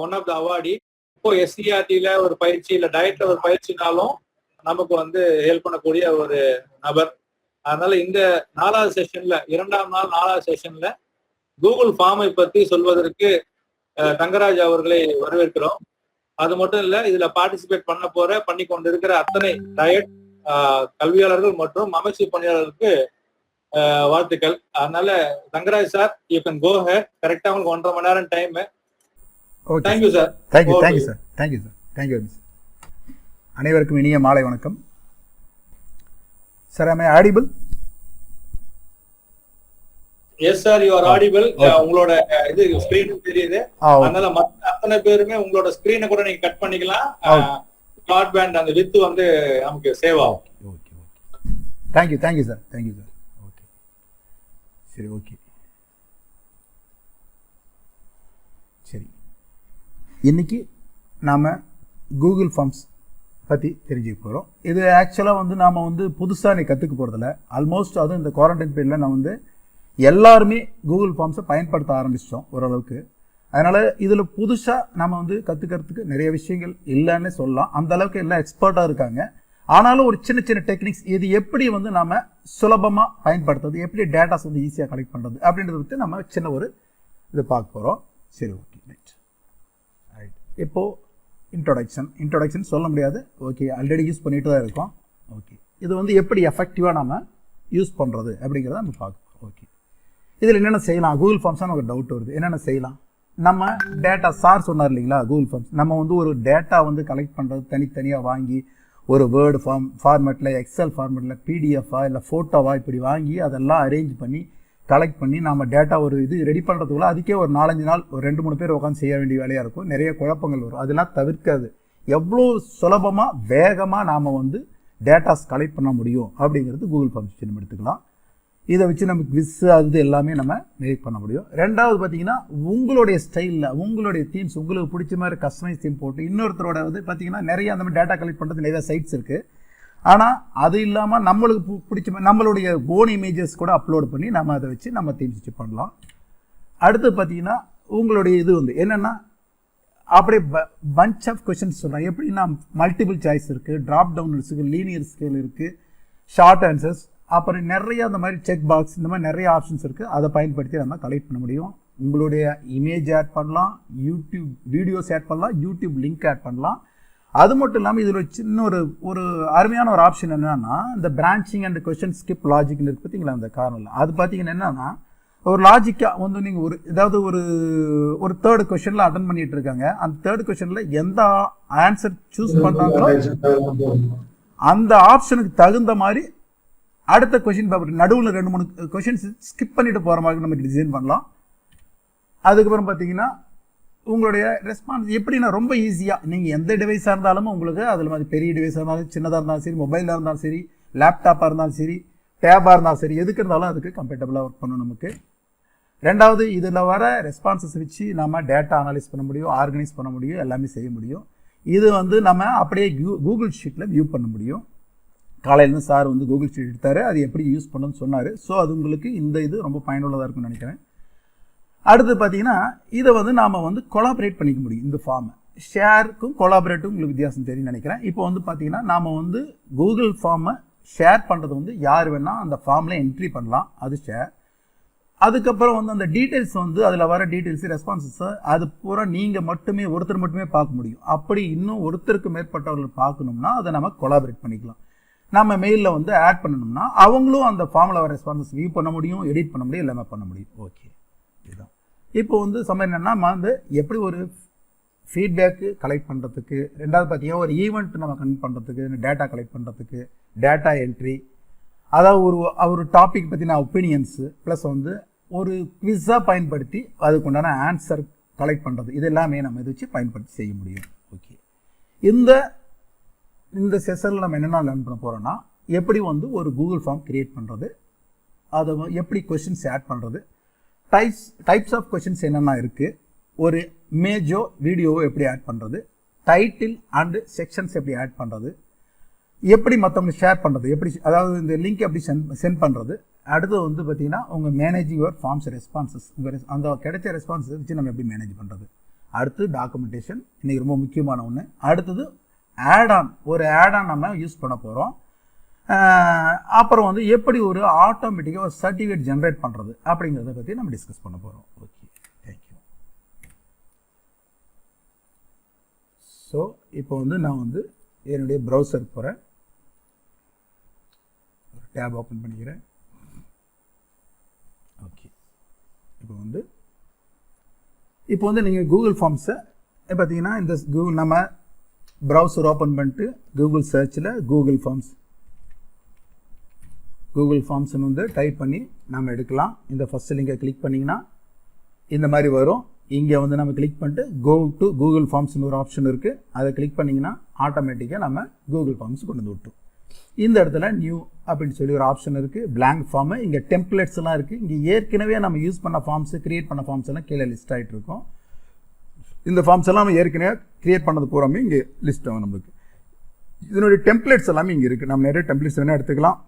One of the awardee. இப்போ எஸ்சிஆர்டில ஒரு பயிற்சி இல்ல டயட்ல ஒரு பயிற்சினாலும் நமக்கு வந்து ஹெல்ப் பண்ணக்கூடிய ஒரு நபர். அதனால இந்த 4வது செஷன்ல 2ஆம் நாள் 4வது செஷன்ல கூகுள் ஃபார்மை பத்தி சொல்வதற்கு தங்கராஜ் அவர்களை வரவேற்கிறோம். அது மட்டும் இல்ல, இதுல பார்ட்டிசிபேட் பண்ணி கொண்டிருக்கிற அத்தனை டயட் கல்வியாளர்கள் மற்றும் அமைச்சு பணியாளர்களுக்கு வாழ்த்துக்கள். அதனால Thangaraj sir, you can go head. கரெக்டா உங்களுக்கு 1.5 மணி நேரம் time. Thank you sir. Thank you sir. அனைவருக்கும் இனிய மாலை வணக்கம். Sir, am I audible? Yes sir, you are audible. உங்களோட இது ஸ்கிரீன் தெரியுது. அதனால மற்ற அத்தனை பேருமே உங்களோட ஸ்கிரீனை கூட நீங்க கட் பண்ணிக்கலாம். பிராட்பேண்ட் அந்த வித் வந்து நமக்கு சேவ் ஆகும். ஓகே. Thank you sir. ஓகே, சரி, ஓகே, சரி. இன்னைக்கு நாம கூகுள் ஃபார்ம்ஸ் பற்றி தெரிஞ்சுக்க போகிறோம். இது ஆக்சுவலாக வந்து நாம் வந்து புதுசாக நீ கற்றுக்க போகிறதில்ல. ஆல்மோஸ்ட் அதுவும் இந்த குவாரண்டைன் பீரியடில் நான் வந்து எல்லாருமே கூகுள் ஃபார்ம்ஸை பயன்படுத்த ஆரம்பிச்சிட்டோம் ஓரளவுக்கு. அதனால் இதில் புதுசாக நம்ம வந்து கற்றுக்கிறதுக்கு நிறைய விஷயங்கள் இல்லைன்னு சொல்லலாம். அந்த அளவுக்கு எல்லாம் எக்ஸ்பர்ட்டாக இருக்காங்க. ஆனாலும் ஒரு சின்ன டெக்னிக்ஸ், இது எப்படி வந்து நம்ம சுலபமாக பயன்படுத்துறது, எப்படி டேட்டாஸ் வந்து ஈஸியாக கலெக்ட் பண்ணுறது அப்படின்றத பற்றி நம்ம சின்ன ஒரு இது பார்க்க போகிறோம். சரி, ஓகே, ரைட். இப்போது இன்ட்ரோடக்ஷன் சொல்ல முடியாது. ஓகே, ஆல்ரெடி யூஸ் பண்ணிட்டு தான் இருக்கோம். ஓகே, இது வந்து எப்படி எஃபெக்டிவாக நம்ம யூஸ் பண்ணுறது அப்படிங்கிறத நம்ம பார்க்க போகிறோம். ஓகே, இதில் என்னென்ன செய்யலாம்? கூகுள் ஃபார்ம்ஸாக நமக்கு டவுட் வருது, என்னென்ன செய்யலாம்? நம்ம டேட்டா சார் சொன்னார் இல்லைங்களா, கூகுள் ஃபார்ம்ஸ் நம்ம வந்து ஒரு டேட்டா வந்து கலெக்ட் பண்ணுறது தனித்தனியாக வாங்கி ஒரு வேர்டு ஃபார்மேட்டில், எக்ஸல் ஃபார்மேட்டில், பிடிஎஃபா இல்லை ஃபோட்டோவா இப்படி வாங்கி அதெல்லாம் அரேஞ்ச் பண்ணி கலெக்ட் பண்ணி நம்ம டேட்டா ஒரு இது ரெடி பண்ணுறதுக்குள்ள அதுக்கே ஒரு 4-5 நாள் ஒரு 2-3 பேர் உட்காந்து செய்ய வேண்டிய வேலையாக இருக்கும். நிறைய குழப்பங்கள் வரும். அதெல்லாம் தவிர்க்காது எவ்வளோ சுலபமாக வேகமாக நாம் வந்து டேட்டாஸ் கலெக்ட் பண்ண முடியும் அப்படிங்கிறது கூகுள் ஃபார்ம்ஸ் நம்ம எடுத்துக்கலாம். இதை வச்சு நமக்கு விஸ் அது எல்லாமே நம்ம மேக் பண்ண முடியும். ரெண்டாவது பார்த்தீங்கன்னா, உங்களுடைய ஸ்டைலில் உங்களுடைய தீம்ஸ் உங்களுக்கு பிடிச்ச மாதிரி கஸ்டமைஸ் தீம் போட்டு இன்னொருத்தரோட வந்து பார்த்தீங்கன்னா நிறைய அந்த மாதிரி டேட்டா கலெக்ட் பண்ணுறது நிறைய சைட்ஸ் இருக்குது. ஆனால் அது இல்லாமல் நம்மளுக்கு பிடிச்ச மாதிரி நம்மளுடைய ஓன் இமேஜஸ் கூட அப்லோட் பண்ணி நம்ம அதை வச்சு நம்ம தீம்ஸ் வச்சு பண்ணலாம். அடுத்து பார்த்தீங்கன்னா, உங்களுடைய இது வந்து என்னென்னா அப்படியே பஞ்ச் ஆஃப் கொஷின்ஸ் சொல்கிறாங்க. எப்படின்னா மல்டிபிள் சாய்ஸ் இருக்குது, ட்ராப் டவுன் இருக்குது, லீனியர் ஸ்கேல் இருக்குது, ஷார்ட் ஆன்சர்ஸ், அப்புறம் நிறைய அந்த மாதிரி செக் பாக்ஸ், இந்த மாதிரி நிறைய ஆப்ஷன்ஸ் இருக்குது. அதை பயன்படுத்தி நம்ம கலெக்ட் பண்ண முடியும். உங்களுடைய இமேஜ் ஆட் பண்ணலாம், யூடியூப் வீடியோஸ் ஆட் பண்ணலாம், யூடியூப் லிங்க் ஆட் பண்ணலாம். அது மட்டும் இல்லாமல் இதில் சின்ன ஒரு அருமையான ஒரு ஆப்ஷன் என்னன்னா, இந்த பிரான்ச்சிங் அண்ட் கொஸ்டின் ஸ்கிப் லாஜிக்னு இருக்கு பார்த்தீங்களா, அந்த காரணம். அது பார்த்தீங்கன்னா என்னன்னா, ஒரு லாஜிக்காக வந்து நீங்கள் ஏதாவது ஒரு தேர்ட் கொஸ்டினில் அட்டன் பண்ணிட்டு இருக்காங்க. அந்த தேர்ட் கொஸ்டினில் எந்த ஆன்சர் சூஸ் பண்ணுறாங்களோ அந்த ஆப்ஷனுக்கு தகுந்த மாதிரி அடுத்த கொஸ்டின் பேப்பர் நடுவில் 2-3 கொஸ்டின்ஸ் ஸ்கிப் பண்ணிட்டு போகிற மாதிரி நம்ம டிசைன் பண்ணலாம். அதுக்கப்புறம் பார்த்தீங்கன்னா, உங்களுடைய ரெஸ்பான்ஸ் எப்படின்னா ரொம்ப ஈஸியாக நீங்கள் எந்த டிவைஸாக இருந்தாலும் உங்களுக்கு அதில் மாதிரி பெரிய டிவைஸாக இருந்தாலும் சின்னதாக இருந்தாலும் சரி, மொபைலாக இருந்தாலும் சரி, லேப்டாப்பாக இருந்தாலும் சரி, டேபாக இருந்தாலும் சரி, எதுக்கு இருந்தாலும் அதுக்கு கம்ஃபர்டபுளாக ஒர்க் பண்ணணும் நமக்கு. ரெண்டாவது, இதில் வர ரெஸ்பான்சஸ் வச்சு நம்ம டேட்டா அனலைஸ் பண்ண முடியும், ஆர்கனைஸ் பண்ண முடியும், எல்லாமே செய்ய முடியும். இது வந்து நம்ம அப்படியே கூகுள் ஷீட்டில் வியூ பண்ண முடியும். காலையிலேருந்து சார் வந்து கூகுள் ஷீட் எடுத்தார், அது எப்படி யூஸ் பண்ணணும்னு சொன்னார். ஸோ அது உங்களுக்கு இந்த இது ரொம்ப பயனுள்ளதாக இருக்குன்னு நினைக்கிறேன். அடுத்து பார்த்தீங்கன்னா, இதை வந்து நாம் வந்து கொலாபரேட் பண்ணிக்க முடியும். இந்த ஃபார்மை ஷேருக்கும் கொலாபரேட்டுக்கும் உங்களுக்கு வித்தியாசம் தெரியும்னு நினைக்கிறேன். இப்போ வந்து பார்த்தீங்கன்னா, நாம் வந்து கூகுள் ஃபார்மை ஷேர் பண்ணுறது வந்து யார் வேணால் அந்த ஃபார்மில் என்ட்ரி பண்ணலாம், அது ஷேர். அதுக்கப்புறம் வந்து அந்த டீட்டெயில்ஸ் வந்து அதில் வர டீட்டெயில்ஸ் ரெஸ்பான்சஸை அது பூரா நீங்கள் ஒருத்தர் மட்டுமே பார்க்க முடியும். அப்படி இன்னும் ஒருத்தருக்கு மேற்பட்டவர்கள் பார்க்கணும்னா அதை நம்ம கொலாபரேட் பண்ணிக்கலாம். நம்ம மெயிலில் வந்து ஆட் பண்ணணும்னா அவங்களும் அந்த ஃபார்மில் வர ரெஸ்பான்சஸ் வியூ பண்ண முடியும், எடிட் பண்ண முடியும், எல்லாமே பண்ண முடியும். ஓகே, இதுதான். இப்போ வந்து சமயம் என்னென்னா, நம்ம வந்து எப்படி ஒரு ஃபீட்பேக்கு கலெக்ட் பண்ணுறதுக்கு, ரெண்டாவது பார்த்தீங்கன்னா ஒரு ஈவெண்ட் நம்ம கனெக்ட் பண்ணுறதுக்கு, டேட்டா கலெக்ட் பண்ணுறதுக்கு, டேட்டா என்ட்ரி, அதாவது ஒரு டாபிக் பற்றின ஒப்பீனியன்ஸு, ப்ளஸ் வந்து ஒரு குவிஸாக பயன்படுத்தி அதுக்குண்டான ஆன்சர் கலெக்ட் பண்ணுறது, இது எல்லாமே நம்ம இதை வச்சு பயன்படுத்தி செய்ய முடியும். ஓகே, இந்த செஷனில் நம்ம என்னென்ன லேர்ன் பண்ண போகிறோன்னா, எப்படி வந்து ஒரு கூகுள் ஃபார்ம் கிரியேட் பண்ணுறது, அதை எப்படி கொஷின்ஸ் ஆட் பண்ணுறது, டைப்ஸ் ஆஃப் கொஷின்ஸ் என்னென்ன இருக்குது, ஒரு இமேஜோ வீடியோவோ எப்படி ஆட் பண்ணுறது, டைட்டில் அண்டு செக்ஷன்ஸ் எப்படி ஆட் பண்ணுறது, எப்படி மற்றவங்க ஷேர் பண்ணுறது, எப்படி அதாவது இந்த லிங்க் எப்படி சென்ட் பண்ணுறது, அடுத்து வந்து பார்த்தீங்கன்னா உங்கள் மேனேஜிங் யுவர் ஃபார்ம்ஸ் ரெஸ்பான்சஸ், அந்த கிடைச்ச ரெஸ்பான்ஸை வச்சு நம்ம எப்படி மேனேஜ் பண்ணுறது. அடுத்து டாக்குமெண்டேஷன், இன்றைக்கி ரொம்ப முக்கியமான ஒன்று. அடுத்தது ஆட்-ஆன், ஒரு ஆட்-ஆன் நம்ம யூஸ் பண்ண போகிறோம். அப்புறம் வந்து எப்படி ஒரு ஆட்டோமேட்டிக்காக ஒரு சர்டிஃபிகேட் ஜென்ரேட் பண்ணுறது அப்படிங்கிறத பற்றி நம்ம டிஸ்கஸ் பண்ண போகிறோம். Okay, thank you. ஸோ இப்போ வந்து நான் வந்து என்னுடைய ப்ரௌசர் போகிறேன், ஒரு டேப் ஓப்பன் பண்ணிக்கிறேன். ஓகே, இப்போ வந்து நீங்கள் கூகுள் ஃபார்ம்ஸை பார்த்தீங்கன்னா இந்த கூகுள் நம்ம ப்ரௌசர் ஓப்பன் பண்ணிட்டு கூகுள் சர்ச்சில் கூகுள் ஃபார்ம்ஸ்னு வந்து டைப் பண்ணி நம்ம எடுக்கலாம். இந்த ஃபஸ்ட்டு லிங்கை கிளிக் பண்ணிங்கன்னா இந்த மாதிரி வரும். இங்கே வந்து நம்ம கிளிக் பண்ணிட்டு கோ டு கூகுள் ஃபார்ம்ஸ்னு ஒரு ஆப்ஷன் இருக்குது, அதை கிளிக் பண்ணிங்கன்னா ஆட்டோமேட்டிக்காக நம்ம கூகுள் ஃபார்ம்ஸ் கொண்டு வந்து விட்டுரும். இந்த இடத்துல நியூ அப்படின்னு சொல்லி ஒரு ஆப்ஷன் இருக்குது, பிளாங்க் ஃபார்மு. இங்கே டெம்ப்ளேட்ஸ் எல்லாம் இருக்குது. இங்கே ஏற்கனவே நம்ம யூஸ் பண்ண ஃபார்ம்ஸு, கிரியேட் பண்ண ஃபார்ம்ஸ் எல்லாம் கீழே லிஸ்ட் ஆகிட்டு இருக்கும். இந்த ஃபார்ம்ஸ் எல்லாம் நம்ம ஏற்கனவே கிரியேட் பண்ணது பூராமே இங்கே லிஸ்ட் ஆகும் நம்மளுக்கு. இதனுடைய டெம்ப்ளேட்ஸ் எல்லாமே இங்கே இருக்குது. நம்ம நிறைய டெம்ப்ளேட்ஸ் வேணால் எடுத்துக்கலாம்.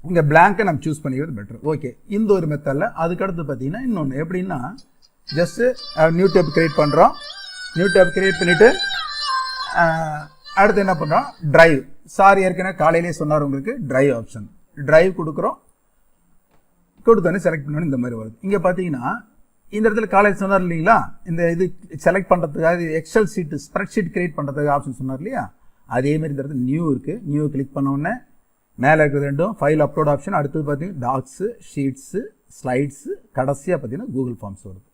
இங்கே பிளாங்கை நம்ம சூஸ் பண்ணிக்கிறது பெட்டர். ஓகே, இந்த ஒரு மெத்தடில். அதுக்கடுத்து பார்த்தீங்கன்னா இன்னொன்று எப்படின்னா, ஜஸ்ட்டு நியூ டேப் கிரியேட் பண்ணுறோம். நியூ டேப் கிரியேட் பண்ணிவிட்டு அடுத்து என்ன பண்ணுறோம், ட்ரைவ். சார் ஏற்கனவே காலையிலே சொன்னார் உங்களுக்கு ட்ரைவ் ஆப்ஷன். ட்ரைவ் கொடுக்குறோம், கொடுத்தோன்னே செலக்ட் பண்ணோன்னு இந்த மாதிரி வருது. இங்கே பார்த்தீங்கன்னா இந்த இடத்துல காலையில் சொன்னார் இல்லைங்களா, இந்த இது செலக்ட் பண்ணுறதுக்காக excel sheet spreadsheet create பண்ணுறதுக்கு ஆப்ஷன் சொன்னார் இல்லையா, அதேமாதிரி இந்த இடத்துல நியூ இருக்குது. நியூ கிளிக் பண்ணோடனே மேலே இருக்கிறது ரெண்டும் ஃபைல் அப்லோட் ஆப்ஷன். அடுத்தது பார்த்தீங்கன்னா டாக்ஸு, ஷீட்ஸு, ஸ்லைட்ஸு, கடைசியாக பார்த்தீங்கன்னா கூகுள் ஃபார்ம்ஸ் வருது.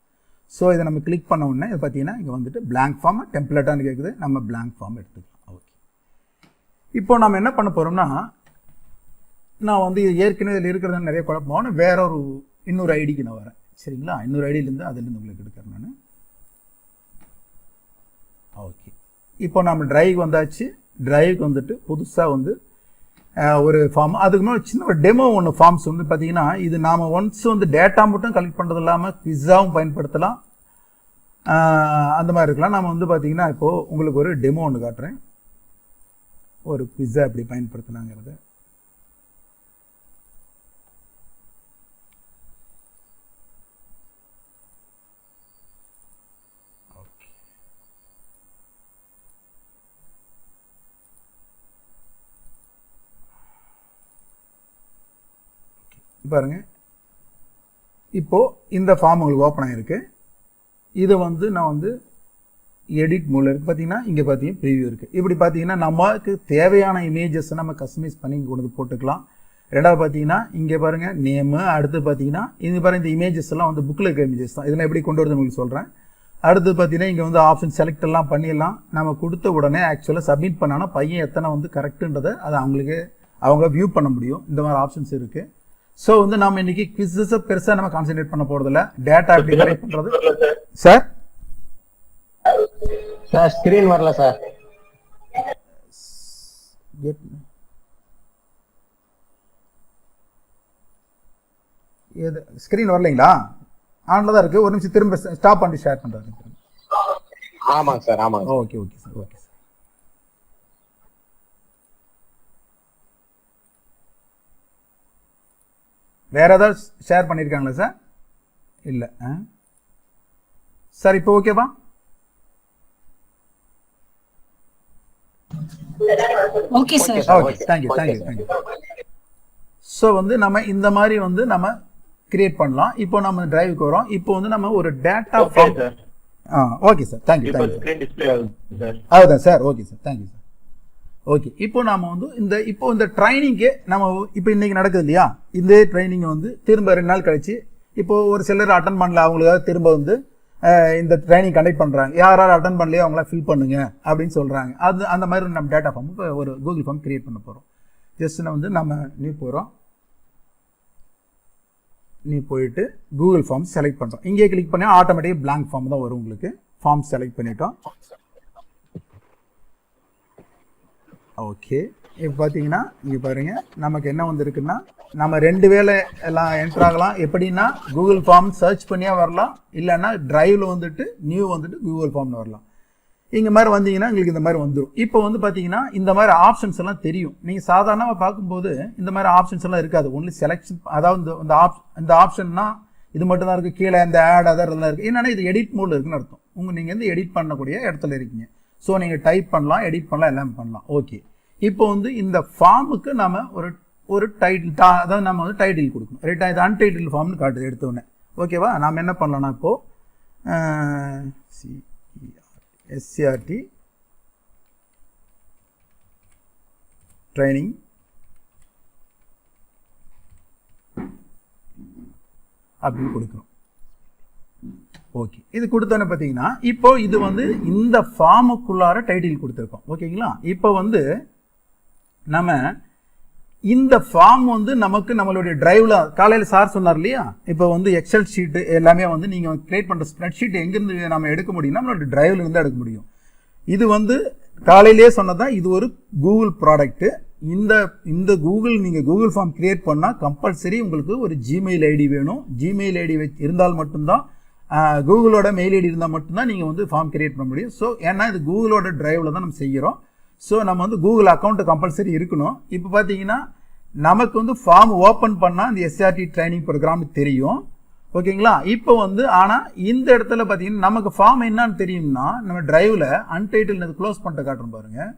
ஸோ இதை நம்ம கிளிக் பண்ண உடனே இது பார்த்தீங்கன்னா இங்கே வந்துட்டு பிளாங்க் ஃபார்ம் டெம்ப்ளேட்டானு கேட்குது. நம்ம பிளாங்க் ஃபார்ம் எடுத்துக்கலாம். ஓகே, இப்போ நம்ம என்ன பண்ண போகிறோம்னா, நான் வந்து ஏற்கனவே இதில் இருக்கிறது நிறைய குழப்பமான வேற ஒரு இன்னொரு ஐடிக்கு நான் வரேன். சரிங்களா, இன்னொரு ஐடியிலேருந்து அதுலேருந்து உங்களுக்கு எடுக்கிறேன் நான். ஓகே, இப்போ நம்ம ட்ரைவ் வந்தாச்சு. ட்ரைவுக்கு வந்துட்டு புதுசாக வந்து ஒரு ஃபார்ம், அதுக்கு முன்னாடி சின்ன ஒரு டெமோ ஒன்று ஃபார்ம்ஸ் வந்து பார்த்தீங்கன்னா, இது நாம் ஒன்ஸ் வந்து டேட்டா மட்டும் கலெக்ட் பண்ணுறது இல்லாமல் குவிஸாகவும் பயன்படுத்தலாம், அந்த மாதிரி இருக்கலாம். நம்ம வந்து பார்த்தீங்கன்னா இப்போது உங்களுக்கு ஒரு டெமோ ஒன்று காட்டுறேன், ஒரு குவிஸாக எப்படி பயன்படுத்தலாங்கிறத. பாருங்க, இப்போது இந்த ஃபார்ம் உங்களுக்கு ஓப்பன் ஆகிருக்கு. இதை வந்து நான் வந்து எடிட் மூலம் இருக்குது. பார்த்தீங்கன்னா இங்கே பார்த்தீங்கன்னா ப்ரீவியூ இருக்குது. இப்படி பார்த்தீங்கன்னா நமக்கு தேவையான இமேஜஸை நம்ம கஸ்டமைஸ் பண்ணி இங்கே கொண்டு போட்டுக்கலாம். ரெண்டாவது பார்த்தீங்கன்னா இங்கே பாருங்கள் நேமு. அடுத்து பார்த்தீங்கன்னா இது பாருங்கள், இந்த இமேஜஸ் எல்லாம் வந்து புக்கில் இருக்கிற இமேஜஸ் தான். இதெல்லாம் எப்படி கொண்டு வருதுன்னு உங்களுக்கு சொல்கிறேன். அடுத்து பார்த்தீங்கன்னா இங்கே வந்து ஆப்ஷன் செலக்ட் எல்லாம் பண்ணிடலாம். நம்ம கொடுத்த உடனே ஆக்சுவலாக சப்மிட் பண்ணானா பையன் எத்தனை வந்து கரெக்டுன்றதை அதை அவங்க வியூ பண்ண முடியும். இந்த மாதிரி ஆப்ஷன்ஸ் இருக்குது. ஸோ வந்து நம்ம இன்னைக்கு குவிஸஸை பெருசாக நம்ம கான்சென்ட்ரேட் பண்ண போகிறதில்ல, டேட்டா எப்படி கலெக்ட் பண்ணுறது. சார் ஸ்கிரீன் வரல சார். ஸ்கிரீன் வரலைங்களா? ஆன்ல தான் இருக்குது. ஒரு நிமிஷம் திரும்ப ஸ்டாப் பண்ணி ஷேர் பண்ணுறது. ஆமாங்க சார், ஆமாங்க. Okay okay sir, okay sir. வேறு ஏதாவது ஷேர் பண்ணியிருக்காங்களா சார்? இல்லை சார், இப்போ ஓகேவா? Okay sir. Okay, thank you thank you thank you. So வந்து நம்ம இந்த மாதிரி வந்து நம்ம கிரியேட் பண்ணலாம். இப்போ நம்ம டிரைவுக்கு வரோம். இப்போ வந்து நம்ம ஒரு data form. Okay sir, thank you thank you. அதுதான் sir, okay sir, thank you sir. Okay, இப்போ நாம் வந்து இந்த ட்ரைனிங்க்கு நம்ம இப்போ இன்றைக்கி நடக்குது இல்லையா, இந்த ட்ரைனிங்கை வந்து திரும்ப 2 நாள் கழிச்சு இப்போது ஒரு சிலர் அட்டன் பண்ணல, அவங்களுக்காக திரும்ப வந்து இந்த ட்ரைனிங் கண்டக்ட் பண்ணுறாங்க. யார் அட்டன் பண்ணலையோ அவங்களாம் ஃபில் பண்ணுங்க அப்படின்னு சொல்கிறாங்க. அந்த மாதிரி நம்ம டேட்டா ஃபார்ம் இப்போ ஒரு கூகுள் ஃபார்ம் கிரியேட் பண்ண போகிறோம். ஜஸ்ட் வந்து நம்ம நியூ போகிறோம். நீ போயிட்டு கூகுள் ஃபார்ம் செலக்ட் பண்ணுறோம். இங்கே கிளிக் பண்ணி ஆட்டோமேட்டிக்காக பிளாங்க் ஃபார்ம் தான் வரும். உங்களுக்கு ஃபார்ம் செலக்ட் பண்ணிட்டோம். ஓகே, இப்போ பார்த்தீங்கன்னா இங்கே பாருங்கள், நமக்கு என்ன வந்துருக்குன்னா நம்ம 2 வேலை எல்லாம் என்ட்ரு ஆகலாம். எப்படின்னா கூகுள் ஃபார்ம் சர்ச் பண்ணியாக வரலாம், இல்லைன்னா ட்ரைவில் வந்துட்டு நியூ வந்துட்டு கூகுள் ஃபார்ம்னு வரலாம். இங்கே மாதிரி வந்தீங்கன்னா உங்களுக்கு இந்த மாதிரி வந்துடும். இப்போ வந்து பார்த்தீங்கன்னா இந்த மாதிரி ஆப்ஷன்ஸ் எல்லாம் தெரியும். நீங்கள் சாதாரணமாக பார்க்கும்போது இந்த மாதிரி ஆப்ஷன்ஸ் எல்லாம் இருக்காது. ஒன்லி செலெக்ஷன், அதாவது இந்த ஆப்ஷன்னா இது மட்டும் தான் இருக்குது. கீழே இந்த ஆட் அதர் இதெல்லாம் இருக்குது. என்னன்னா இது எடிட் மோடில் இருக்குன்னு அர்த்தம். நீங்கள் வந்து எடிட் பண்ணக்கூடிய இடத்துல இருக்கீங்க. ஸோ நீங்கள் டைப் பண்ணலாம், எடிட் பண்ணலாம், எல்லாம் பண்ணலாம். ஓகே, இப்போ வந்து இந்த ஃபார்முக்கு நம்ம ஒரு டைட்டில், அதாவது நம்ம வந்து டைட்டில் கொடுக்கணும். ரைட்டா? இது அன்டைட்டில் ஃபார்ம்னு காட்டுது எடுத்தோடனே. ஓகேவா? நாம் என்ன பண்ணலாம்னா இப்போது SCRT ட்ரைனிங் அப்படின்னு கொடுக்குறோம். ஓகே, இது கொடுத்தோன்னே பார்த்தீங்கன்னா இப்போ இது வந்து இந்த ஃபார்முக்குள்ளார டைட்டில் கொடுத்துருக்கோம். ஓகேங்களா? இப்போ வந்து நம்ம இந்த ஃபார்ம் வந்து நமக்கு நம்மளுடைய டிரைவில் காலையில் சார் சொன்னார் இல்லையா, இப்போ வந்து எக்ஸல் ஷீட்டு எல்லாமே வந்து நீங்கள் கிரியேட் பண்ணுற ஸ்ப்ரெட் ஷீட் எங்கேருந்து நம்ம எடுக்க முடியும்னா நம்மளோட டிரைவில் இருந்து எடுக்க முடியும். இது வந்து காலையிலேயே சொன்னதான், இது ஒரு கூகுள் ப்ராடக்ட்டு. இந்த கூகுள் நீங்கள் கூகுள் ஃபார்ம் கிரியேட் பண்ணால் கம்பல்சரி உங்களுக்கு ஒரு ஜிமெயில் ஐடி வேணும். ஜிமெயில் ஐடி இருந்தால் மட்டும்தான், கூகுளோட மெயில் ஐடி இருந்தால் மட்டும்தான் நீங்கள் வந்து ஃபார்ம் கிரியேட் பண்ண முடியும். ஸோ ஏன்னா இது கூகுளோட டிரைவில் தான் நம்ம செய்கிறோம். ஸோ நம்ம வந்து கூகுள் அக்கௌண்ட்டு கம்பல்சரி இருக்கணும். இப்போ பார்த்தீங்கன்னா நமக்கு வந்து ஃபார்ம் ஓப்பன் பண்ணால் இந்த SCRT ட்ரைனிங் ப்ரோக்ராம் தெரியும். ஓகேங்களா? இப்போ வந்து ஆனால் இந்த இடத்துல பார்த்தீங்கன்னா நமக்கு ஃபார்ம் என்னன்னு தெரியும்னா நம்ம டிரைவில் அன்டைட்டில் க்ளோஸ் பண்ணிட்டு காட்டுறோம் பாருங்கள்.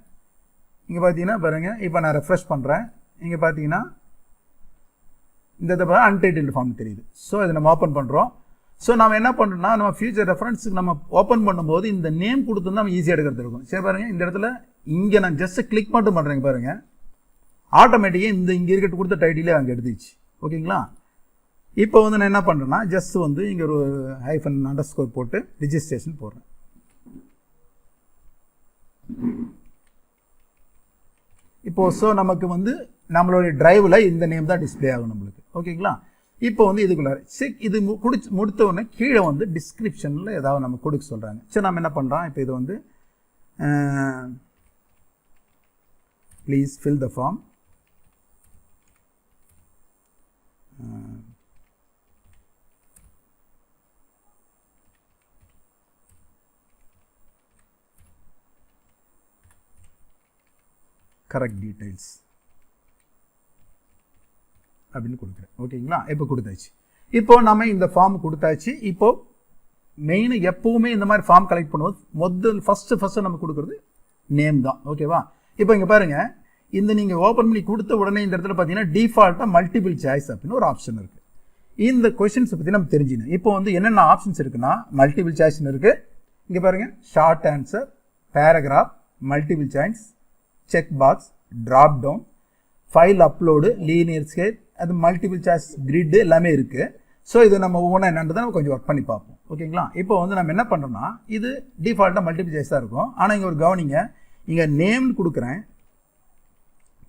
இங்கே பார்த்தீங்கன்னா பாருங்கள், இப்போ நான் ரெஃப்ரெஷ் பண்ணுறேன். இங்கே பார்த்தீங்கன்னா இந்த அன்டைட்டில் ஃபார்ம் தெரியுது. ஸோ இதை நம்ம ஓப்பன் பண்ணுறோம். ஸோ நம்ம என்ன பண்ணுறோம்னா நம்ம ஃபியூச்சர் ரெஃபரன்ஸுக்கு நம்ம ஓப்பன் பண்ணும்போது இந்த நேம் கொடுத்து நம்ம ஈஸியாக எடுக்கிறது இருக்கும். சரி பாருங்கள், இந்த இடத்துல இங்கே நான் ஜஸ்ட் கிளிக் மட்டும் பண்ணுறேங்க பாருங்கள், ஆட்டோமேட்டிக்காக இங்கே இருக்க கொடுத்த டைட்டிலே அங்கே எடுத்துச்சு. ஓகேங்களா? இப்போ வந்து நான் என்ன பண்ணுறேன்னா ஜஸ்ட் வந்து இங்கே ஒரு -_ போட்டு ரிஜிஸ்ட்ரேஷன் போடுறேன். இப்போது ஸோ நமக்கு வந்து நம்மளுடைய டிரைவில் இந்த நேம் தான் டிஸ்பிளே ஆகும் நம்மளுக்கு. ஓகேங்களா? இப்போ வந்து இதுக்குள்ளார இது முடித்த உடனே கீழே வந்து டிஸ்கிரிப்ஷனில் ஏதாவது நம்ம கொடுக்க சொல்கிறாங்க. சரி, நம்ம என்ன பண்ணுறோம், இப்போ இது வந்து please fill the form, correct details அப்படின்னு கொடுக்குறேன். ஓகேங்களா? இப்போ கொடுத்தாச்சு. இப்போ நம்ம இந்த ஃபார்ம் கொடுத்தாச்சு. இப்போ மெயின் எப்பவுமே இந்த மாதிரி ஃபார்ம் கலெக்ட் பண்ணும்போது ஃபஸ்ட்டு நம்ம கொடுக்குறது நேம் தான். ஓகேவா? இப்போ இங்கே பாருங்கள், இந்த நீங்கள் ஓப்பன் பண்ணி கொடுத்த உடனே இந்த இடத்துல பார்த்தீங்கன்னா டிஃபால்ட்டாக மல்டிபிள் சாய்ஸ் அப்படின்னு ஒரு ஆப்ஷன் இருக்குது. இந்த கொஷின்ஸை பற்றி நம்ம தெரிஞ்சுக்கணும். இப்போ வந்து என்னென்ன ஆப்ஷன்ஸ் இருக்குன்னா மல்டிபிள் சாய்ஸ்னு இருக்குது. இங்கே பாருங்கள், short answer, paragraph, multiple choice, check box, drop down, file upload, linear scale, அது மல்டிபிள் சாய்ஸ் கிரிட் எல்லாமே இருக்குது. ஸோ இது நம்ம ஒவ்வொன்றா என்னன்றதை நம்ம கொஞ்சம் ஒர்க் பண்ணி பார்ப்போம். ஓகேங்களா? இப்போ வந்து நம்ம என்ன பண்ணுறோம்னா இது டிஃபால்ட்டாக மல்டிபிள் சாய்ஸ் தான் இருக்கும். ஆனால் இங்கே ஒரு கவனிங்க, இங்கே நேம்னு கொடுக்குறேன்,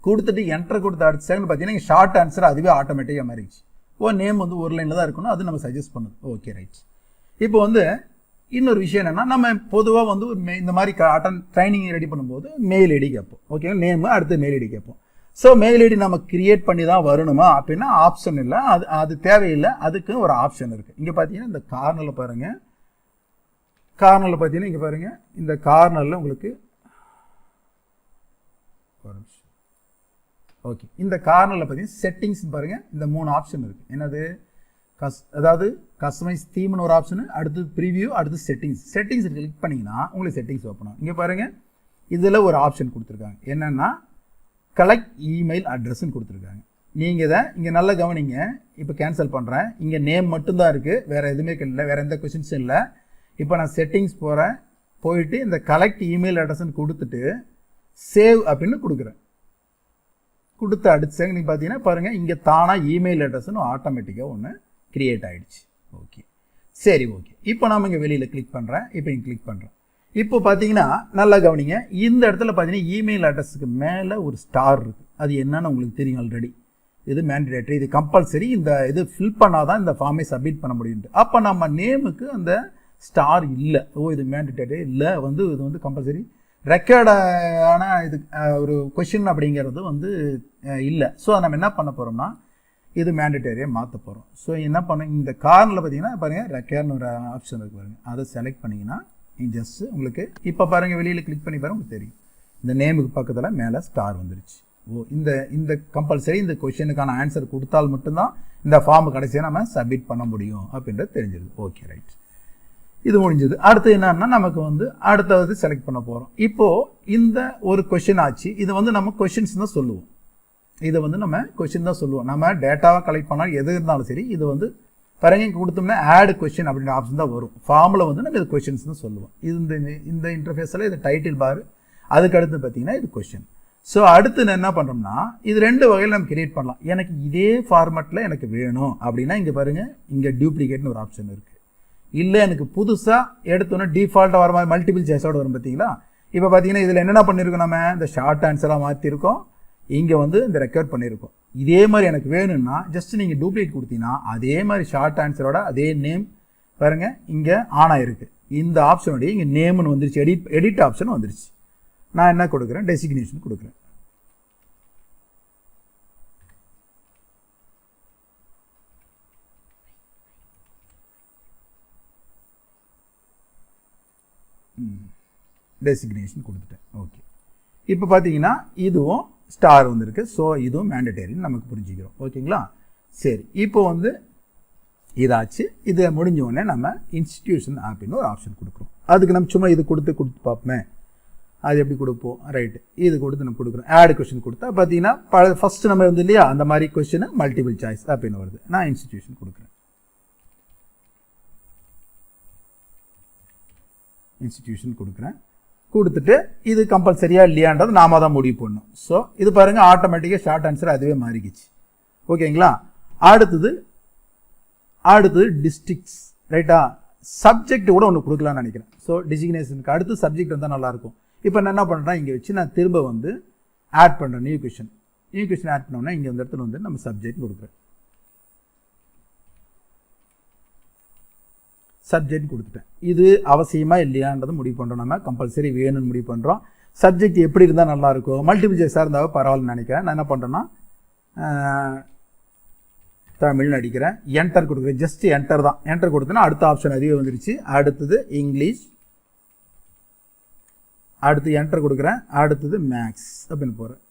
கொடுத்துட்டு என்டர் கொடுத்த அடுத்த செகண்ட் பார்த்தீங்கன்னா இங்கே ஷார்ட் ஆன்சர் அதுவே ஆட்டோமேட்டிக்காக மாறிடுச்சு. நேம் வந்து ஒரு லைனில் தான் இருக்கணும், அது நம்ம சஜஸ்ட் பண்ணுது. Okay, right. இப்போ வந்து இன்னொரு விஷயம் என்னென்னா நம்ம பொதுவாக வந்து இந்த மாதிரி ட்ரைனிங் ரெடி பண்ணும்போது மெயில் ஐடி கேட்போம். ஓகே, நேமு அடுத்து மெயில் ஐடி கேட்போம். ஸோ மெயில் ஐடி நம்ம கிரியேட் பண்ணி தான் வரணுமா அப்படின்னா ஆப்ஷன் இல்லை, அது தேவையில்லை. அதுக்கு ஒரு ஆப்ஷன் இருக்குது. இங்கே பார்த்தீங்கன்னா இந்த கார்னரில் பாருங்கள், பார்த்தீங்கன்னா இங்கே பாருங்கள், இந்த கார்னரில் உங்களுக்கு ஓகே, இந்த கார்னரில் பார்த்தீங்கன்னா செட்டிங்ஸ் பாருங்கள், இந்த 3 ஆப்ஷன் இருக்குது. என்னது? அதாவது கஸ்டமைஸ் தீம்னு ஒரு ஆப்ஷனு, அடுத்து ப்ரிவியூ, அடுத்து செட்டிங்ஸ் கிளிக் பண்ணிங்கன்னா உங்களுக்கு செட்டிங்ஸ் ஓப்பன் ஆகும். இங்கே பாருங்கள், இதில் ஒரு ஆப்ஷன் கொடுத்துருக்காங்க. என்னென்னா கலெக்ட் இமெயில் அட்ரஸ்ன்னு கொடுத்துருக்காங்க. நீங்கள் இதை இங்கே நல்லா கவனிங்க. இப்போ கேன்சல் பண்ணுறேன். இங்கே நேம் மட்டும்தான் இருக்குது, வேறு எதுவுமே இல்லை, வேறு எந்த கொஷின்ஸும் இல்லை. இப்போ நான் செட்டிங்ஸ் போகிறேன், போயிட்டு இந்த கலெக்ட் இமெயில் அட்ரஸ்ன்னு கொடுத்துட்டு சேவ் அப்படின்னு கொடுக்குறேன். கொடுத்த அடுத்த செகண்ட் நீங்கள் பார்த்தீங்கன்னா பாருங்கள், இங்கே தானாக இமெயில் அட்ரஸ்ன்னு ஆட்டோமேட்டிக்காக ஒன்று கிரியேட் ஆகிடுச்சு. ஓகே, சரி, ஓகே. இப்போ நம்ம இங்கே வெளியில் கிளிக் பண்ணுறேன். இப்போ இங்கே கிளிக் பண்ணுறேன். இப்போ பார்த்தீங்கன்னா நல்லா கவனிங்க, இந்த இடத்துல பார்த்தீங்கன்னா இமெயில் அட்ரஸுக்கு மேலே ஒரு ஸ்டார் இருக்குது. அது என்னன்னு உங்களுக்கு தெரியும் ஆல்ரெடி. இது மேண்டேட்டரி, இது கம்பல்சரி. இந்த இது ஃபில் பண்ணால் தான் இந்த ஃபார்மை சப்மிட் பண்ண முடியும்ட்டு. அப்போ நம்ம நேமுக்கு அந்த ஸ்டார் இல்லை. இது மேண்டேட்டரி இல்லை, இது வந்து கம்பல்சரி ரெக்கார்டான இது ஒரு கொஷின் அப்படிங்கிறது வந்து இல்லை. ஸோ நம்ம என்ன பண்ண போகிறோம்னா இது மேண்டேட்டரியை மாற்ற போகிறோம். ஸோ என்ன பண்ண, இந்த கார்னரில் பார்த்தீங்கன்னா பாருங்கள் ரெக்கார்ட்னு ஒரு ஆப்ஷன் இருக்குது பாருங்கள், அதை செலக்ட் பண்ணிங்கன்னா ஜஸ்ட் உங்களுக்கு இப்போ பாருங்கள் வெளியில் கிளிக் பண்ணி பாருங்கள் உங்களுக்கு தெரியும் இந்த நேமுக்கு பக்கத்தில் மேலே ஸ்டார் வந்துருச்சு. இந்த கம்பல்சரி இந்த கொஷனுக்கான ஆன்சர் கொடுத்தால் மட்டும்தான் இந்த ஃபார்ம் கடைசியாக நம்ம சப்மிட் பண்ண முடியும் அப்படின்றது தெரிஞ்சிருது. ஓகே ரைட், இது முடிஞ்சது. அடுத்து என்னன்னா நமக்கு அடுத்தது செலக்ட் பண்ண போகிறோம். இப்போது இந்த ஒரு கொஷின் ஆச்சு, இது நம்ம கொஷின்ஸ் தான் சொல்லுவோம். இதை நம்ம கொஷின் தான் சொல்லுவோம். நம்ம டேட்டாவை கலெக்ட் பண்ணால் எது இருந்தாலும் சரி, இது பாருங்க கொடுத்தோம்னா ஆட் கொஷின் அப்படின்ற ஆப்ஷன் தான் வரும். ஃபார்மில் நம்ம இது கொஷின்ஸ் தான் சொல்லுவோம். இது இந்த இன்டர்ஃபேஸில் இது டைட்டில் பார், அதுக்கு அடுத்து பார்த்தீங்கன்னா இது கொஷின். ஸோ அடுத்து என்ன பண்ணுறோம்னா இது 2 வகையில் நம்ம கிரியேட் பண்ணலாம். எனக்கு இதே ஃபார்மேட்டில் எனக்கு வேணும் அப்படின்னா இங்கே பாருங்கள், இங்கே டியூப்ளிகேட்னு ஒரு ஆப்ஷன் இருக்குது. இல்லை எனக்கு புதுசாக எடுத்தோன்னா டிஃபால்ட்டாக வர மாதிரி மல்டிபிள் சாய்ஸோடு வரும் பார்த்தீங்களா. இப்போ பார்த்தீங்கன்னா இதில் என்னென்ன பண்ணியிருக்கோம், நம்ம இந்த ஷார்ட் ஆன்சராக மாற்றிருக்கோம், இங்கே இந்த ரெக்கார்ட் பண்ணியிருக்கோம். இதே மாதிரி எனக்கு வேணும்னா ஜஸ்ட் நீங்கள் டூப்ளிகேட் கொடுத்தீங்கன்னா அதே மாதிரி ஷார்ட் ஆன்சரோட அதே நேம் பாருங்கள் இங்கே ஆன் ஆகிருக்கு. இந்த ஆப்ஷனுடைய இங்கே நேம்னு வந்துருச்சு, எடிட் ஆப்ஷன் வந்துருச்சு. நான் என்ன கொடுக்குறேன், டெசிக்னேஷன் கொடுக்குறேன். டெசிக்னேஷன் கொடுத்துட்டேன். ஓகே, இப்போ பார்த்தீங்கன்னா இதுவும் ஸ்டார் வந்துருக்கு. ஸோ இதுவும் மேண்டட்டரின்னு நமக்கு புரிஞ்சுக்கிறோம். ஓகேங்களா, சரி. இப்போ இதாச்சு. இதை முடிஞ்ச உடனே நம்ம இன்ஸ்டிடியூஷன் அப்படின்னு ஒரு ஆப்ஷன் கொடுக்குறோம். அதுக்கு நம்ம சும்மா இது கொடுத்து பார்ப்போமே, அது எப்படி கொடுப்போம். ரைட்டு, இது கொடுத்து நம்ம கொடுக்குறோம். ஆட் கொஸ்டின் கொடுத்தா பார்த்தீங்கன்னா ஃபஸ்ட்டு நம்ம இல்லையா அந்த மாதிரி கொஸ்டின் மல்டிபிள் சாய்ஸ் அப்படின்னு வருது. நான் இன்ஸ்டிடியூஷன் கொடுக்குறேன். இன்ஸ்டிடியூஷன் கொடுத்துட்டு இது கம்பல்சரியாக இல்லையான்றது நாம தான் முடிவு பண்ணணும். ஸோ இது பாருங்கள் ஆட்டோமேட்டிக்காக ஷார்ட் ஆன்சர் அதுவே மாறிக்கிச்சு. ஓகேங்களா, அடுத்தது டிஸ்ட்ரிக்ட்ஸ். ரைட்டா, சப்ஜெக்ட் கூட ஒன்று கொடுக்கலான்னு நினைக்கிறேன். ஸோ டிசிக்னேஷனுக்கு அடுத்து சப்ஜெக்ட் இருந்தால் நல்லாயிருக்கும். இப்போ நான் என்ன பண்ணுறேன், இங்கே வச்சு நான் திரும்ப ஆட் பண்ணுறேன். நியூ கொஷின் ஆட் பண்ணோன்னா இங்கே இந்த இடத்துல நம்ம சப்ஜெக்ட் கொடுக்குறேன். சப்ஜெக்ட் கொடுத்துட்டேன். இது அவசியமாக இல்லையான்றதை முடிவு பண்ணுறோம். நம்ம கம்பல்சரி வேணும்னு முடிவு பண்ணுறோம். சப்ஜெக்ட் எப்படி இருந்தால் நல்லாயிருக்கும், மல்டிபிள் சாய்ஸாக இருந்தால் பரவாயில்லன்னு நினைக்கிறேன். நான் என்ன பண்ணுறேன்னா தமிழ்னு அடிக்கிறேன், என்டர் கொடுக்குறேன். ஜஸ்ட் என்டர் தான். என்டர் கொடுத்தேன்னா அடுத்த ஆப்ஷன் அதுவே வந்துருச்சு. அடுத்தது இங்கிலீஷ், அடுத்து என்டர் கொடுக்குறேன். அடுத்தது மேக்ஸ் அப்படின்னு போடுறேன்.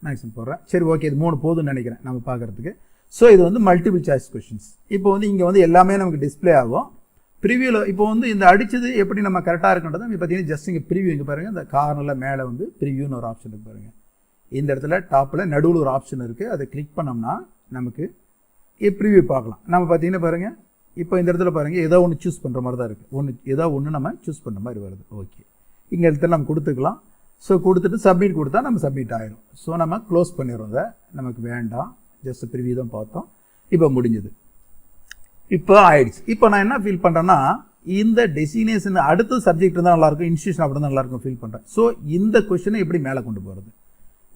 மேக்ஸ்னு போடுறேன். சரி, ஓகே, இது 3 போதும்னு நினைக்கிறேன் நம்ம பார்க்குறதுக்கு. ஸோ இது மல்டிபிள் சாய்ஸ் கொஷின்ஸ். இப்போ இங்கே எல்லாமே நமக்கு டிஸ்பிளே ஆகும். ப்ரிவியூவில் இப்போ இந்த அடித்தது எப்படி நம்ம கரெக்டாக இருக்குன்றது இப்போ பார்த்தீங்கன்னா ஜஸ்ட் இங்கே ப்ரிவியூ இங்கே பாருங்கள், இந்த கார்னரில் மேலே ப்ரிவியூன்னு ஒரு ஆப்ஷன் இருக்குது பாருங்கள். இந்த இடத்துல டாப்பில் நடுவில் ஒரு ஆப்ஷன் இருக்குது. அதை கிளிக் பண்ணோம்னா நமக்கு ப்ரிவியூ பார்க்கலாம். நம்ம பார்த்தீங்கன்னா பாருங்கள், இப்போ இந்த இடத்துல பாருங்கள் ஏதோ ஒன்று சூஸ் பண்ணுற மாதிரி தான் இருக்குது. ஏதோ ஒன்று நம்ம சூஸ் பண்ணுற மாதிரி வருது. ஓகே, இங்கே இடத்துல நம்ம கொடுத்துக்கலாம். ஸோ கொடுத்துட்டு சப்மிட் கொடுத்தா நம்ம சப்மிட் ஆயிடும். ஸோ நம்ம க்ளோஸ் பண்ணிடுறோம். அதை நமக்கு வேண்டாம், ஜஸ்ட் ப்ரிவியூ தான் பார்த்தோம். இப்போ முடிஞ்சது, இப்போ ஆயிடுச்சு. இப்போ நான் என்ன ஃபீல் பண்ணுறேன்னா இந்த டெசிக்னேஷன் அடுத்த சப்ஜெக்ட் இருந்தால் நல்லாயிருக்கும், இன்ஸ்டியூஷன் அப்படி தான் நல்லாயிருக்கும் ஃபீல் பண்ணுறேன். ஸோ இந்த கொஷனை எப்படி மேலே கொண்டு போகிறது,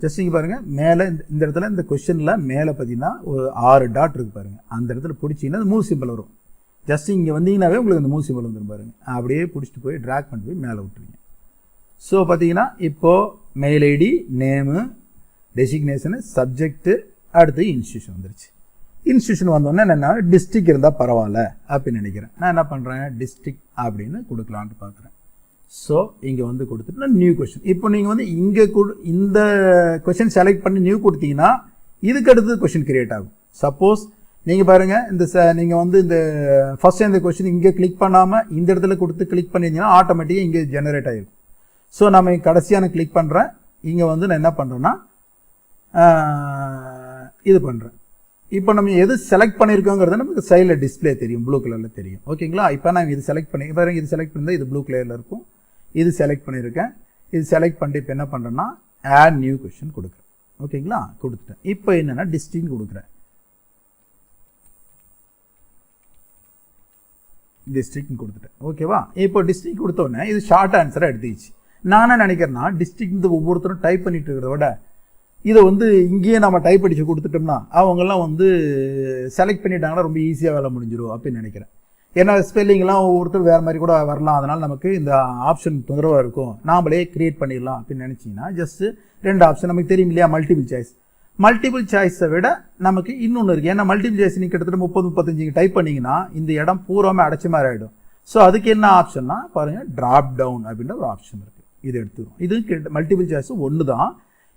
ஜஸ்ட் இங்கே பாருங்கள் மேலே இந்த இடத்துல இந்த கொஷனில் மேலே பார்த்தீங்கன்னா ஒரு 6 டாட் இருக்குது பாருங்கள். அந்த இடத்துல பிடிச்சிங்கன்னா அது மூவ் சிம்பிள் வரும். ஜஸ்ட் இங்கே வந்தீங்கன்னாவே உங்களுக்கு அந்த மூவ் சிம்பிள் வந்துடும் பாருங்கள். அப்படியே பிடிச்சிட்டு போய் ட்ராக் பண்ணிட்டு போய் மேலே விட்டுருங்க. ஸோ பார்த்தீங்கன்னா இப்போது மெயில் ஐடி, நேமு, டெசிக்னேஷனு, சப்ஜெக்ட்டு, அடுத்து இன்ஸ்டியூஷன் வந்துருச்சு. இன்ஸ்டியூஷன் வந்தோடனே என்னென்னா டிஸ்ட்ரிக்ட் இருந்தால் பரவாயில்ல அப்படின்னு நினைக்கிறேன். நான் என்ன பண்ணுறேன், டிஸ்ட்ரிக்ட் அப்படின்னு கொடுக்கலான்ட்டு பார்க்குறேன். ஸோ இங்கே கொடுத்துட்டு நான் நியூ கொஷின். இப்போ நீங்கள் இங்கே இந்த கொஷின் செலக்ட் பண்ணி நியூ கொடுத்தீங்கன்னா இதுக்கு அடுத்தது கொஷின் கிரியேட் ஆகும். சப்போஸ் நீங்கள் பாருங்கள் இந்த நீங்கள் இந்த ஃபஸ்ட் இந்த கொஷின் இங்கே கிளிக் பண்ணாமல் இந்த இடத்துல கொடுத்து கிளிக் பண்ணியிருந்தீங்கன்னா ஆட்டோமேட்டிக்காக இங்கே ஜெனரேட் ஆகிருக்கும். ஸோ நம்ம கடைசியான கிளிக் பண்ணுறேன். இங்கே நான் என்ன பண்ணுறேன்னா இது பண்ணுறேன். இப்போ நம்ம எது செலக்ட் பண்ணியிருக்கோங்கிறது நமக்கு சைடில் டிஸ்பிளே தெரியும், ப்ளூ கலரில் தெரியும். ஓகேங்களா, இப்போ நான் இது செலக்ட் பண்ணி பாருங்கள், இது செலக்ட் பண்ணியிருந்தால் இது ப்ளூ கலரில் இருக்கும். இது செலக்ட் பண்ணியிருக்கேன். இது செலக்ட் பண்ணிட்டு இப்போ என்ன பண்ணுறேன்னா ஆட் நியூ கொஷின் கொடுக்குறேன். ஓகேங்களா, கொடுத்துட்டேன். இப்போ என்னென்னா டிஸ்ட்ரிக்ட் கொடுக்குறேன். டிஸ்ட்ரிக்ட் கொடுத்துட்டேன். ஓகேவா, இப்போ டிஸ்ட்ரிக்ட் கொடுத்தோடனே இது ஷார்ட் ஆன்சராக எடுத்துச்சு. நான் என்ன நினைக்கிறேன்னா டிஸ்ட்ரிக்ட் ஒவ்வொருத்தரும் டைப் பண்ணிட்டு இருக்கிறத விட இதை இங்கேயே நம்ம டைப் அடித்து கொடுத்துட்டோம்னா அவங்கெல்லாம் செலக்ட் பண்ணிட்டாங்கன்னா ரொம்ப ஈஸியாக வேலை முடிஞ்சிடும் அப்படின்னு நினைக்கிறேன். ஏன்னா ஸ்பெல்லிங்லாம் ஒவ்வொருத்தர் வேறு மாதிரி கூட வரலாம். அதனால் நமக்கு இந்த ஆப்ஷன் தொந்தரவாக இருக்கும், நாமளே க்ரியேட் பண்ணிடலாம் அப்படின்னு நினச்சிங்கன்னா ஜஸ்ட்டு 2 ஆப்ஷன் நமக்கு தெரியும் இல்லையா, மல்டிபிள் சாய்ஸ். மல்டிபிள் சாய்ஸை விட நமக்கு இன்னொன்று இருக்குது. ஏன்னா மல்டிபிள் சாய்ஸ் நீங்கள் கிட்டத்தட்ட 30-35 டைப் பண்ணிங்கன்னா இந்த இடம் பூராமே அடைச்ச மாதிரி ஆகிடும். ஸோ அதுக்கு என்ன ஆப்ஷன்னா பாருங்கள், ட்ராப் டவுன் அப்படின்ற ஒரு ஆப்ஷன் இருக்குது. இது எடுத்துக்கிறோம். இது மல்டிபிள் சாய்ஸ் ஒன்று தான்.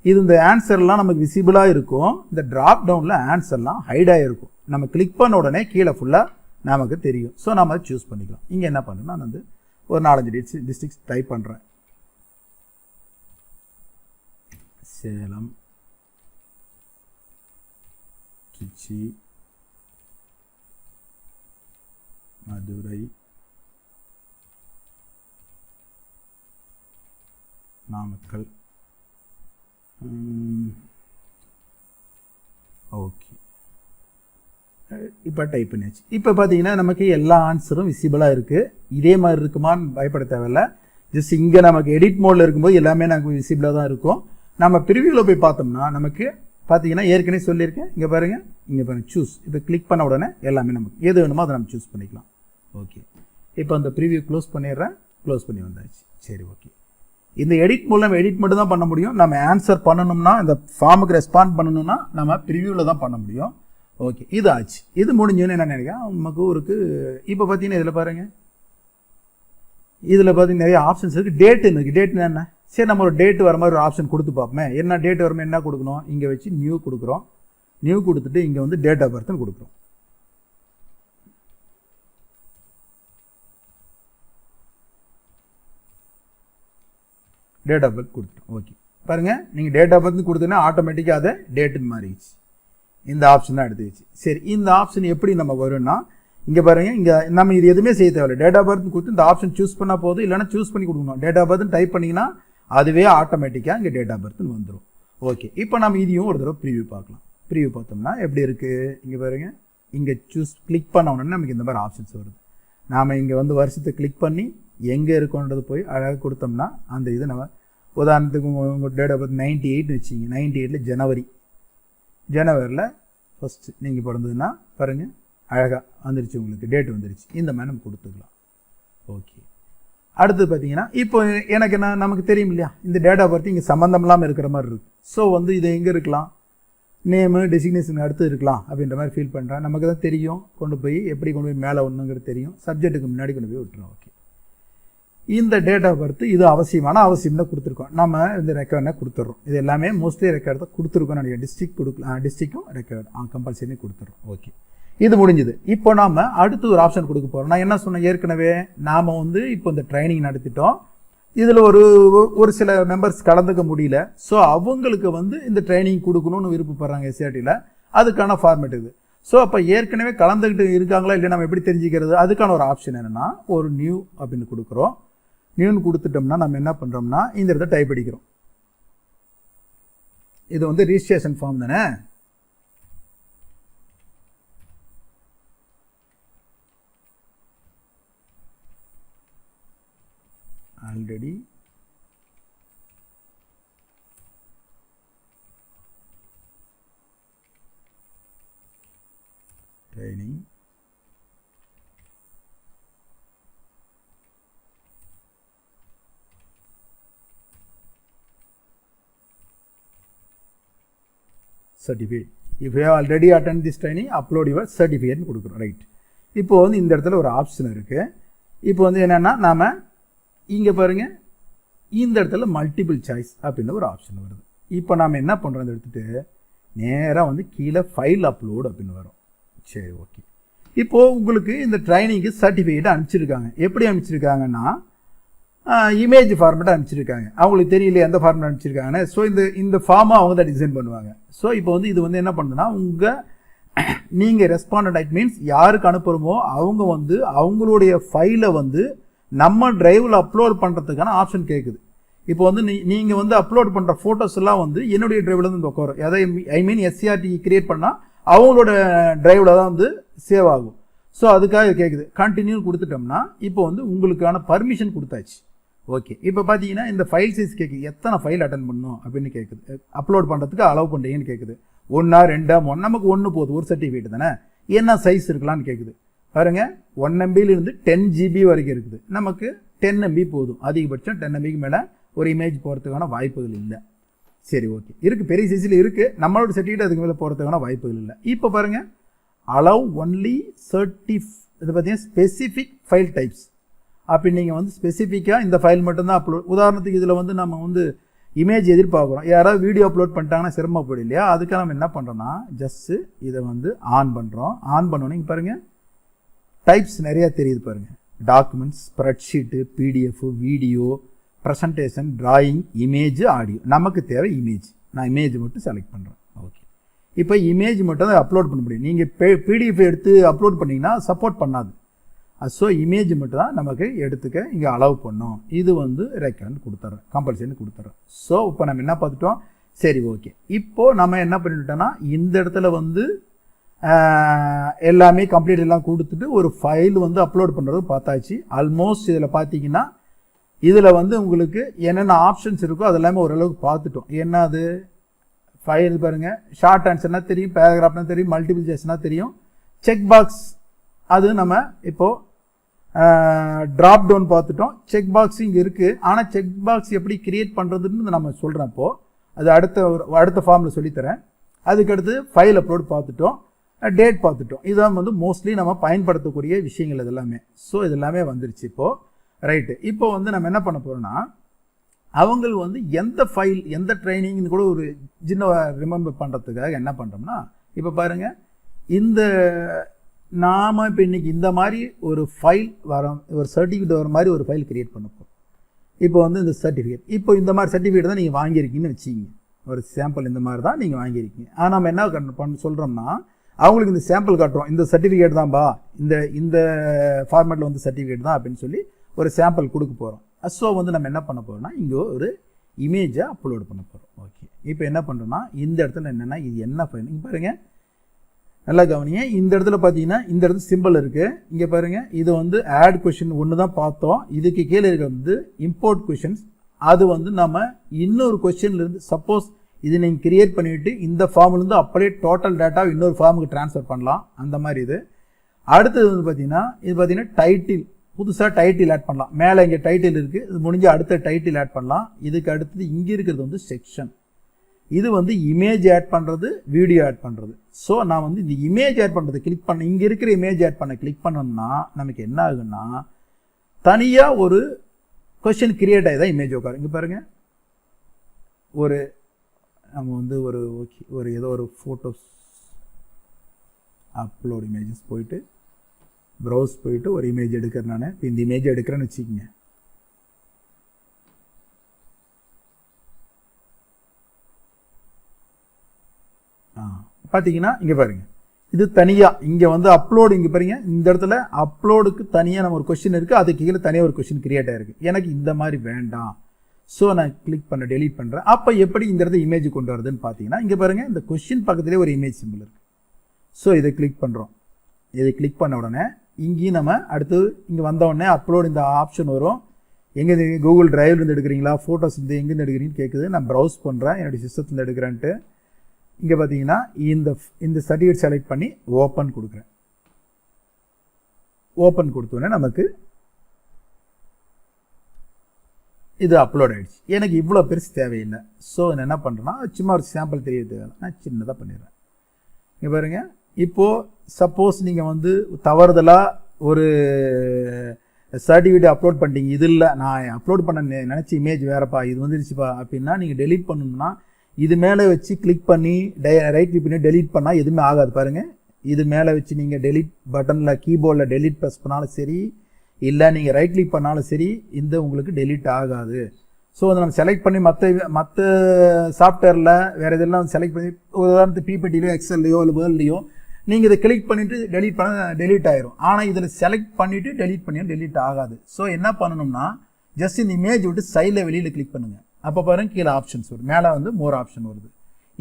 இது இந்த ஆன்சர்லாம் நமக்கு விசிபிளாக இருக்கும். இந்த ட்ராப் டவுனில் ஆன்சர்லாம் ஹைடாக இருக்கும். நம்ம கிளிக் பண்ண உடனே கீழே ஃபுல்லாக நமக்கு தெரியும். ஸோ நம்ம அதை சூஸ் பண்ணிக்கலாம். இங்கே என்ன பண்ணுறேன், நான் வந்து ஒரு 4-5 டிஸ்ட்ரிக்ஸ் டைப் பண்ணுறேன். சேலம், திருச்சி, மதுரை, நாமக்கல். ஓகே, இப்போ டைப் பண்ணியாச்சு. இப்போ பார்த்தீங்கன்னா நமக்கு எல்லா ஆன்சரும் விசிபிளாக இருக்குது. இதே மாதிரி இருக்குமான்னு பயப்பட தேவையில்லை. ஜஸ்ட் இங்கே நமக்கு எடிட் மோடில் இருக்கும்போது எல்லாமே நமக்கு விசிபிளாக தான் இருக்கும். நம்ம ப்ரிவியூவில் போய் பார்த்தோம்னா நமக்கு பார்த்தீங்கன்னா ஏற்கனவே சொல்லியிருக்கேன். இங்கே பாருங்கள், இங்கே பாருங்கள் சூஸ். இப்போ கிளிக் பண்ண உடனே எல்லாமே நமக்கு எது வேணுமோ அதை நம்ம சூஸ் பண்ணிக்கலாம். ஓகே, இப்போ அந்த ப்ரிவியூ க்ளோஸ் பண்ணிடுறேன். க்ளோஸ் பண்ணி வந்தாச்சு. சரி, ஓகே. இந்த எடிட் மூலம் எடிட் மட்டும் தான் பண்ண முடியும். நம்ம ஆன்சர் பண்ணணும்னா, இந்த ஃபார்முக்கு ரெஸ்பாண்ட் பண்ணணும்னா நம்ம ப்ரிவியூவில் தான் பண்ண முடியும். ஓகே, இது ஆச்சு. இது முடிஞ்சோன்னு என்ன நினைக்கிறேன், நமக்கு ஒருக்கு இப்போ பார்த்தீங்கன்னா இதில் பாருங்கள், இதில் பார்த்தீங்கன்னா நிறைய ஆப்ஷன்ஸ் இருக்குது. டேட்டுன்னு இருக்குது. டேட்னு என்ன, சரி நம்ம ஒரு டேட் வர மாதிரி ஒரு ஆப்ஷன் கொடுத்து பார்ப்போமே. என்ன டேட் வரமே என்ன கொடுக்கணும், இங்கே வச்சு நியூ கொடுக்குறோம். நியூ கொடுத்துட்டு இங்கே வந்து டேட் ஆஃப் பர்த்னு கொடுக்குறோம். டேட் ஆஃப் பர்த் கொடுத்துட்டோம். ஓகே, பாருங்கள், நீங்கள் டேட் ஆஃப் பர்த் கொடுத்தீங்கன்னா ஆட்டோமேட்டிக்காக அதை டேட்டுன்னு மாறிடுச்சு. இந்த ஆப்ஷன் தான் எடுத்துக்கிச்சு. சரி, இந்த ஆப்ஷன் எப்படி நம்ம வரும்னா, இங்கே பாருங்கள், இங்கே நம்ம இது எதுவுமே செய்ய தேவையில்லை. டேட் ஆஃப் பர்த் கொடுத்து இந்த ஆப்ஷன் சூஸ் பண்ணால் போதும். இல்லைனா சூஸ் பண்ணி கொடுக்கணும். டேட் ஆஃப் பர்த்னு டைப் பண்ணிங்கன்னா அதுவே ஆட்டோமேட்டிக்காக இங்கே டேட் ஆஃப் பர்த்னு வந்துடும். ஓகே, இப்போ நம்ம இதையும் ஒரு தடவை ப்ரிவியூ பார்க்கலாம். ப்ரிவியூ பார்த்தோம்னா எப்படி இருக்குது, இங்கே பாருங்கள், இங்கே சூஸ் கிளிக் பண்ண உடனே நமக்கு இந்த மாதிரி ஆப்ஷன்ஸ் வருது. நாம் இங்கே வந்து வருஷத்தை கிளிக் பண்ணி எங்கே இருக்கோன்றது போய் அழகாக கொடுத்தோம்னா அந்த இது நம்ம உதாரணத்துக்கு உங்கள் டேட் ஆஃப் பர்த் 98 வச்சிங்க. 98 ஜனவரியில் ஃபஸ்ட்டு நீங்கள் பிறந்ததுன்னா பாருங்கள் அழகாக வந்துருச்சு, உங்களுக்கு டேட் வந்துருச்சு. இந்த மாதிரி நம்ம கொடுத்துக்கலாம். ஓகே, அடுத்து பார்த்தீங்கன்னா இப்போ எனக்கு நமக்கு தெரியும் இல்லையா, இந்த டேட் ஆஃப் பர்த் இங்கே சம்மந்தம் இல்லாமல் இருக்கிற மாதிரி இருக்குது. ஸோ வந்து இது எங்கே இருக்கலாம், நேமு டெசிக்னேஷன் அடுத்து இருக்கலாம் அப்படின்ற மாதிரி ஃபீல் பண்ணுறேன். நமக்கு தான் தெரியும், கொண்டு போய் எப்படி கொண்டு போய் மேலே ஒன்றுங்கிறது தெரியும். சப்ஜெக்ட்டுக்கு முன்னாடி கொண்டு போய் விட்டுரும். ஓகே, இந்த டேட் ஆஃப் பர்த் இது அவசியம் தான் கொடுத்துருக்கோம். நம்ம இந்த ரெக்கார்டை கொடுத்துட்றோம். இது எல்லாமே மோஸ்ட்லி ரெக்கார்டு தான் கொடுத்துருக்கோம். நினைக்கிறேன் டிஸ்ட்ரிக்ட் கொடுக்கலாம், டிஸ்ட்ரிக்டும் ரெக்கார்டு கம்பல்சரி கொடுத்துட்றோம். ஓகே, இது முடிஞ்சுது. இப்போ நாம் அடுத்து ஒரு ஆப்ஷன் கொடுக்க போகிறோம். நான் என்ன சொன்னேன் ஏற்கனவே, நாம் வந்து இப்போ இந்த ட்ரைனிங் நடத்திட்டோம். இதில் ஒரு சில மெம்பர்ஸ் கலந்துக்க முடியல. ஸோ அவங்களுக்கு வந்து இந்த ட்ரைனிங் கொடுக்கணும்னு விருப்பப்படுறாங்க எஸ்ஆர்டியில். அதுக்கான ஃபார்மேட் இது. ஸோ அப்போ ஏற்கனவே கலந்துக்கிட்டு இருக்காங்களா இல்லை நம்ம எப்படி தெரிஞ்சுக்கிறது, அதுக்கான ஒரு ஆப்ஷன் என்னென்னா ஒரு நியூ அப்படின்னு கொடுக்குறோம். நியூன்னு கொடுத்துட்டோம்னா நம்ம என்ன பண்ணுறோம்னா இந்த இடத்த டைப் அடிக்கிறோம். இது வந்து ரிஜிஸ்ட்ரேஷன் ஃபார்ம் தானே. Already training certificate. If you have already attended this training, upload your certificate கொடுக்குறோம். ரைட், இப்போ வந்து இந்த இடத்துல ஒரு ஆப்ஷன் இருக்குது. இப்போ வந்து என்னென்னா நாம் இங்கே பாருங்கள், இந்த இடத்துல மல்டிபிள் சாய்ஸ் அப்படின்னு ஒரு ஆப்ஷன் வருது. இப்போ நாம் என்ன பண்ணுறோம், இதை எடுத்துகிட்டு நேராக வந்து கீழே ஃபைல் அப்லோடு அப்படின்னு வரும். சரி, ஓகே. இப்போது உங்களுக்கு இந்த ட்ரைனிங்கு சர்டிஃபிகேட் அனுப்பிச்சிருக்காங்க. எப்படி அனுப்பிச்சிருக்காங்கன்னா இமேஜ் ஃபார்மேட்டாக அனுப்பிச்சிருக்காங்க. அவங்களுக்கு தெரியல எந்த ஃபார்மேட் அனுப்பிச்சிருக்காங்கன்னு. ஸோ இந்த ஃபார்மை அவங்க தான் டிசைன் பண்ணுவாங்க. ஸோ இப்போ வந்து இது வந்து என்ன பண்ணுதுன்னா, நீங்கள் ரெஸ்பாண்டட் இட் மீன்ஸ் யாருக்கு அனுப்புகிறோமோ அவங்க வந்து அவங்களுடைய ஃபைலை வந்து நம்ம டிரைவில் அப்லோட் பண்ணுறதுக்கான ஆப்ஷன் கேட்குது. இப்போ வந்து நீங்கள் வந்து அப்லோட் பண்ணுற ஃபோட்டோஸ் எல்லாம் வந்து என்னுடைய டிரைவில் வந்து உட்காரும். ஐ மீன் எஸ்சிஆர்டி கிரியேட் பண்ணால் அவங்களோட டிரைவில் தான் வந்து சேவ் ஆகும். ஸோ அதுக்காக கேட்குது. கண்டினியூ கொடுத்துட்டோம்னா இப்போ வந்து உங்களுக்கான பர்மிஷன் கொடுத்தாச்சு. ஓகே, இப்போ பார்த்தீங்கன்னா இந்த ஃபைல் சைஸ் கேட்குது, எத்தனை ஃபைல் அட்டன் பண்ணணும் அப்படின்னு கேட்குது. அப்லோட் பண்ணுறதுக்கு அலோவ் பண்ணுறீங்கன்னு கேட்குது. 1 2 3 நமக்கு 1 போதும், ஒரு சர்டிஃபிகேட் தானே. என்ன சைஸ் இருக்கலான்னு கேட்குது. பாருங்கள், 1 MBலேருந்து 10 GB வரைக்கும் இருக்குது. நமக்கு 10 MB போதும். அதிகபட்சம் 10 MBக்கு மேலே ஒரு இமேஜ் போகிறதுக்கான வாய்ப்புகள் இல்லை. சரி, ஓகே, இருக்குது, பெரிய சைஸில் இருக்குது. நம்மளோட சர்டிஃபிகேட் அதுக்கு மேலே போகிறதுக்கான வாய்ப்புகள் இல்லை. இப்போ பாருங்கள், அலவ் ஒன்லி இது பார்த்தீங்கன்னா ஸ்பெசிஃபிக் ஃபைல் டைப்ஸ் அப்படி நீங்கள் வந்து ஸ்பெசிஃபிக்காக இந்த ஃபைல் மட்டும்தான் அப்லோட். உதாரணத்துக்கு இதில் வந்து நம்ம வந்து இமேஜ் எதிர்பார்க்குறோம், யாராவது வீடியோ அப்லோட் பண்ணிட்டாங்கன்னா சிரமப்படும் இல்லையா, அதுக்காக நம்ம என்ன பண்ணுறோன்னா ஜஸ்ட்டு இதை வந்து ஆன் பண்ணுறோம். ஆன் பண்ணோன்னே இங்கே பாருங்கள் டைப்ஸ் நிறையா தெரியுது பாருங்கள். Documents, spreadsheet, PDF, video, presentation, drawing, image, audio. நமக்கு தேவை இமேஜ். நான் இமேஜ் மட்டும் செலக்ட் பண்ணுறேன். ஓகே, இப்போ இமேஜ் மட்டும் தான் அப்லோட் பண்ண முடியும். நீங்கள் பிடிஎஃப் எடுத்து அப்லோட் பண்ணிங்கன்னா சப்போர்ட் பண்ணாது. ஸோ இமேஜ் மட்டும் தான் நமக்கு எடுத்துக்க இங்கே அலோவ் பண்ணோம். இது வந்து ரெக்கமெண்ட் கொடுத்துட்றேன், கம்பல்சரி கொடுத்துட்றேன். ஸோ இப்போ நம்ம என்ன பார்த்துட்டோம், சரி ஓகே. இப்போது நம்ம என்ன பண்ணிட்டோம்னா இந்த இடத்துல வந்து எல்லாமே கம்ப்ளீட் எல்லாம் கொடுத்துட்டு ஒரு ஃபைல் வந்து அப்லோட் பண்ணுறது பார்த்தாச்சு. ஆல்மோஸ்ட் இதில் பார்த்தீங்கன்னா இதில் வந்து உங்களுக்கு என்னென்ன ஆப்ஷன்ஸ் இருக்கோ அதெல்லாமே ஓரளவுக்கு பார்த்துட்டோம். என்ன அது ஃபைல் பாருங்கள், ஷார்ட் ஆன்சர்னா தெரியும், பேராகிராஃப்னா தெரியும், மல்டிபிள் சாய்ஸ்னா தெரியும், செக் பாக்ஸ் அது நம்ம இப்போது ட்ராப் டவுன் பார்த்துட்டோம். செக் பாக்ஸ் இங்கே இருக்குது. ஆனால் செக் பாக்ஸ் எப்படி கிரியேட் பண்ணுறதுன்னு நம்ம சொல்கிறேன். இப்போது அது அடுத்த ஃபார்மில் சொல்லித்தரேன். அதுக்கடுத்து ஃபைல் அப்லோட் பார்த்துட்டோம், டேட் பார்த்துட்டோம். இதுதான் வந்து மோஸ்ட்லி நம்ம பயன்படுத்தக்கூடிய விஷயங்கள் இதெல்லாமே. ஸோ இதெல்லாமே வந்துருச்சு இப்போது. ரைட்டு, இப்போ வந்து நம்ம என்ன பண்ண போகிறோம்னா அவங்களுக்கு வந்து எந்த ஃபைல் எந்த ட்ரைனிங்னு கூட ஒரு சின்ன ரிமெம்பர் பண்ணுறதுக்காக என்ன பண்ணுறோம்னா இப்போ பாருங்கள், இந்த நாம் இப்போ இன்றைக்கி இந்த மாதிரி ஒரு ஃபைல் ஒரு சர்டிஃபிகேட் வர மாதிரி ஒரு ஃபைல் க்ரியேட் பண்ண போகிறோம். இப்போ வந்து இந்த சர்டிஃபிகேட், இப்போ இந்த மாதிரி சர்டிஃபிகேட் தான் நீங்கள் வாங்கியிருக்கீங்கன்னு வச்சுக்கிங்க. ஒரு சாம்பிள் இந்த மாதிரி தான் நீங்கள் வாங்கியிருக்கீங்க. ஆனால் நம்ம என்ன சொல்கிறோம்னா அவங்களுக்கு இந்த சாம்பிள் காட்டுறோம், இந்த சர்டிஃபிகேட் தான்பா, இந்த ஃபார்மேட்டில் வந்து சர்டிஃபிகேட் தான் அப்படின்னு சொல்லி ஒரு சாம்பிள் கொடுக்க போகிறோம். ஸோ வந்து நம்ம என்ன பண்ண போகிறோம்னா இங்கே ஒரு இமேஜை அப்லோட் பண்ண போகிறோம். ஓகே, இப்போ என்ன பண்ணுறோன்னா இந்த இடத்துல என்னென்னா இது என்ன ஃபைல் இங்கே பாருங்கள், நல்லா கவனிங்க. இந்த இடத்துல பார்த்தீங்கன்னா இந்த இடத்துல சிம்பிள் இருக்குது. இங்கே பாருங்கள், இது வந்து ஆட் கொஷின் ஒன்று தான் பார்த்தோம். இதுக்கு கீழே இருக்க வந்து இம்போர்ட் கொஷின்ஸ். அது வந்து நம்ம இன்னொரு கொஷின்லேருந்து சப்போஸ் இது நீங்கள் கிரியேட் பண்ணிவிட்டு இந்த ஃபார்ம்லேருந்து அப்படியே டோட்டல் டேட்டா இன்னொரு ஃபார்முக்கு ட்ரான்ஸ்ஃபர் பண்ணலாம், அந்த மாதிரி இது. அடுத்தது வந்து பார்த்தீங்கன்னா இது பார்த்தீங்கன்னா டைட்டில், புதுசாக டைட்டில் ஆட் பண்ணலாம். மேலே இங்கே டைட்டில் இருக்குது, இது முடிஞ்ச அடுத்த டைட்டில் ஆட் பண்ணலாம். இதுக்கு அடுத்தது இங்கே இருக்கிறது வந்து செக்ஷன். இது வந்து இமேஜ் ஆட் பண்ணுறது, வீடியோ ஆட் பண்ணுறது. ஸோ நான் வந்து இந்த இமேஜ் ஆட் பண்ணுறது கிளிக் பண்ண, இங்கே இருக்கிற இமேஜ் ஆட் பண்ண கிளிக் பண்ணோம்னா நமக்கு என்ன ஆகுன்னா தனியாக ஒரு கொஷின் கிரியேட் ஆகி தான் இமேஜ் உட்காரு. இங்கே பாருங்கள், ஒரு நம்ம வந்து ஒரு ஏதோ ஒரு ஃபோட்டோஸ் அப்லோட் இமேஜஸ் போயிட்டு ப்ரௌஸ் போயிட்டு ஒரு இமேஜ் எடுக்கிறேன். நான் இப்போ இந்த இமேஜ் எடுக்கிறேன்னு வச்சுக்கோங்க. பார்த்தீங்கன்னா இங்கே பாருங்கள், இது தனியாக இங்கே வந்து அப்லோடு, இங்கே பாருங்கள் இந்த இடத்துல அப்லோடுக்கு தனியாக நம்ம ஒரு கொஸ்டின் இருக்குது, அதுக்கு கீழே தனியாக ஒரு கொஸ்டின் கிரியேட் ஆகிருக்கு. எனக்கு இந்த மாதிரி வேண்டாம், ஸோ நான் கிளிக் பண்ண டெலீட் பண்ணுறேன். அப்போ எப்படி இந்த இடத்துல இமேஜ் கொண்டு வருதுன்னு பார்த்தீங்கன்னா இங்கே பாருங்கள், இந்த கொஸ்டின் பக்கத்துலேயே ஒரு இமேஜ் சிம்பிள் இருக்குது. ஸோ இதை கிளிக் பண்ணுறோம். இதை கிளிக் பண்ண உடனே இங்கேயும் நம்ம அடுத்து இங்கே வந்த உடனே அப்லோட் இந்த ஆப்ஷன் வரும். எங்கே கூகுள் டிரைவ்லேருந்து எடுக்கிறீங்களா, ஃபோட்டோஸ் இந்த எங்கேருந்து எடுக்கிறீங்கன்னு கேட்குது. நான் ப்ரௌஸ் பண்ணுறேன், என்னுடைய சிஸ்டத்தில் எடுக்கிறேன்ட்டு. இங்கே பார்த்தீங்கன்னா இந்த சர்டிஃபிகேட் செலக்ட் பண்ணி ஓப்பன் கொடுக்குறேன். ஓப்பன் கொடுத்தோன்னே நமக்கு இது அப்லோட் ஆகிடுச்சு. எனக்கு இவ்வளோ பெருசு தேவையில்லை. ஸோ நான் என்ன பண்ணுறேன்னா சும்மா ஒரு சாம்பிள் தெரிய தேவை, நான் சின்னதாக பண்ணிடுறேன். இங்கே பாருங்கள், இப்போது சப்போஸ் நீங்கள் வந்து தவறுதலாக ஒரு சர்டிஃபிகேட் அப்லோட் பண்ணிட்டீங்க, இது இல்லை நான் அப்லோட் பண்ண நினச்ச இமேஜ் வேறப்பா, இது வந்துருச்சுப்பா அப்படின்னா நீங்கள் டெலீட் பண்ணணும்னா இது மேலே வச்சு கிளிக் பண்ணி ரைட் கிளிக் பண்ணி டெலீட் பண்ணால் எதுவுமே ஆகாது. பாருங்கள், இது மேலே வச்சு நீங்கள் டெலீட் பட்டனில் கீபோர்டில் டெலீட் ப்ரெஸ் பண்ணாலும் சரி, இல்லை நீங்கள் ரைட் கிளிக் பண்ணாலும் சரி, இந்த உங்களுக்கு டெலீட் ஆகாது. ஸோ அதை நம்ம செலக்ட் பண்ணி மற்ற சாஃப்ட்வேரில் வேறு இதெல்லாம் செலக்ட் பண்ணி உதாரணத்துக்கு பிபிடிலையோ எக்ஸல்லையோ இல்லை வேர்ல்லையோ நீங்கள் இதை கிளிக் பண்ணிவிட்டு டெலீட் பண்ண டெலீட் ஆயிரும். ஆனால் இதில் செலக்ட் பண்ணிவிட்டு டெலீட் பண்ணியும் டெலீட் ஆகாது. ஸோ என்ன பண்ணணும்னா ஜஸ்ட் இந்த இமேஜ் விட்டு சைடில் வெளியில் கிளிக் பண்ணுங்கள். அப்போ பாருங்கள் கீழே ஆப்ஷன்ஸ் வரும், மேலே வந்து மோர் ஆப்ஷன் வருது.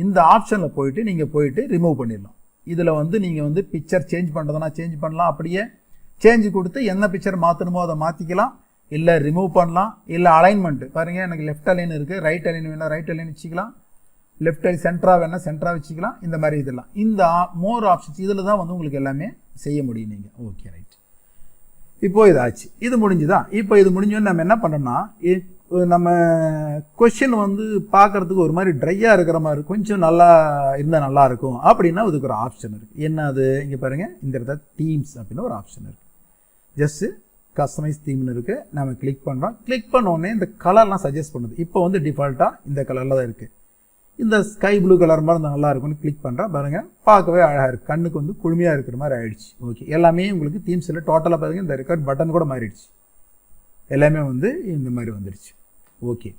இந்த ஆப்ஷனில் போயிட்டு நீங்கள் போயிட்டு ரிமூவ் பண்ணிடலாம். இதில் வந்து நீங்கள் வந்து பிக்சர் சேஞ்ச் பண்ணுறதுனா சேஞ்ச் பண்ணலாம், அப்படியே சேஞ்சு கொடுத்து என்ன பிக்சர் மாற்றணுமோ அதை மாற்றிக்கலாம், இல்லை ரிமூவ் பண்ணலாம், இல்லை அலைன்மெண்ட்டு பாருங்கள் எனக்கு லெஃப்ட் அலைன் இருக்குது, ரைட் அலைன் வேணால் ரைட் அலைன் வச்சுக்கலாம், லெஃப்ட் அலைன் சென்டராக வேணால் சென்டராக வச்சுக்கலாம். இந்த மாதிரி இதெல்லாம் இந்த மோர் ஆப்ஷன்ஸ் இதில் தான் வந்து உங்களுக்கு எல்லாமே செய்ய முடியும் நீங்கள். ஓகே ரைட், இப்போது இதாச்சு, இது முடிஞ்சுதான். இப்போ இது முடிஞ்சோன்னு நம்ம என்ன பண்ணோம்னா நம்ம கொஷின் வந்து பார்க்குறதுக்கு ஒரு மாதிரி ட்ரையாக இருக்கிற மாதிரி கொஞ்சம் நல்லா இருந்தால் நல்லாயிருக்கும் அப்படின்னா அதுக்கு ஒரு ஆப்ஷன் இருக்குது. என்ன அது, இங்கே பாருங்கள் இந்த இடத்துல டீம்ஸ் அப்படின்னு ஒரு ஆப்ஷன் இருக்குது. ஜஸ்ட்டு கஸ்டமைஸ் தீம்னு இருக்குது. நம்ம கிளிக் பண்ணுறோம். கிளிக் பண்ணோடனே இந்த கலர்லாம் சஜஸ்ட் பண்ணுது. இப்போ வந்து டிஃபால்ட்டாக இந்த கலரில் தான் இருக்குது. இந்த ஸ்கை ப்ளூ கலர் மாதிரி நல்லா இருக்கும்னு கிளிக் பண்ணுறேன். பாருங்கள், பார்க்கவே அழகாக இருக்குது. கண்ணுக்கு வந்து குளுமையாக இருக்கிற மாதிரி ஆகிடுச்சு. ஓகே, எல்லாமே உங்களுக்கு தீம்ஸில் டோட்டலாக பாருங்கள். இந்த ரெக்கார்ட் பட்டன் கூட மாறிடுச்சு. எல்லாமே வந்து இந்த மாதிரி வந்துடுச்சு. ஓகே,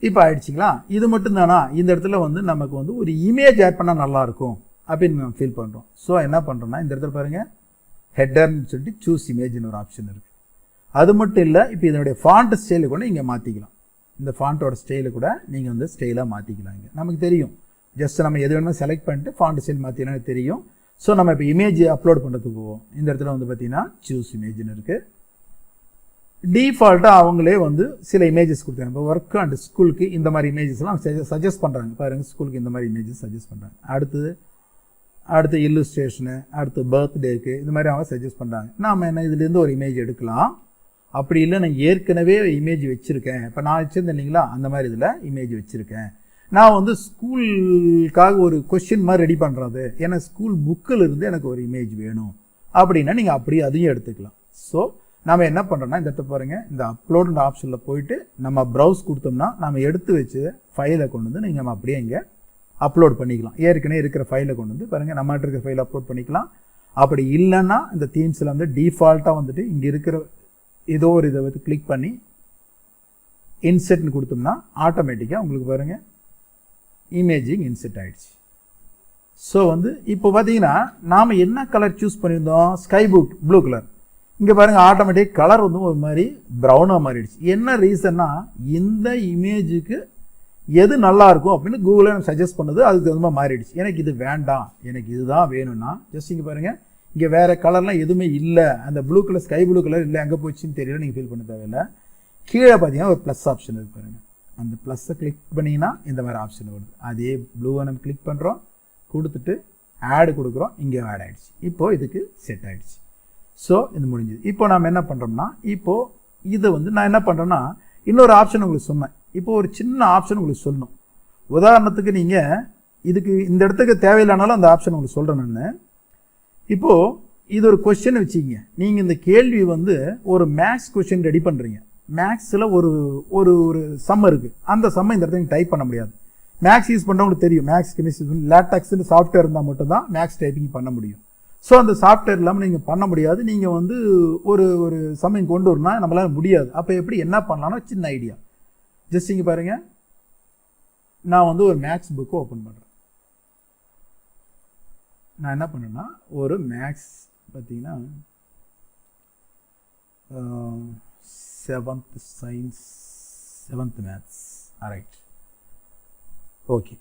இப்போ ஆயிடுச்சிங்களா? இது மட்டும்தானா? இந்த இடத்துல வந்து நமக்கு வந்து ஒரு இமேஜ் ஆட் பண்ணால் நல்லாயிருக்கும் அப்படின்னு நம்ம ஃபீல் பண்ணுறோம். ஸோ என்ன பண்ணுறோன்னா, இந்த இடத்துல பாருங்கள், ஹெட்டர்னு சொல்லிட்டு சூஸ் இமேஜ்னு ஒரு ஆப்ஷன் இருக்குது. அது மட்டும் இல்லை, இப்போ இதனுடைய ஃபாண்ட் ஸ்டைலை கூட இங்கே மாற்றிக்கலாம். இந்த ஃபாண்ட்டோட ஸ்டைலை கூட நீங்கள் வந்து ஸ்டைலாக மாற்றிக்கலாம். இங்கே நமக்கு தெரியும், ஜஸ்ட் நம்ம எது வேணுமோ செலக்ட் பண்ணிட்டு ஃபாண்ட் ஸ்டைல் மாற்றிக்கலாம் தெரியும். ஸோ நம்ம இப்போ இமேஜ் அப்லோட் பண்ணுறதுக்கு போவோம். இந்த இடத்துல வந்து பார்த்தீங்கன்னா சூஸ் இமேஜ்னு இருக்குது. டிஃபால்ட்டாக அவங்களே வந்து சில இமேஜஸ் கொடுத்தாங்க. இப்போ ஒர்க் அண்ட் ஸ்கூலுக்கு இந்த மாதிரி இமேஜஸ்லாம் சஜஸ்ட் பண்ணுறாங்க. பாருங்கள், ஸ்கூலுக்கு இந்த மாதிரி இமேஜஸ் சஜஸ்ட் பண்ணுறாங்க. அடுத்து இல்லுஸ்ட்ரேஷனு, அடுத்து பர்த்டேக்கு இந்த மாதிரி அவங்க சஜஸ்ட் பண்ணுறாங்க. நாம் என்ன இதுலேருந்து ஒரு இமேஜ் எடுக்கலாம். அப்படி இல்லை, நான் ஏற்கனவே இமேஜ் வச்சுருக்கேன். இப்போ நான் வச்சுருந்தேன் இல்லைங்களா, அந்த மாதிரி இதில் இமேஜ் வச்சுருக்கேன். நான் வந்து ஸ்கூலுக்காக ஒரு கொஸ்டின் மாதிரி ரெடி பண்ணுறது, ஏன்னா ஸ்கூல் புக்கில் இருந்து எனக்கு ஒரு இமேஜ் வேணும் அப்படின்னா நீங்கள் அப்படியே அதையும் எடுத்துக்கலாம். ஸோ நம்ம என்ன பண்ணுறோன்னா, இந்த இடத்த பாருங்கள், இந்த அப்லோடுன்ற ஆப்ஷனில் போயிட்டு நம்ம ப்ரௌஸ் கொடுத்தோம்னா நம்ம எடுத்து வச்சு ஃபைலை கொண்டு வந்து நீங்கள் நம்ம அப்படியே இங்கே அப்லோட் பண்ணிக்கலாம். ஏற்கனவே இருக்கிற ஃபைலை கொண்டு வந்து பாருங்கள், நம்மகிட்ட இருக்கிற ஃபைலை அப்லோட் பண்ணிக்கலாம். அப்படி இல்லைன்னா இந்த தீம்ஸில் வந்து டிஃபால்ட்டாக வந்துட்டு இங்கே இருக்கிற ஏதோ ஒரு இதை வந்து கிளிக் பண்ணி இன்செட்னு கொடுத்தோம்னா ஆட்டோமேட்டிக்காக உங்களுக்கு பாருங்கள் இமேஜிங் இன்செட் ஆகிடுச்சு. ஸோ வந்து இப்போ பார்த்தீங்கன்னா நாம் என்ன கலர் சூஸ் பண்ணியிருந்தோம், ஸ்கை ப்ளூ கலர். இங்கே பாருங்கள், ஆட்டோமேட்டிக் கலர் வந்து ஒரு மாதிரி ப்ரௌனாக மாறிடுச்சு. என்ன ரீசன்னா, இந்த இமேஜுக்கு எது நல்லாயிருக்கும் அப்படின்னு கூகுளில் நம்ம சஜஸ்ட் பண்ணது அதுக்கு தகுந்த மாதிரி மாறிடுச்சு. எனக்கு இது வேண்டாம், எனக்கு இதுதான் வேணும்னா ஜஸ்ட் இங்கே பாருங்கள், இங்கே வேறு கலர்லாம் எதுவுமே இல்லை, அந்த blue colour sky blue colour இல்லை, எங்கே போச்சுன்னு தெரியல, நீங்கள் ஃபீல் பண்ண தேவையில்லை. கீழே பார்த்தீங்கன்னா ஒரு ப்ளஸ் ஆப்ஷன் இருக்குது பாருங்கள். அந்த ப்ளஸ்ஸை கிளிக் பண்ணிங்கன்னா இந்த மாதிரி ஆப்ஷன் வருது. அதே ப்ளூவை நம்ம கிளிக் பண்ணுறோம், கொடுத்துட்டு ஆடு கொடுக்குறோம், இங்கே ஆட் ஆகிடுச்சு. இப்போது இதுக்கு செட் ஆகிடுச்சு. ஸோ இது முடிஞ்சுது. இப்போ நம்ம என்ன பண்ணுறோம்னா, இப்போது இதை வந்து நான் என்ன பண்ணுறேன்னா, இன்னொரு ஆப்ஷன் உங்களுக்கு சொன்னேன். இப்போது ஒரு சின்ன ஆப்ஷன் உங்களுக்கு சொல்லணும். உதாரணத்துக்கு நீங்கள் இதுக்கு இந்த இடத்துக்கு தேவையில்லைனாலும் அந்த ஆப்ஷன் உங்களுக்கு சொல்கிறேன் நான். இப்போது இது ஒரு கொஸ்டின் வச்சுக்கிங்க. நீங்கள் இந்த கேள்வி வந்து ஒரு மேக்ஸ் கொஸ்டின் ரெடி பண்ணுறீங்க. மேக்ஸில் ஒரு ஒரு ஒரு சம் இருக்குது. அந்த சம்மை இந்த இடத்துல நீங்கள் டைப் பண்ண முடியாது. மேக்ஸ் யூஸ் பண்ணுறவங்களுக்கு தெரியும், மேக்ஸ் கெமிஸ்ட்ரி லேட்டக்ஸ்னு சாஃப்ட்வேர் இருந்தால் மட்டும்தான் மேக்ஸ் டைப்பிங் பண்ண முடியும். ஸோ அந்த சாஃப்ட்வேர் இல்லாமல் நீங்கள் பண்ண முடியாது. நீங்கள் வந்து ஒரு ஒரு சமயம் கொண்டு வரணும்னா நம்மளால் முடியாது. அப்போ எப்படி என்ன பண்ணலாம்னா, சின்ன ஐடியா. ஜஸ்ட் இங்கே பாருங்கள், நான் வந்து ஒரு மேக்ஸ் புக்கு ஓப்பன் பண்ணுறேன். நான் என்ன பண்ணேன்னா, ஒரு மேக்ஸ் பார்த்தீங்கன்னா 7th science 7th maths right. Okay,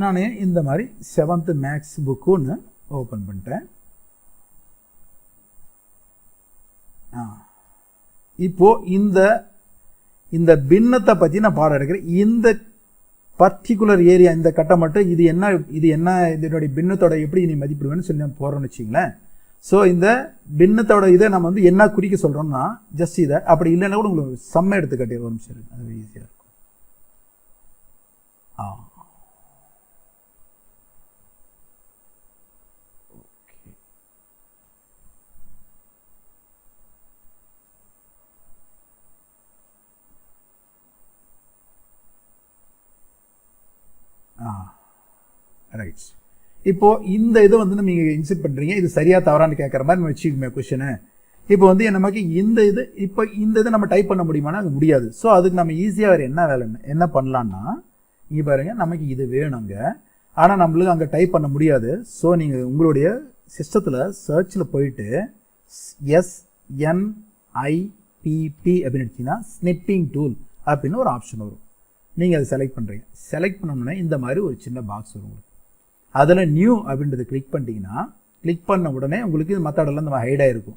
நான் இந்த மாதிரி 7th மேக்ஸ் புக்கு ஒன்று ஓப்பன் பண்ணிட்டேன். இப்போது இந்த பின்னத்தை பற்றி நான் பாடம் எடுக்கிறேன். இந்த பர்டிகுலர் ஏரியா, இந்த கட்டம் மட்டும் இது என்ன இதனுடைய பின்னத்தோட எப்படி நீ மதிப்பிடுவேன்னு சொல்லி நான் போகிறோன்னு வச்சிங்களேன். ஸோ இந்த பின்னத்தோட இதை நம்ம வந்து என்ன குறிக்க சொல்கிறோம்னா, ஜஸ்ட் இதை. அப்படி இல்லைன்னா கூட உங்களுக்கு செம்ம எடுத்து கட்டிடுவோம். சரி, அது ஈஸியாக இருக்கும். ரைட். இப்போது இந்த இதை வந்து நீங்கள் இன்செர்ட் பண்ணுறீங்க. இது சரியாக தவறான்னு கேட்குற மாதிரி நம்ம வச்சுக்கோமே கொஷனை. இப்போ வந்து நமக்கு இந்த இதை நம்ம டைப் பண்ண முடியுமானா அது முடியாது. ஸோ அதுக்கு நம்ம ஈஸியாக வேறு என்ன பண்ணலான்னா, இங்கே பாருங்கள், நமக்கு இது வேணுங்க, ஆனால் நம்மளுக்கு அங்கே டைப் பண்ண முடியாது. ஸோ நீங்கள் உங்களுடைய சிஸ்டத்தில் சர்ச்சில் போயிட்டு SNIPP அப்படின்னு எடுத்தீங்கன்னா ஸ்னிப்பிங் டூல் அப்படின்னு ஒரு ஆப்ஷன் வரும். நீங்கள் அதை செலக்ட் பண்ணுறீங்க. செலக்ட் பண்ணோம்னா இந்த மாதிரி ஒரு சின்ன பாக்ஸ் வரும் உங்களுக்கு. அதில் நியூ அப்படின்றத கிளிக் பண்ணிட்டீங்கன்னா, கிளிக் பண்ண உடனே உங்களுக்கு மற்ற இடம்லாம் நம்ம ஹைடாக இருக்கும்.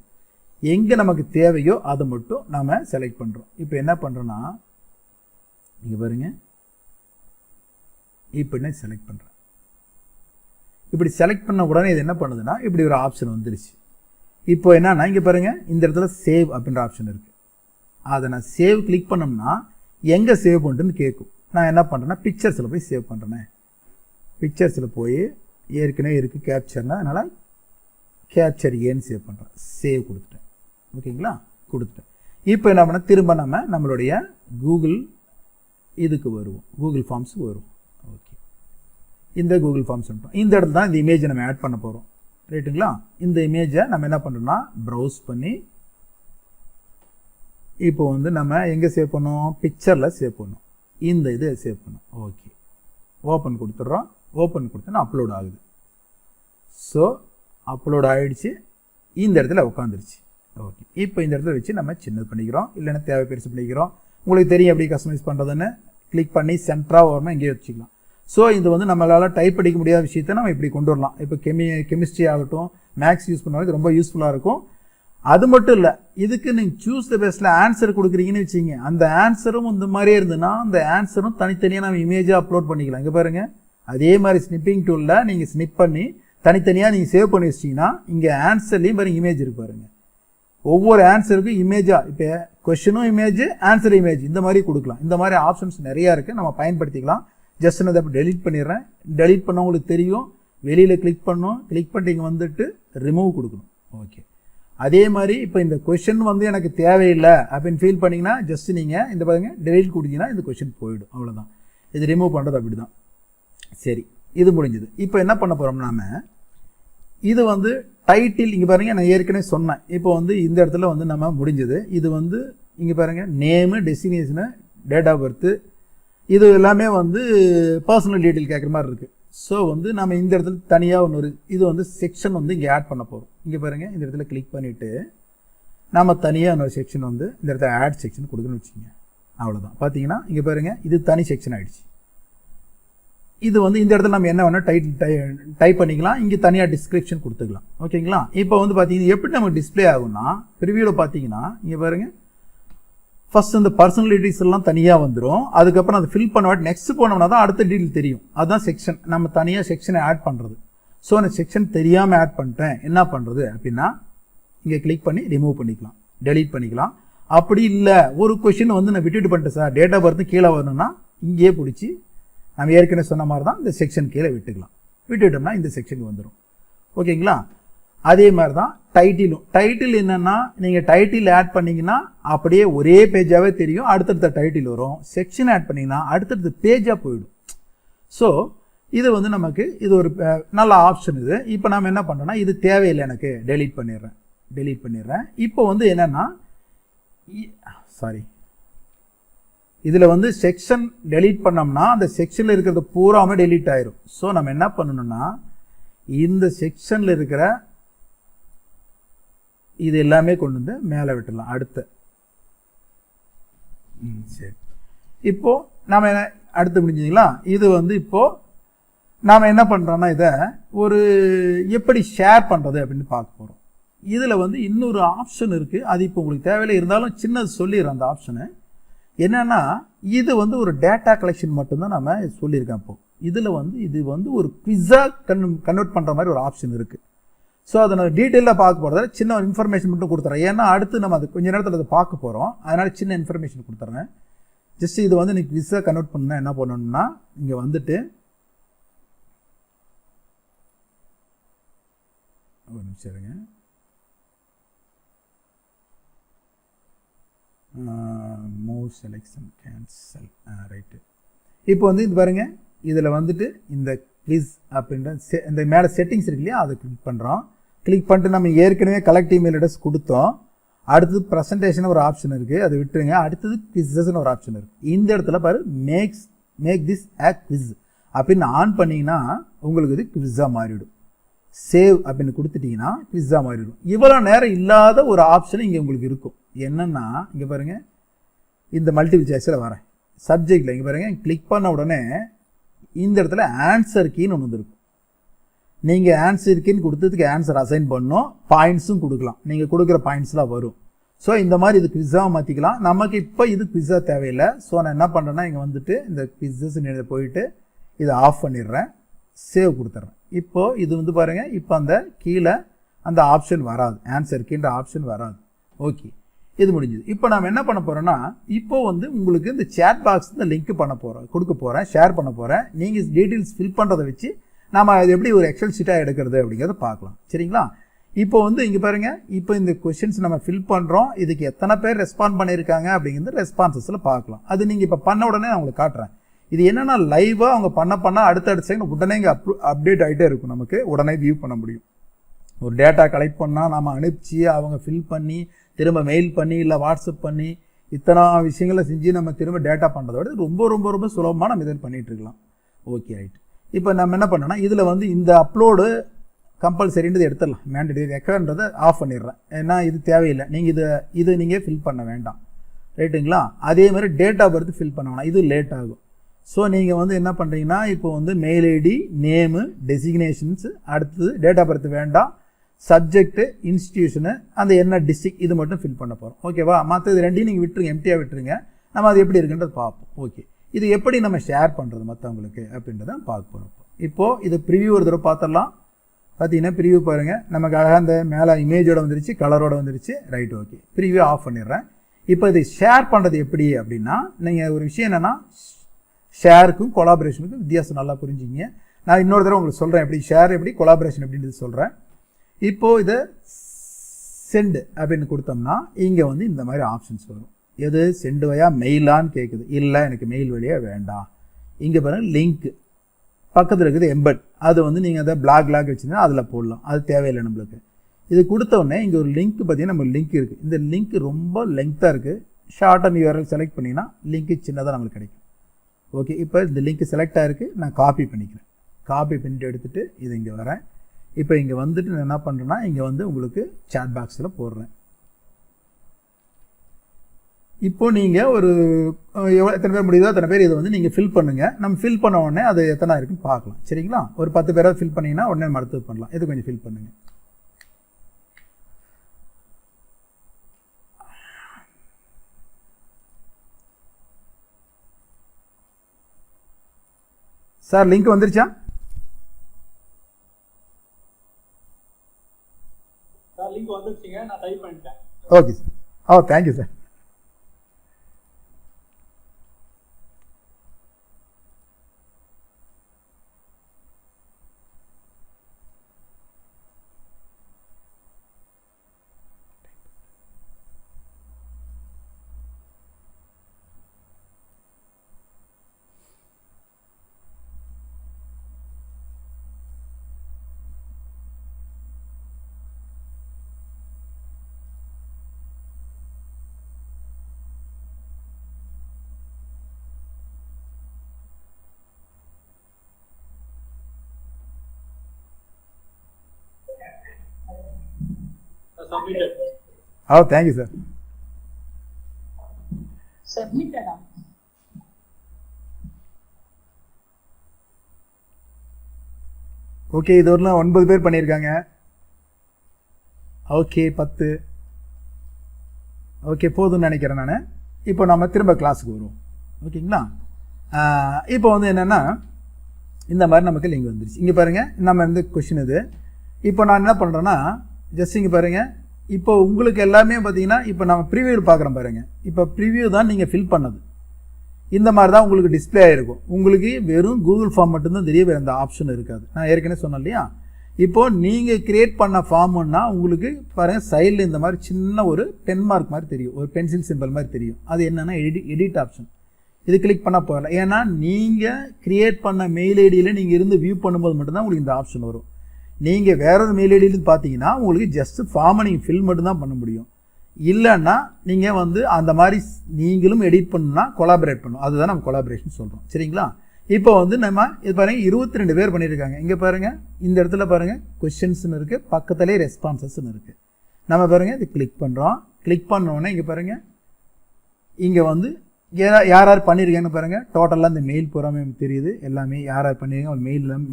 எங்கே நமக்கு தேவையோ அதை மட்டும் நாம் செலக்ட் பண்ணுறோம். இப்போ என்ன பண்ணுறோன்னா, இங்கே பாருங்கள், இப்படி செலக்ட் பண்ணுறேன். இப்படி செலக்ட் பண்ண உடனே இது என்ன பண்ணுதுன்னா, இப்படி ஒரு ஆப்ஷன் வந்துருச்சு. இப்போ என்னன்னா, இங்கே பாருங்கள், இந்த இடத்துல சேவ் அப்படின்ற ஆப்ஷன் இருக்குது. அதை நான் சேவ் கிளிக் பண்ணோம்னா எங்கே சேவ் பண்ணுறேன்னு கேட்கும். நான் என்ன பண்ணுறேன்னா, பிக்சர்ஸில் போய் சேவ் பண்ணுறேனே. பிக்சர்ஸில் போய் ஏற்கனவே இருக்குது கேப்சர்னா, அதனால் கேப்சர் ஏன்னு சேவ் பண்ணுறேன். சேவ் கொடுத்துட்டேன். ஓகேங்களா? கொடுத்துட்டேன். இப்போ என்ன பண்ண திரும்ப நம்மளுடைய கூகுள் இதுக்கு வருவோம், கூகுள் ஃபார்ம்ஸுக்கு வருவோம். ஓகே, இந்த கூகுள் ஃபார்ம்ஸ் வந்துட்டோம். இந்த இடத்துல தான் இந்த இமேஜை நம்ம ஆட் பண்ண போகிறோம். ரைட்டுங்களா? இந்த இமேஜை நம்ம என்ன பண்ணுறோம்னா ப்ரௌஸ் பண்ணி இப்போ வந்து நம்ம எங்கே சேவ் பண்ணோம், பிக்சரில் சேவ் பண்ணோம். இந்த இதை சேவ் பண்ணோம். ஓகே, ஓப்பன் கொடுத்துட்றோம். ஓப்பன் கொடுத்தோன்னா அப்லோட் ஆகுது. ஸோ அப்லோட் ஆகிடுச்சு, இந்த இடத்துல உட்காந்துருச்சு. ஓகே, இப்போ இந்த இடத்துல வச்சு நம்ம சின்னது பண்ணிக்கிறோம், இல்லைன்னா தேவை பெருசு பண்ணிக்கிறோம். உங்களுக்கு தெரியும் எப்படி கஸ்டமைஸ் பண்ணுறதுன்னு. கிளிக் பண்ணி சென்டராக வரணும், இங்கேயே வச்சுக்கலாம். ஸோ இது வந்து நம்மளால் டைப் அடிக்க முடியாத விஷயத்தை நம்ம இப்படி கொண்டு வரலாம். இப்போ கெமிஸ்ட்ரி ஆகட்டும், மேக்ஸ் யூஸ் பண்ணுறது ரொம்ப யூஸ்ஃபுல்லாக இருக்கும். அது மட்டும் இல்லை, இதுக்கு நீங்கள் சூஸ் த பெஸ்ட்டில் ஆன்சர் கொடுக்குறீங்கன்னு வச்சுங்க, அந்த ஆன்சரும் இந்த மாதிரியே இருந்ததுன்னா அந்த ஆன்சரும் தனித்தனியாக நம்ம இமேஜாக அப்லோட் பண்ணிக்கலாம். இங்கே பாருங்கள், அதே மாதிரி ஸ்னிப்பிங் டூலில் நீங்கள் ஸ்னிப் பண்ணி தனித்தனியாக நீங்கள் சேவ் பண்ணி வச்சிட்டிங்கன்னா இங்கே ஆன்சர்லேயும் பாருங்கள் இமேஜ் இருக்கு பாருங்கள். ஒவ்வொரு ஆன்சருக்கும் இமேஜாக, இப்போ கொஷனும் இமேஜ், ஆன்சர் இமேஜ், இந்த மாதிரி கொடுக்கலாம். இந்த மாதிரி ஆப்ஷன்ஸ் நிறையா இருக்குது, நம்ம பயன்படுத்திக்கலாம். ஜஸ்ட் நான் அதை டெலீட் பண்ணிடுறேன். டெலீட் பண்ண உங்களுக்கு தெரியும், வெளியில் கிளிக் பண்ணணும், கிளிக் பண்ணிட்டு இங்கே வந்துட்டு ரிமூவ் கொடுக்கணும். ஓகே, அதே மாதிரி இப்போ இந்த கொஷின் வந்து எனக்கு தேவையில்லை அப்படின்னு ஃபீல் பண்ணிங்கன்னா ஜஸ்ட் நீங்கள் இந்த பாருங்கள் டெலீட் கொடுத்தீங்கன்னா இந்த கொஷின் போயிடும். அவ்வளோதான். இது ரிமூவ் பண்ணுறது அப்படி தான். சரி, இது முடிஞ்சது. இப்போ என்ன பண்ண போகிறோம், நாம இது வந்து டைட்டில் இங்கே பாருங்கள், நான் ஏற்கனவே சொன்னேன். இப்போ வந்து இந்த இடத்துல வந்து நம்ம முடிஞ்சது. இது வந்து இங்கே பாருங்கள் name, destination, date of birth, இது எல்லாமே வந்து பர்சனல் டீட்டெயில் கேட்குற மாதிரி இருக்குது. ஸோ வந்து நம்ம இந்த இடத்துல தனியாக ஒன்று இது வந்து செக்ஷன் வந்து இங்கே ஆட் பண்ண போகிறோம். இங்கே பாருங்கள், இந்த இடத்துல கிளிக் பண்ணிவிட்டு நம்ம தனியாக இன்னொரு செக்ஷன் வந்து இந்த இடத்துல ஆட் செக்ஷன் கொடுக்கணும்னு வச்சுங்க. அவ்வளோதான். பார்த்தீங்கன்னா இங்கே பாருங்கள், இது தனி செக்ஷன் ஆகிடுச்சு. இது வந்து இந்த இடத்துல நம்ம என்ன வேணால் டைப் பண்ணிக்கலாம், இங்கே தனியாக டிஸ்கிரிப்ஷன் கொடுத்துக்கலாம். ஓகேங்களா? இப்போ வந்து பார்த்தீங்கன்னா எப்படி நமக்கு டிஸ்பிளே ஆகும்னா, ப்ரிவியூவில் பார்த்தீங்கன்னா இங்கே பாருங்கள், ஃபர்ஸ்ட் இந்த பர்சனலிட்டிஸ் எல்லாம் தனியாக வந்துடும். அதுக்கப்புறம் அதை ஃபில் பண்ண நெக்ஸ்ட் போனோம்னா தான் அடுத்த டீட்டெயில் தெரியும். அதுதான் செக்ஷன். நம்ம தனியாக செக்ஷனை ஆட் பண்ணுறது. ஸோ அந்த செக்ஷன் தெரியாமல் ஆட் பண்ணிட்டேன், என்ன பண்ணுறது அப்படின்னா இங்கே கிளிக் பண்ணி ரிமூவ் பண்ணிக்கலாம், டெலீட் பண்ணிக்கலாம். அப்படி இல்லை, ஒரு கொஷின் வந்து நான் விட்டுட்டு பண்ணிட்டேன் சார், டேட் ஆஃப் பர்த் கீழே வரணும்னா இங்கேயே பிடிச்சி நம்ம ஏற்கனவே சொன்ன மாதிரி தான் இந்த செக்ஷன் கீழே விட்டுக்கலாம். விட்டுட்டோம்னா இந்த செக்ஷனுக்கு வந்துடும். ஓகேங்களா? அதே மாதிரி தான் டைட்டிலும். டைட்டில் என்னென்னா, நீங்கள் டைட்டில் ஆட் பண்ணிங்கன்னா அப்படியே ஒரே பேஜாகவே தெரியும், அடுத்தடுத்த டைட்டில் வரும். செக்ஷன் ஆட் பண்ணிங்கன்னா அடுத்தடுத்த பேஜாக போயிடும். ஸோ இது வந்து நமக்கு இது ஒரு நல்ல ஆப்ஷன். இது இப்போ நம்ம என்ன பண்ணுறோன்னா, இது தேவையில்லை எனக்கு, டெலீட் பண்ணிடுறேன். இப்போ வந்து என்னென்னா, சாரி, இதில் வந்து செக்ஷன் டெலீட் பண்ணோம்னா அந்த செக்ஷனில் இருக்கிறது பூராமே டெலீட் ஆயிரும். ஸோ நம்ம என்ன பண்ணணும்னா, இந்த செக்ஷனில் இருக்கிற இது எல்லாமே கொண்டு வந்து மேலே விட்டுடலாம். அடுத்த சரி, இப்போது நாம் அடுத்து முடிஞ்சுங்களா? இது வந்து இப்போது நாம் என்ன பண்ணுறோன்னா, இதை ஒரு எப்படி ஷேர் பண்ணுறது அப்படின்னு பார்க்க போகிறோம். இதில் வந்து இன்னொரு ஆப்ஷன் இருக்குது, அது இப்போ உங்களுக்கு தேவையில்லை, இருந்தாலும் சின்னது சொல்லிடுறேன். அந்த ஆப்ஷனு என்னென்னா, இது வந்து ஒரு டேட்டா கலெக்ஷன் மட்டும்தான் நம்ம சொல்லியிருக்கேன். இப்போது இதில் வந்து இது வந்து ஒரு குவிஸாக கன்வெர்ட் பண்ணுற மாதிரி ஒரு ஆப்ஷன் இருக்குது. ஸோ அதை நான் டீட்டெயிலாக பார்க்க போகிறத சின்ன ஒரு இன்ஃபர்மேஷன் மட்டும் கொடுத்துறேன். ஏன்னா அடுத்து நம்ம அது கொஞ்சம் நேரத்தில் அதை பார்க்க போகிறோம், அதனால் சின்ன இன்ஃபர்மேஷன் கொடுத்துட்றேன். ஜஸ்ட் இது வந்து நீங்கள் குவிஸாக கன்வெர்ட் பண்ணால் என்ன பண்ணணும்னா, இங்கே வந்துட்டு ஒரு நிமிஷம் இருங்க. Move selection cancel, right. இப்போ வந்து இது பாருங்கள், இதில் வந்துட்டு இந்த ப்ளீஸ் அப்படின்ற இந்த மேலே செட்டிங்ஸ் இருக்கு இல்லையா, அதை கிளிக் பண்ணுறோம். கிளிக் பண்ணிட்டு நம்ம ஏற்கனவே கலெக்ட் இமெயில் அட்ரஸ் கொடுத்தோம். அடுத்தது ப்ரெசன்டேஷன் ஒரு ஆப்ஷன் இருக்குது, அதை விட்டுருங்க. அடுத்தது குவிஸஸ்னு ஒரு ஆப்ஷன் இருக்குது. இந்த இடத்துல பாரு மேக் திஸ் a quiz அப்படின்னு ஆன் பண்ணிங்கன்னா உங்களுக்கு இது குவிஸாக மாறிவிடும். சேவ் அப்படின்னு கொடுத்துட்டிங்கன்னா குவிஸாக மாறிடும். இவ்வளோ நேரம் இல்லாத ஒரு ஆப்ஷன் இங்கே உங்களுக்கு இருக்கும். என்னென்னா இங்கே பாருங்கள், இந்த மல்டிபிள் சாய்ஸில் வரேன் சப்ஜெக்டில் இங்கே பாருங்கள், கிளிக் பண்ண உடனே இந்த இடத்துல ஆன்சர் கீன்னு ஒன்று வந்துருக்கும். நீங்கள் ஆன்சர் கீன்னு கொடுத்ததுக்கு ஆன்சர் அசைன் பண்ணணும், பாயிண்ட்ஸும் கொடுக்கலாம். நீங்கள் கொடுக்குற பாயிண்ட்ஸ்லாம் வரும். ஸோ இந்த மாதிரி இது குவிஸாக மாற்றிக்கலாம். நமக்கு இப்போ இது குவிஸாக தேவையில்லை. ஸோ நான் என்ன பண்ணுறேன்னா, இங்கே வந்துட்டு இந்த குவிஸஸ் போயிட்டு இதை ஆஃப் பண்ணிடுறேன், சேவ் கொடுத்துட்றேன். இப்போது இது வந்து பாருங்கள், இப்போ அந்த கீழே அந்த ஆப்ஷன் வராது, ஆன்சர் கீன்ற ஆப்ஷன் வராது. ஓகே, இது முடிஞ்சுது. இப்போ நாம் என்ன பண்ண போகிறோன்னா, இப்போ வந்து உங்களுக்கு இந்த சேட் பாக்ஸ் இந்த லிங்க் கொடுக்க போகிறேன், ஷேர் பண்ண போகிறேன். நீங்கள் டீட்டெயில்ஸ் ஃபில் பண்ணுறதை வச்சு நாம் அது எப்படி ஒரு எக்ஸல் ஷீட்டாக எடுக்கிறது அப்படிங்கிறத பார்க்கலாம். சரிங்களா? இப்போ வந்து இங்கே பாருங்கள், இப்போ இந்த கொஷின்ஸ் நம்ம ஃபில் பண்ணுறோம். இதுக்கு எத்தனை பேர் ரெஸ்பாண்ட் பண்ணியிருக்காங்க அப்படிங்கிறது ரெஸ்பான்சஸில் பார்க்கலாம். அது நீங்கள் இப்போ பண்ண உடனே நான் உங்களுக்கு காட்டுறேன். இது என்னென்னா லைவாக அவங்க பண்ண அடுத்த செகண்ட் உடனே இங்கே அப்டேட் ஆகிட்டே இருக்கும். நமக்கு உடனே வியூ பண்ண முடியும். ஒரு டேட்டா கலெக்ட் பண்ணால் நம்ம அனுப்பிச்சி அவங்க ஃபில் பண்ணி திரும்ப மெயில் பண்ணி இல்லை வாட்ஸ்அப் பண்ணி இத்தனை விஷயங்களை செஞ்சு நம்ம திரும்ப டேட்டா பண்ணுறத விட ரொம்ப ரொம்ப ரொம்ப சுலபமாக நம்ம இதில் பண்ணிகிட்ருக்கலாம். Okay right. இப்போ நம்ம என்ன பண்ணோன்னா இதில் வந்து இந்த அப்லோடு கம்பல்சரின்றது எடுத்துடலாம். மேண்டேட்டரி ரெக்கார்டுன்றதை ஆஃப் பண்ணிடுறேன். ஏன்னா இது தேவையில்லை. நீங்கள் இது நீங்கள் ஃபில் பண்ண வேண்டாம். ரைட்டுங்களா? அதே மாதிரி டேட் ஆஃப் பர்த் ஃபில் பண்ண வேணாம். இது லேட் ஆகும். ஸோ நீங்கள் வந்து என்ன பண்ணுறீங்கன்னா இப்போ வந்து மெயில் ஐடி, நேமு, டெசிக்னேஷன்ஸு, அடுத்தது டேட் ஆஃப் பர்த் வேண்டாம், சப்ஜெக்ட்டு, இன்ஸ்டிடியூஷனு, அந்த என்ன டிஸ்ட்ரிக்ட் இது மட்டும் ஃபில் பண்ண போகிறோம். ஓகேவா? மற்றது ரெண்டையும் நீங்கள் விட்டுருங்க, எம்டியாக விட்டுருங்க. நம்ம அது எப்படி இருக்குன்றது பார்ப்போம். ஓகே, இது எப்படி நம்ம ஷேர் பண்ணுறது மற்றவங்களுக்கு அப்படின்றத பார்க்க போகிறோம். இப்போது இது ப்ரிவியூ ஒரு தடவை பார்த்துடலாம். பார்த்தீங்கன்னா ப்ரிவியூ பாருங்கள், நமக்கு அழகாக அந்த மேலே இமேஜோட வந்துருச்சு, கலரோட வந்துருச்சு. Right, okay. ப்ரிவியூ ஆஃப் பண்ணிடுறேன். இப்போ இதை ஷேர் பண்ணுறது எப்படி அப்படின்னா, நீங்கள் ஒரு விஷயம் என்னென்னா ஷேருக்கும் கொலாபரேஷனுக்கும் வித்தியாசம் நல்லா புரிஞ்சுங்க. நான் இன்னொரு தடவை உங்களுக்கு சொல்கிறேன் எப்படி ஷேர் எப்படி கொலாபரேஷன் அப்படின்றது சொல்கிறேன். இப்போது இதை சென்டு அப்படின்னு கொடுத்தோம்னா இங்கே வந்து இந்த மாதிரி ஆப்ஷன்ஸ் வரும். எது சென்டு வழியா மெயிலான்னு கேட்குது. இல்லை எனக்கு மெயில் வழியாக வேண்டாம். இங்கே பாருங்கள் லிங்க்கு பக்கத்தில் இருக்குது எம்பட். அது வந்து நீங்கள் அதை பிளாக் வச்சுருந்தா அதில் போடலாம். அது தேவையில்லை நம்மளுக்கு. இது கொடுத்தோடனே இங்கே ஒரு லிங்க் பார்த்தீங்கன்னா நம்ம லிங்க் இருக்குது. இந்த லிங்க் ரொம்ப லெங்க்த்தாக இருக்குது. ஷார்ட் அண்ட் யூஆர்எல் செலக்ட் பண்ணிங்கன்னா லிங்க்கு சின்னதாக நம்மளுக்கு கிடைக்கும். ஓகே, இப்போ இந்த லிங்க் செலக்ட் ஆகிருக்கு. நான் காப்பி பண்ணிக்கிறேன். காப்பி பண்ணிட்டு எடுத்துகிட்டு இது இங்கே வரேன். இப்போ இங்கே வந்துட்டு நான் என்ன பண்ணுறேன்னா இங்கே வந்து உங்களுக்கு சாட் பாக்ஸில் போடுறேன். இப்போது நீங்கள் ஒரு எத்தனை பேர் முடியுதோ அத்தனை பேர் இதை வந்து நீங்கள் ஃபில் பண்ணுங்கள். நம்ம ஃபில் பண்ண உடனே அது எத்தனை இருக்குன்னு பார்க்கலாம். சரிங்களா? ஒரு 10 பேராவது ஃபில் பண்ணிங்கன்னா உடனே நம்ம அடுத்தது பண்ணலாம். இது கொஞ்சம் ஃபில் பண்ணுங்கள். சார் லிங்க் வந்துருச்சா? லிங்க் வந்துருச்சுங்க, நான் டைப் பண்ணிட்டேன். Okay sir. Thank you sir. Submitted. Thank you sir. Submitted. Okay, இது ஒரு 9 பேர் பண்ணியிருக்காங்க. ஓகே 10. ஓகே போதும்னு நினைக்கிறேன் நான். இப்போ நம்ம திரும்ப கிளாஸுக்கு வருவோம். ஓகேங்களா? இப்போ வந்து என்னென்னா இந்த மாதிரி நமக்கு லிங்க் வந்துருச்சு. இங்கே பாருங்கள், நம்ம வந்து கொஷின் இது. இப்போ நான் என்ன பண்ணுறேன்னா ஜஸ்ட் இங்கே பாருங்கள். இப்போ உங்களுக்கு எல்லாமே பார்த்தீங்கன்னா இப்போ நம்ம ப்ரிவியூ பார்க்குறோம் பாருங்கள். இப்போ ப்ரிவியூ தான் நீங்கள் ஃபில் பண்ணது. இந்த மாதிரி தான் உங்களுக்கு டிஸ்பிளே ஆகிருக்கும். உங்களுக்கு வெறும் கூகுள் ஃபார்ம் மட்டும்தான் தெரிய, வேறு அந்த ஆப்ஷன் இருக்காது. நான் ஏற்கனவே சொன்னேன் இல்லையா? இப்போது நீங்கள் க்ரியேட் பண்ண ஃபார்முன்னா உங்களுக்கு பாருங்கள் சைடில் இந்த மாதிரி சின்ன ஒரு பென் மார்க் மாதிரி தெரியும், ஒரு பென்சில் சிம்பிள் மாதிரி தெரியும். அது என்னென்னா எடிட் ஆப்ஷன். இது கிளிக் பண்ண போகல. ஏன்னா நீங்கள் க்ரியேட் பண்ண மெயில் ஐடியில் நீங்கள் இருந்து வியூ பண்ணும்போது மட்டும்தான் உங்களுக்கு இந்த ஆப்ஷன் வரும். நீங்கள் வேற ஒரு மெயில் ஐடியிலேருந்து பார்த்தீங்கன்னா உங்களுக்கு ஜஸ்ட் ஃபார்மை நீங்கள் ஃபில் மட்டும்தான் பண்ண முடியும். இல்லைன்னா நீங்கள் வந்து அந்த மாதிரி நீங்களும் எடிட் பண்ணணும்னா கொலாபரேட் பண்ணணும். அதுதான் நம்ம கொலாபரேஷன் சொல்கிறோம். சரிங்களா? இப்போ வந்து நம்ம இது பாருங்கள் 22 பேர் பண்ணியிருக்காங்க. இங்கே பாருங்கள் இந்த இடத்துல பாருங்கள் கொஸ்டின்ஸ்னு இருக்குது, பக்கத்துலேயே ரெஸ்பான்சஸ்ன்னு இருக்குது. நம்ம பாருங்கள் இது கிளிக் பண்ணுறோம். கிளிக் பண்ணோன்னே இங்கே பாருங்கள் இங்கே வந்து யார் யார் பண்ணியிருக்கேன்னு பாருங்கள். டோட்டலாக இந்த மெயில் பூராமே தெரியுது. எல்லாமே யார் யார் பண்ணியிருக்கீங்க ஒரு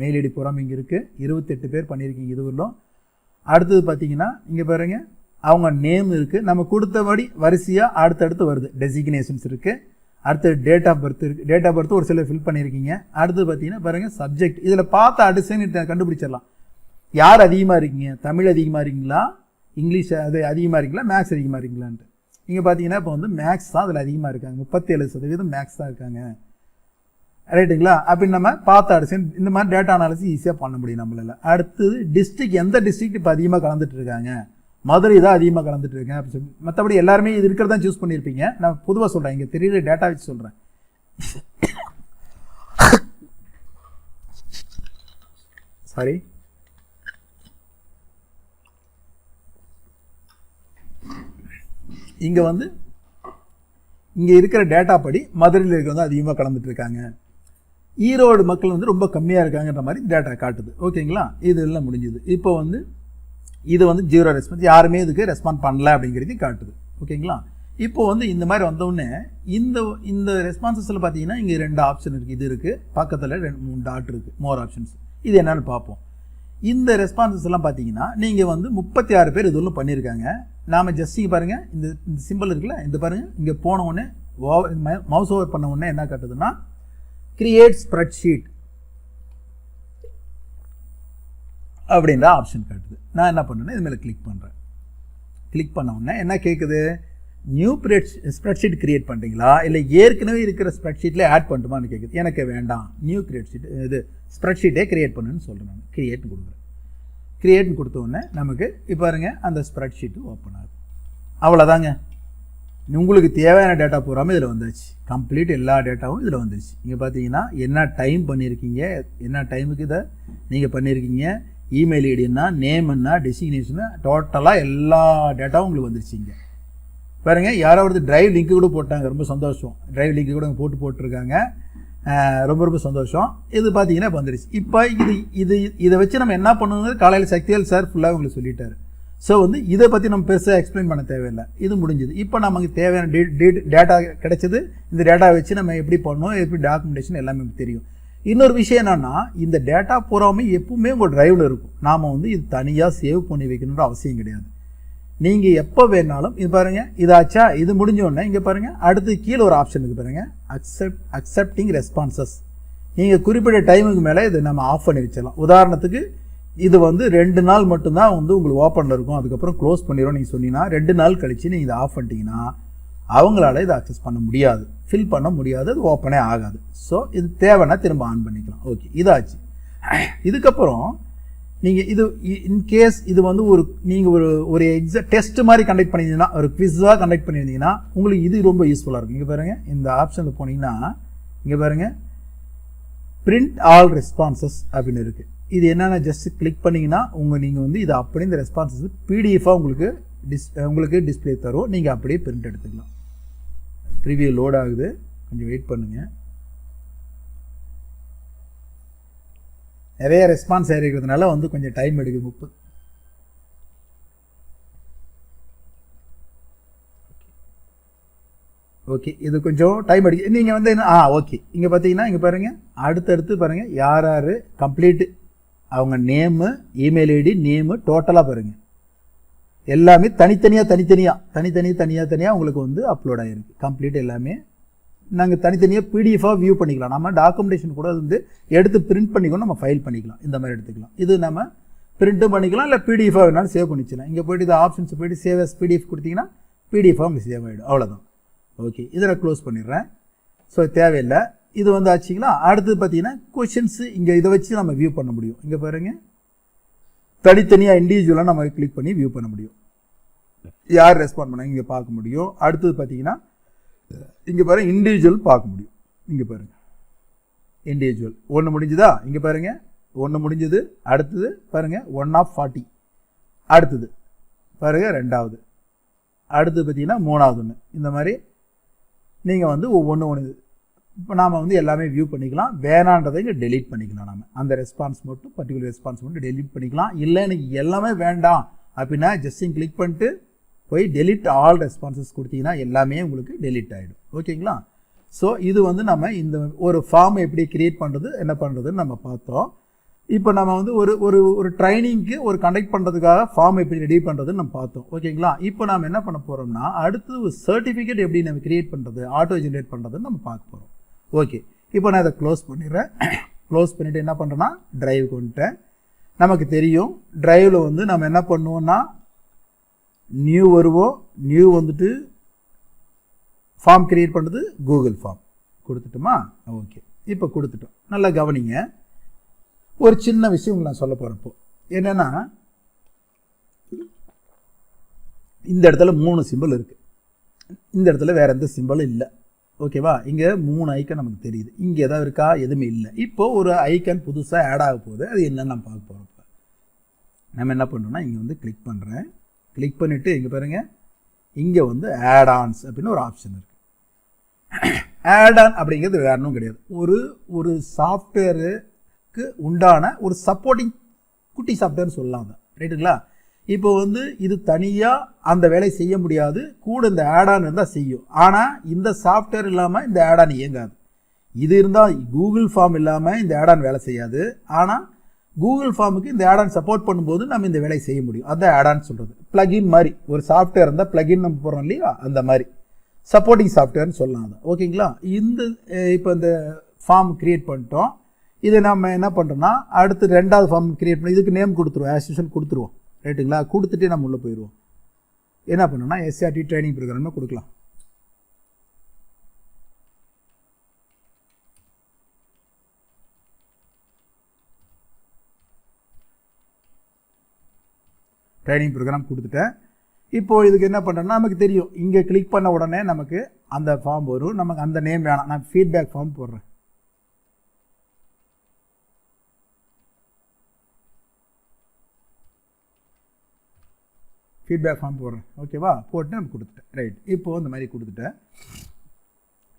மெயில் ஐடி பூராமே இங்கே இருக்குது. 28 பேர் பண்ணியிருக்கீங்க இதுவரையிலும். அடுத்தது பார்த்தீங்கன்னா இங்கே பாருங்கள் அவங்க நேம் இருக்குது. நம்ம கொடுத்தபடி வரிசையாக அடுத்தடுத்து வருது. டெசிக்னேஷன்ஸ் இருக்குது. அடுத்தது டேட் ஆஃப் பர்த் இருக்குது. டேட் ஆஃப் பர்த் ஒரு சிலர் ஃபில் பண்ணியிருக்கீங்க. அடுத்தது பார்த்தீங்கன்னா பாருங்கள் சப்ஜெக்ட். இதில் பார்த்த அடுத்து கண்டுபிடிச்சிடலாம் யார் அதிகமாக இருக்கீங்க. தமிழ் அதிகமாக இருக்கீங்களா, இங்கிலீஷ் அது அதிகமாக இருக்கீங்களா, மேக்ஸ் அதிகமாக இருக்கீங்களான்ட்டு. இங்கே பார்த்தீங்கன்னா இப்போ வந்து மேக்ஸ் தான் அதில் அதிகமாக இருக்காங்க. 37% மேக்ஸ் தான் இருக்காங்க. ரைட்டுங்களா? அப்படின்னு நம்ம பார்த்து அடிச்சு இந்த மாதிரி டேட்டா அனாலிசிஸ் ஈஸியாக பண்ண முடியும் நம்மளால. அடுத்தது டிஸ்ட்ரிக்ட், எந்த டிஸ்ட்ரிக்ட் இப்போ அதிகமாக கலந்துட்டு இருக்காங்க, மதுரை தான் அதிகமாக கலந்துட்டு இருக்கேன் அப்படின்னு சொல்லி. மற்றபடி எல்லாருமே இது இருக்கிறதா சூஸ் பண்ணியிருப்பீங்க. நான் பொதுவாக சொல்கிறேன், இங்கே தெரியல டேட்டா வச்சு சொல்கிறேன். சாரி, இங்கே வந்து இங்கே இருக்கிற டேட்டா படி மதுரையில் இருக்க வந்து அதிகமாக கலந்துட்டு இருக்காங்க, ஈரோடு மக்கள் வந்து ரொம்ப கம்மியாக இருக்காங்கன்ற மாதிரி டேட்டா காட்டுது. ஓகேங்களா? இது எல்லாம் முடிஞ்சுது. இப்போ வந்து இது வந்து 0 ரெஸ்பான்ஸ், யாருமே இதுக்கு ரெஸ்பாண்ட் பண்ணல அப்படிங்கிறது காட்டுது. ஓகேங்களா? இப்போ வந்து இந்த மாதிரி வந்தோடனே இந்த ரெஸ்பான்சஸில் பார்த்தீங்கன்னா இங்கே 2 ஆப்ஷன் இருக்குது. இது இருக்குது, பக்கத்தில் 3 டாட் இருக்குது, மோர் ஆப்ஷன்ஸ். இது என்னன்னு பார்ப்போம். இந்த ரெஸ்பான்சஸ் எல்லாம் பார்த்தீங்கன்னா நீங்கள் வந்து 36 பேர் இது ஒன்று பண்ணியிருக்காங்க. நாம் ஜஸ்ட் இங்கே பாருங்கள், இந்த சிம்பிள் இருக்குல்ல, இந்த பாருங்கள், இங்கே போன உடனே மவுஸ் ஓவர் பண்ண உடனே என்ன காட்டுதுன்னா கிரியேட் ஸ்ப்ரெட்ஷீட் அப்படின்ற ஆப்ஷன் காட்டுது. நான் என்ன பண்ணுறேன்னா இது மேலே கிளிக் பண்ணுறேன். கிளிக் பண்ண உடனே என்ன கேட்குது, நியூ ஸ்ப்ரெட்ஷீட் கிரியேட் பண்ணுறீங்களா இல்லை ஏற்கனவே இருக்கிற ஸ்ப்ரெட்ஷீட்டில் ஆட் பண்ணுமான்னு கேட்குது. எனக்கு வேண்டாம், நியூ ஷீட் இது ஸ்ப்ரெட்ஷீட்டே கிரியேட் பண்ணுன்னு சொல்கிறேன். நான் கிரியேட்னு கொடுக்குறேன். கிரியேட்னு கொடுத்த உடனே நமக்கு இப்போ பாருங்க அந்த ஸ்ப்ரெட்ஷீட்டு ஓப்பன் ஆகுது. அவ்வளோதாங்க, உங்களுக்கு தேவையான டேட்டா பூராமல் இதில் வந்துருச்சு. கம்ப்ளீட் எல்லா டேட்டாவும் இதில் வந்துருச்சு. இங்கே பார்த்தீங்கன்னா என்ன டைம் பண்ணியிருக்கீங்க, என்ன டைமுக்கு இதை நீங்கள் பண்ணியிருக்கீங்க, இமெயில் ஐடி என்ன, நேம் என்ன, டெசிக்னேஷனு, டோட்டலாக எல்லா டேட்டாவும் உங்களுக்கு வந்துருச்சுங்க. பாருங்க, யாராவது டிரைவ் லிங்க் கூட போட்டாங்க, ரொம்ப சந்தோஷம். டிரைவ் லிங்க் கூட போட்டிருக்காங்க, ரொம்ப ரொம்ப சந்தோஷம். இது பார்த்தீங்கன்னா இப்போ வந்துருச்சு. இப்போ இதை வச்சு நம்ம என்ன பண்ணணுங்கிறது காலையில் சக்திவேல் சார் ஃபுல்லாக உங்களுக்கு சொல்லிட்டாரு. ஸோ வந்து இதை பற்றி நம்ம பெருசாக எக்ஸ்பிளைன் பண்ண தேவையில்லை, இது முடிஞ்சுது. இப்போ நமக்கு தேவையான டேட்டா கிடைச்சது. இந்த டேட்டா வச்சு நம்ம எப்படி பண்ணணும், எப்படி டாக்குமெண்டேஷன் எல்லாமே நமக்கு தெரியும். இன்னொரு விஷயம் என்னென்னா, இந்த டேட்டா பூராமே எப்பவுமே உங்கள் டிரைவில் இருக்கும். நாம் வந்து இது தனியாக சேவ் பண்ணி வைக்கணுன்ற அவசியம் கிடையாது. நீங்கள் எப்போ வேணாலும் இது பாருங்கள், இதாச்சா, இது முடிஞ்சோடனே இங்கே பாருங்கள், அடுத்து கீழே ஒரு ஆப்ஷன் இருக்குது பாருங்கள், அக்செப்டிங் ரெஸ்பான்சஸ். நீங்கள் குறிப்பிட்ட டைமுக்கு மேலே இதை நம்ம ஆஃப் பண்ணி வச்சிடலாம். உதாரணத்துக்கு இது வந்து 2 நாள் மட்டும்தான் வந்து உங்களுக்கு ஓப்பனில் இருக்கும், அதுக்கப்புறம் க்ளோஸ் பண்ணிடுவோம் நீங்கள் சொன்னீங்கன்னா 2 நாள் கழித்து நீங்கள் இதை ஆஃப் பண்ணிட்டீங்கன்னா அவங்களால இதை அக்சஸ் பண்ண முடியாது, ஃபில் பண்ண முடியாது, அது ஓப்பனே ஆகாது. ஸோ இது தேவைன்னா திரும்ப ஆன் பண்ணிக்கலாம். ஓகே, இதாச்சு. இதுக்கப்புறம் நீங்கள் இது இன்கேஸ் இது வந்து நீங்கள் ஒரு டெஸ்ட் மாதிரி கண்டக்ட் பண்ணியிருந்தீங்கன்னா, ஒரு குவிஸாக கண்டக்ட் பண்ணியிருந்தீங்கன்னா உங்களுக்கு இது ரொம்ப யூஸ்ஃபுல்லாக இருக்கும். இங்கே பாருங்கள், இந்த ஆப்ஷனில் போனீங்கன்னா இங்கே பாருங்கள், பிரிண்ட் ஆல் ரெஸ்பான்சஸ் அப்படின்னு இருக்குது. இது என்னென்னா ஜஸ்ட் கிளிக் பண்ணிங்கன்னா நீங்கள் வந்து இது அப்படியே இந்த ரெஸ்பான்சஸ் பிடிஎஃபாக உங்களுக்கு டிஸ்பிளே தரும். நீங்கள் அப்படியே பிரிண்ட் எடுத்துக்கலாம். ப்ரிவியூ லோட் ஆகுது, கொஞ்சம் வெயிட் பண்ணுங்கள். நிறைய ரெஸ்பான்ஸ் இருக்கிறதுனால வந்து கொஞ்சம் டைம் எடுக்குது. 30. ஓகே, இது கொஞ்சம் டைம் எடுக்குது. நீங்கள் வந்து ஓகே, இங்கே பார்த்தீங்கன்னா இங்கே பாருங்கள், அடுத்தடுத்து பாருங்கள் யார் யார் கம்ப்ளீட்டு, அவங்க நேமு, இமெயில் ஐடி, நேமு, டோட்டலாக பாருங்கள் எல்லாமே தனித்தனியாக உங்களுக்கு வந்து அப்லோட் ஆகிருக்கு. கம்ப்ளீட் எல்லாமே நாங்கள் தனித்தனியாக பிடிஎஃபாக வியூ பண்ணிக்கலாம். நம்ம டாக்குமெண்டேஷன் கூட வந்து எடுத்து பிரிண்ட் பண்ணிக்கணும், நம்ம ஃபைல் பண்ணிக்கலாம். இந்த மாதிரி எடுத்துக்கலாம். இது நம்ம பிரிண்ட்டும் பண்ணிக்கலாம், இல்லை பிடிஎஃபாக வேணாலும் சேவ் பண்ணிக்கலாம். இங்கே போய்ட்டு இந்த ஆப்ஷன்ஸ் போய்ட்டு சேவ் எஸ் பிடிஎஃப் கொடுத்தீங்கன்னா பிடிஎஃபாக உங்களுக்கு சேவ் ஆகிடும். அவ்வளோதான். ஓகே, இதை நான் க்ளோஸ் பண்ணிடுறேன். ஸோ தேவையில்லை. இது வந்து ஆச்சுங்களா. அடுத்தது பார்த்தீங்கன்னா கொஷின்ஸு, இங்கே இதை வச்சு நம்ம வியூ பண்ண முடியும். இங்கே பாருங்கள், தனித்தனியாக இண்டிவிஜுவலாக நம்ம கிளிக் பண்ணி வியூ பண்ண முடியும். யார் ரெஸ்பாண்ட் பண்ணாங்க இங்கே பார்க்க முடியும். அடுத்தது பார்த்தீங்கன்னா இங்கே பாருங்கள், இண்டிவிஜுவல் பார்க்க முடியும். இங்கே பாருங்கள், இண்டிவிஜுவல் 1 முடிஞ்சுதா, இங்கே பாருங்கள் 1 முடிஞ்சது. அடுத்தது பாருங்கள் 1 of 40. அடுத்தது பாருங்கள் 2வது. அடுத்தது பார்த்தீங்கன்னா 3வது ஒன்று. இந்த மாதிரி நீங்கள் வந்து ஒவ்வொன்று இப்போ நாம் வந்து எல்லாமே வியூ பண்ணிக்கலாம். வேணான்றதை இங்கே டெலீட் பண்ணிக்கலாம். நம்ம அந்த ரெஸ்பான்ஸ் மட்டும், பர்டிகுலர் ரெஸ்பான்ஸ் மட்டும் டெலீட் பண்ணிக்கலாம். இல்லை எனக்கு எல்லாமே வேண்டாம் அப்படின்னா ஜஸ்ட் கிளிக் பண்ணிட்டு போய் டெலிட் ஆல் ரெஸ்பான்சஸ் கொடுத்தீங்கன்னா எல்லாமே உங்களுக்கு டெலிட் ஆகிடும். ஓகேங்களா. ஸோ இது வந்து நம்ம இந்த ஒரு ஃபார்ம் எப்படி கிரியேட் பண்ணுறது, என்ன பண்ணுறதுன்னு நம்ம பார்த்தோம். இப்போ நம்ம வந்து ஒரு ட்ரைனிங்க்கு ஒரு கண்டக்ட் பண்ணுறதுக்காக ஃபார்ம் எப்படி ரெடி பண்ணுறதுன்னு நம்ம பார்த்தோம். ஓகேங்களா. இப்போ நம்ம என்ன பண்ண போகிறோம்னா, அடுத்து ஒரு சர்டிஃபிகேட் எப்படி நம்ம கிரியேட் பண்ணுறது, ஆட்டோ ஜென்ரேட் பண்ணுறதுன்னு நம்ம பார்க்க போகிறோம். ஓகே, இப்போ நான் இதை க்ளோஸ் பண்ணிடுறேன். க்ளோஸ் பண்ணிவிட்டு என்ன பண்ணுறேன்னா ட்ரைவ் கொண்டுட்டேன். நமக்கு தெரியும் ட்ரைவில் வந்து நம்ம என்ன பண்ணுவோம்னா நியூ வருவோம். நியூ வந்துட்டு ஃபார்ம் கிரியேட் பண்ணுறது கூகுள் ஃபார்ம் கொடுத்துட்டோமா. ஓகே, இப்போ கொடுத்துட்டோம். நல்லா கவனிங்க, ஒரு சின்ன விஷயம் நான் சொல்ல போகிறப்போ என்னென்னா, இந்த இடத்துல 3 சிம்பிள் இருக்குது, இந்த இடத்துல வேறு எந்த சிம்பிளும் இல்லை. ஓகேவா? இங்கே 3 ஐக்கன் நமக்கு தெரியுது. இங்கே எதாவது இருக்கா? எதுவுமே இல்லை. இப்போது ஒரு ஐக்கன் புதுசாக ஆட் ஆக போகுது. அது என்னன்னு நம்ம பார்க்க போகிறோம். இப்போ நம்ம என்ன பண்ணுறோம்னா, இங்கே வந்து கிளிக் பண்ணுறேன். கிளிக் பண்ணிவிட்டு இங்கே பாருங்கள், இங்கே வந்து ஆட் ஆன்ஸ் அப்படின்னு ஒரு ஆப்ஷன் இருக்குது. ஆட் ஆன் அப்படிங்கிறது வேற ஒன்றும் கிடையாது, ஒரு சாஃப்ட்வேருக்கு உண்டான ஒரு சப்போர்ட்டிங் குட்டி சாஃப்ட்வேர்னு சொல்லலாம். தான் ரைட்டுங்களா? இப்போ வந்து இது தனியாக அந்த வேலை செய்ய முடியாது, கூட இந்த ஆடான் இருந்தால் செய்யும். ஆனால் இந்த சாஃப்ட்வேர் இல்லாமல் இந்த ஆடான் இயங்காது. இது இருந்தால் கூகுள் ஃபார்ம் இல்லாமல் இந்த ஆடான் வேலை செய்யாது. ஆனால் கூகுள் ஃபார்முக்கு இந்த ஆடான் சப்போர்ட் பண்ணும்போது நம்ம இந்த வேலையை செய்ய முடியும். அதான் ஆடான்னு சொல்கிறது. ப்ளகின் மாதிரி ஒரு சாஃப்ட்வேர் இருந்தால் ப்ளகின் நம்ம போகிறோம் இல்லையா, அந்த மாதிரி சப்போர்ட்டிங் சாஃப்ட்வேர்னு சொல்லலாம். அதை ஓகேங்களா? இப்போ இந்த ஃபார்ம் க்ரியேட் பண்ணிட்டோம். இதை நம்ம என்ன பண்ணுறோம்னா, அடுத்து 2வது ஃபார்ம் க்ரியேட் பண்ணி இதுக்கு நேம் கொடுத்துருவோம், ஆஸ் யூஷுவல் கொடுத்துருவோம். ரைட்டுங்களா? கொடுத்துட்டு நம்ம உள்ளே போயிடுவோம். என்ன பண்ணோம்னா, எஸ்ஆர்டி ட்ரைனிங் ப்ரோக்ராம்னு கொடுக்கலாம். ட்ரைனிங் ப்ரோக்ராம் கொடுத்துட்டேன். இப்போது இதுக்கு என்ன பண்ணுறோன்னா, நமக்கு தெரியும் இங்கே கிளிக் பண்ண உடனே நமக்கு அந்த ஃபார்ம் வரும். நமக்கு அந்த நேம் வேணாம், நான் ஃபீட்பேக் ஃபார்ம் போடுறேன். ஃபீட்பேக் ஃபார்ம் போடுறேன். ஓகேவா? போட்டு நம்ம கொடுத்துட்டேன். ரைட். இப்போது இந்த மாதிரி கொடுத்துட்டேன்.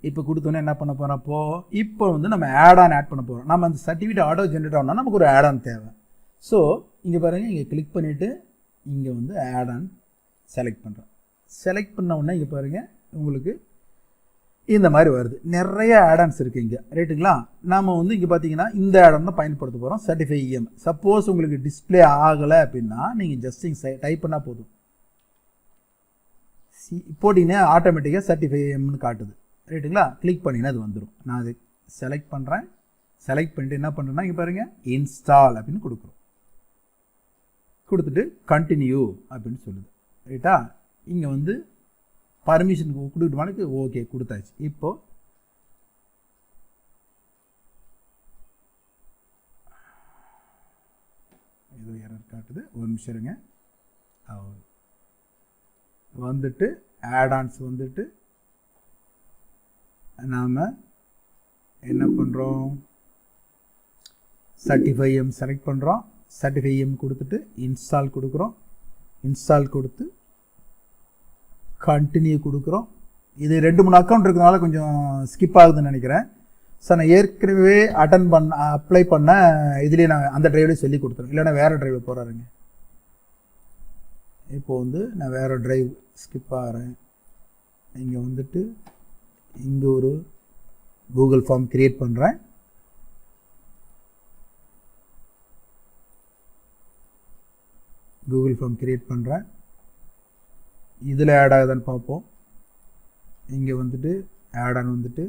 இப்போ கொடுத்தோன்னே என்ன பண்ண போகிறப்போ, இப்போ வந்து நம்ம ஆட் பண்ண போகிறோம். நம்ம அந்த சர்டிஃபிகேட் ஆட்டோ ஜென்ரேட் ஆகணும்னா நமக்கு ஒரு ஆட் ஆன் தேவை. ஸோ இங்கே பாருங்கள், இங்கே கிளிக் பண்ணிவிட்டு இங்கே வந்து ஆட் ஆன் செலக்ட் பண்ணுறோம். செலக்ட் பண்ண உடனே இங்கே பாருங்கள், உங்களுக்கு இந்த மாதிரி வருது. நிறைய ஆடான்ஸ் இருக்குது இங்கே. ரைட்டுங்களா? நாம் வந்து இங்கே பார்த்தீங்கன்னா இந்த ஆடான் தான் பயன்படுத்த போகிறோம், சர்டிஃபை இஎம். சப்போஸ் உங்களுக்கு டிஸ்பிளே ஆகலை அப்படின்னா நீங்கள் ஜஸ்ட் டைப் பண்ணால் போதும். போட்டிங்கன்னா ஆட்டோமேட்டிக்காக சர்டிஃபை இஎம்னு காட்டுது. ரைட்டுங்களா? கிளிக் பண்ணிங்கன்னா அது வந்துடும். நான் அது செலக்ட் பண்ணுறேன். செலக்ட் பண்ணிட்டு என்ன பண்ணுறேன்னா, இங்கே பாருங்கள், இன்ஸ்டால் அப்படின்னு கொடுக்குறோம். கொடுத்துட்டு கண்டினியூ அப்படின்னு சொல்லுது. ரைட்டா? இங்கே வந்து பர்மிஷன் கொடுக்கணுமானுக்கு ஓகே கொடுத்தாச்சு. இப்போது ஏதோ எரர் காட்டுது, ஒரு நிமிஷம் இருங்க. வந்துட்டு ஆடான்ஸ் வந்துட்டு நாம் என்ன பண்ணுறோம், சர்டிஃபை எம் செலக்ட் பண்ணுறோம். சர்டிஃபை எம் கொடுத்துட்டு இன்ஸ்டால் கொடுக்குறோம். இன்ஸ்டால் கொடுத்து கண்டினியூ கொடுக்குறோம். இது 2-3 அக்கௌண்ட் இருக்கிறதுனால கொஞ்சம் ஸ்கிப் ஆகுதுன்னு நினைக்கிறேன். சார் நான் ஏற்கனவே அப்ளை பண்ண இதுலேயே நான் அந்த டிரைவ்லேயே சொல்லி கொடுத்துருவேன், இல்லைன்னா வேறு டிரைவில் போகிறாருங்க. இப்போது வந்து நான் வேறு டிரைவ் ஸ்கிப் ஆகிறேன். இங்கே வந்துட்டு இங்கே ஒரு கூகுள் ஃபார்ம் க்ரியேட் பண்ணுறேன். கூகுள் ஃபார்ம் க்ரியேட் பண்ணுறேன். இதில் ஆட் ஆகுதான்னு பார்ப்போம். இங்கே வந்துட்டு ஆட் ஆன் வந்துட்டு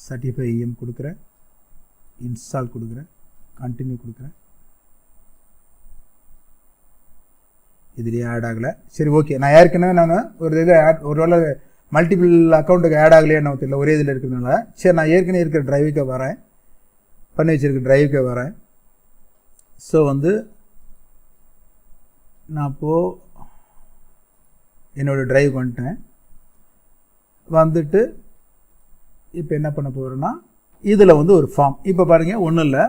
சர்டிஃபை இஎம் கொடுக்குறேன். இன்ஸ்டால் கொடுக்குறேன். கண்டினியூ கொடுக்குறேன். இதுலேயே ஆட் ஆகலை. சரி ஓகே. நான் ஏற்கனவே ஒரு இது ஒரு வேளை மல்டிபிள் அக்கௌண்ட்டுக்கு ஆட் ஆகலையே என்ன தெரியல, ஒரே இதில் இருக்கிறதுனால. சரி, நான் ஏற்கனவே இருக்கிற டிரைவுக்கு வரேன், பண்ணி வச்சுருக்க டிரைவுக்கு வரேன். ஸோ வந்து நான் இப்போது என்னோடய டிரைவ் வந்துட்டேன். வந்துட்டு இப்போ என்ன பண்ண போகிறேன்னா, இதில் வந்து ஒரு ஃபார்ம். இப்போ பாருங்கள், ஒன்றும் இல்லை,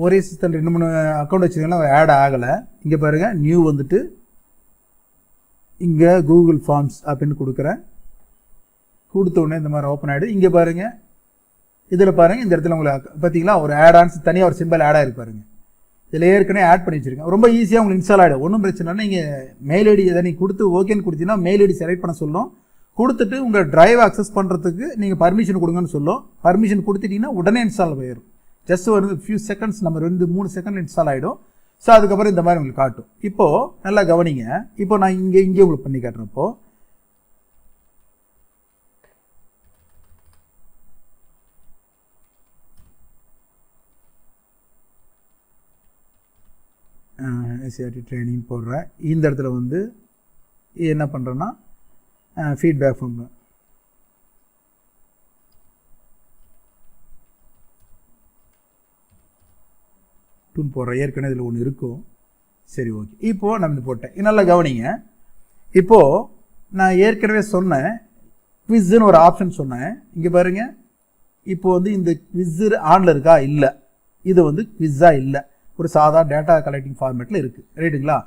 ஒரே சிஸ்டம் 2-3 அக்கௌண்ட் வச்சுருக்கீங்கன்னா ஆட் ஆகலை. இங்கே பாருங்கள், நியூ வந்துட்டு இங்கே கூகுள் ஃபார்ம்ஸ் அப்படின்னு கொடுக்குறேன். கொடுத்த உடனே இந்த மாதிரி ஓப்பன் ஆகிடும். இங்கே பாருங்கள், இதில் பாருங்கள், இந்த இடத்துல உங்களுக்கு பார்த்தீங்களா ஒரு ஆட் ஆன்ஸ் தனியாக ஒரு சிம்பிள் ஆட் ஆகிருக்கு பாருங்கள். இதில் ஏற்கனவே ஆட் பண்ணி வச்சுருக்கேன். ரொம்ப ஈஸியாக உங்களுக்கு இன்ஸ்டால் ஆகிடும். ஒன்றும் பிரச்சனை இல்லை. நீங்கள் மெயில் ஐடி எதை நீங்கள் கொடுத்து ஓகேன்னு கொடுத்தீங்கன்னா மெயில் ஐடி செலக்ட் பண்ண சொல்லும். கொடுத்துட்டு உங்கள் டிரைவ் அக்சஸ் பண்ணுறதுக்கு நீங்கள் பர்மிஷன் கொடுங்கன்னு சொல்லும். பர்மிஷன் கொடுத்துட்டிங்கன்னா உடனே இன்ஸ்டால் போயிடும். ஜஸ்ட் ஒரு ஃபியூ செகண்ட்ஸ், நம்ம 2-3 செகண்ட் இன்ஸ்டால் ஆகிடும். ஸோ அதுக்கப்புறம் இந்த மாதிரி உங்களுக்கு காட்டும். இப்போது நல்லா கவனிங்க. இப்போ நான் இங்கே உங்களுக்கு பண்ணி காட்டுறப்போ எஸ்ஆர்டி ட்ரைனிங் போடுறேன். இந்த இடத்துல வந்து என்ன பண்ணுறேன்னா ஃபீட்பேக் ஃபார்ம் டூன் போடுறேன், ஏற்கனவே இதில் ஒன்று இருக்கும். சரி ஓகே, இப்போது நம்ம இது போட்டேன். நல்லா கவனிங்க. இப்போது நான் ஏற்கனவே சொன்னேன் குவிஸ்ன்னு ஒரு ஆப்ஷன் சொன்னேன். இங்கே பாருங்கள், இப்போ வந்து இந்த குவிஸ் ஆனில் இருக்கா? இல்லை. இது வந்து குவிஸ்ஸாக இல்லை, ஒரு சாதா டேட்டா கலெக்டிங் ஃபார்மேட்டில் இருக்குது. ரைட்டுங்களா?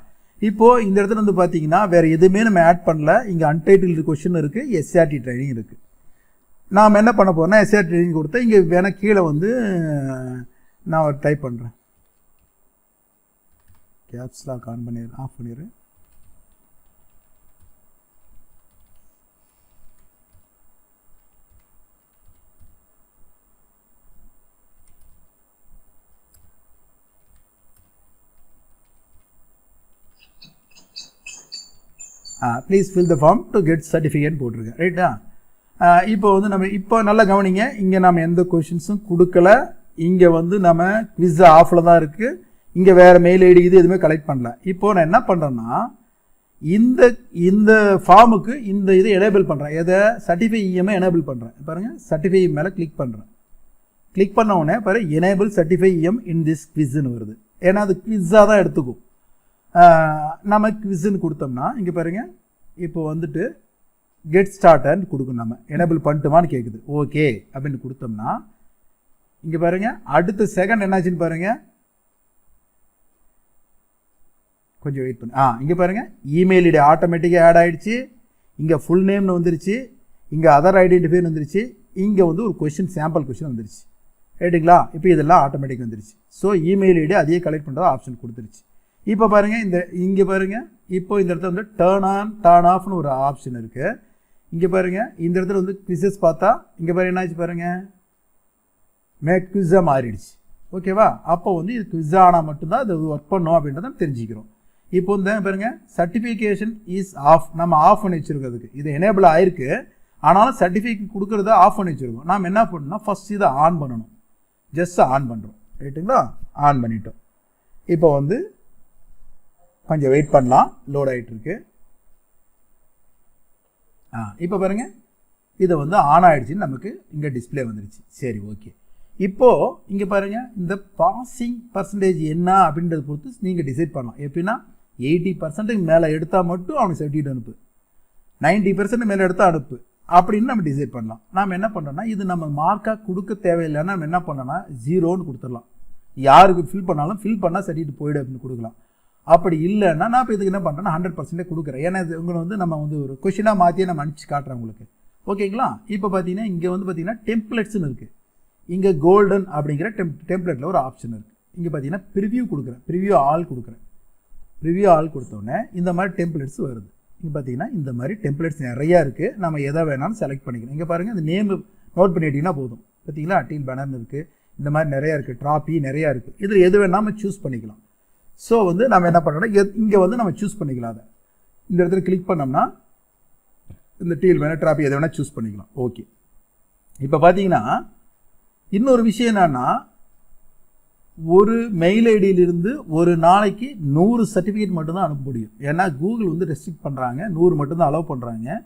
இப்போது இந்த இடத்துல வந்து பார்த்தீங்கன்னா வேறு எதுவுமே நம்ம ஆட் பண்ணல. இங்கே அன்டைட்டில்டு கொஷின் இருக்குது, எஸ்ஆர்டி ட்ரைனிங் இருக்குது. நாம் என்ன பண்ண போகிறோம்னா எஸ்ஆர்டி ட்ரைனிங் கொடுத்தா இங்கே வேணால் கீழே வந்து நான் ஒரு டைப் பண்ணுறேன். கேப்ஸ்லாம் ஆன் பண்ணிடுறேன், ஆஃப் பண்ணிடுறேன். Please fill the form to get certificate போட்டிருக்கேன். ரைட்டா? இப்போ வந்து நம்ம இப்போ நல்லா கவனிங்க. இங்கே நம்ம எந்த கொஷின்ஸும் கொடுக்கல. இங்கே வந்து நம்ம குவிஸ் ஆஃபில் தான் இருக்குது. இங்கே வேறு மெயில் ஐடி இது எதுவுமே கலெக்ட் பண்ணல. இப்போது நான் என்ன பண்ணுறேன்னா இந்த ஃபார்முக்கு இந்த இதை எனேபிள் பண்ணுறேன். எதை? சர்டிஃபை இஎம்ஐ எனேபிள் பண்ணுறேன். பாருங்கள், சர்டிஃபை மேலே கிளிக் பண்ணுறேன். கிளிக் பண்ண உடனே பாரு enable CertifyEm in this குவிஸ்ன்னு வருது. ஏன்னா அது குவிஸ்ஸாக தான் எடுத்துக்கும். நம்ம குவிஸ்ன்னு கொடுத்தோம்னா இங்கே பாருங்கள், இப்போ வந்துட்டு கெட் ஸ்டார்டர்னு கொடுக்கணும். நம்ம எனேபிள் பண்ணிட்டுமான்னு கேட்குது. ஓகே அப்படின்னு கொடுத்தோம்னா இங்கே பாருங்கள், அடுத்த செகண்ட் என்னாச்சுன்னு பாருங்கள். கொஞ்சம் வெயிட் பண்ணு. இங்கே பாருங்கள், இமெயில் ஐடி ஆட்டோமேட்டிக்காக ஆட் ஆகிடுச்சு. இங்கே ஃபுல் நேம்னு வந்துருச்சு. இங்கே அதர் ஐடென்டிஃபைன்னு வந்துருச்சு. இங்கே வந்து ஒரு கொஷின், சாம்பிள் கொஷின் வந்துருச்சு. ரைட்டுங்களா? இப்போ இதெல்லாம் ஆட்டோமேட்டிக் வந்துருச்சு. ஸோ இமெயில் ஐடி அதையே கலெக்ட் பண்ணுறது ஆப்ஷன் கொடுத்துருச்சு. இப்போ பாருங்கள், இங்கே பாருங்கள், இப்போ இந்த இடத்துல வந்து டர்ன் ஆன் டர்ன் ஆஃப்னு ஒரு ஆப்ஷன் இருக்குது. இங்கே பாருங்கள், இந்த இடத்துல வந்து குவிஸஸ் பார்த்தா இங்கே பாருங்கள் என்னாச்சு பாருங்கள், மேக் குவிஸாக மாறிடுச்சு. ஓகேவா? அப்போ வந்து இது குவிஸாக ஆனால் மட்டும்தான் அது ஒர்க் பண்ணோம் அப்படின்றத தெரிஞ்சுக்கிறோம். இப்போ இந்த பாருங்கள், சர்டிஃபிகேஷன் இஸ் ஆஃப், நம்ம ஆஃப் பண்ணி வச்சுருக்கிறதுக்கு இது எனேபிள் ஆகிருக்கு. ஆனாலும் சர்டிஃபிகேட் கொடுக்குறத ஆஃப் பண்ணி வச்சுருக்கோம். நாம் என்ன பண்ணணும்னா ஃபஸ்ட் இதை ஆன் பண்ணணும். ஜஸ்ட் ஆன் பண்ணுறோம். ரைட்டுங்களா? ஆன் பண்ணிட்டோம். இப்போ வந்து கொஞ்சம் வெயிட் பண்ணலாம், லோட் ஆகிட்டு இருக்கு. இப்போ பாருங்கள், இதை வந்து ஆன் ஆகிடுச்சின்னு நமக்கு இங்கே டிஸ்பிளே வந்துடுச்சு. சரி ஓகே. இப்போது இங்கே பாருங்கள், இந்த பாசிங் பர்சன்டேஜ் என்ன அப்படின்றத பொறுத்து நீங்கள் டிசைட் பண்ணலாம். எப்படின்னா 80% மேலே எடுத்தால் மட்டும் அவனுக்கு சர்டிஃபிகேட் அனுப்பு, 90% மேலே எடுத்தால் அனுப்பு அப்படின்னு நம்ம டிசைட் பண்ணலாம். நாம் என்ன பண்ணுறோன்னா இது நம்ம மார்க்காக கொடுக்க தேவையில்லைன்னா நம்ம என்ன பண்ணோன்னா 0ன்னு கொடுத்துடலாம். யாருக்கு ஃபில் பண்ணாலும் ஃபில் பண்ணால் சர்டிஃபிகேட் போயிடு அப்படின்னு கொடுக்கலாம். அப்படி இல்லைன்னா நான் இப்போ இதுக்கு என்ன பண்ணுறேன்னா 100% கொடுக்குறேன். ஏன்னா இது உங்களை வந்து நம்ம வந்து ஒரு கொஷினாக மாற்றியே நம்ம அனுப்பிச்சு காட்டுறேன் உங்களுக்கு. ஓகேங்களா? இப்போ பார்த்தீங்கன்னா இங்கே வந்து பார்த்தீங்கன்னா டெம்ப்ளேட்ஸ்னு இருக்குது. இங்கே கோல்டன் அப்படிங்கிற டெம்ப்ளேட்டில் ஒரு ஆப்ஷன் இருக்குது. இங்கே பார்த்தீங்கன்னா ப்ரிவ்யூ கொடுக்குறேன், ப்ரிவ்யூ ஆல் கொடுக்குறேன். ப்ரிவ்யூ ஆல் கொடுத்தோடனே இந்த மாதிரி டெம்ப்ளேட்ஸ் வருது. இங்கே பார்த்தீங்கன்னா இந்த மாதிரி டெம்ப்ளேட்ஸ் நிறையா இருக்குது. நம்ம எதை வேணாலும் செலக்ட் பண்ணிக்கணும். இங்கே பாருங்கள், இந்த நேம் நோட் பண்ணிட்டீங்கன்னா போதும். பார்த்தீங்களா? டீல் பேனர்னு இருக்குது, இந்த மாதிரி நிறையா இருக்குது, ட்ராபி நிறையா இருக்குது. இதில் எது வேணால் நம்ம சூஸ் பண்ணிக்கலாம். ஸோ வந்து நம்ம என்ன பண்ணுறோம்னா இங்கே வந்து நம்ம சூஸ் பண்ணிக்கலாம். அதை இந்த இடத்துல கிளிக் பண்ணோம்னா இந்த டீல் வேணால் ட்ராபி எதை வேணால் சூஸ் பண்ணிக்கலாம். ஓகே. இப்போ பார்த்தீங்கன்னா இன்னொரு விஷயம் என்னன்னா, ஒரு மெயில் ஐடியிலிருந்து ஒரு நாளைக்கு 100 சர்டிஃபிகேட் மட்டும்தான் அனுப்ப முடியும். ஏன்னா கூகுள் வந்து ரெஸ்ட்ரிக்ட் பண்ணுறாங்க, 100 மட்டும்தான் அலோவ் பண்ணுறாங்க.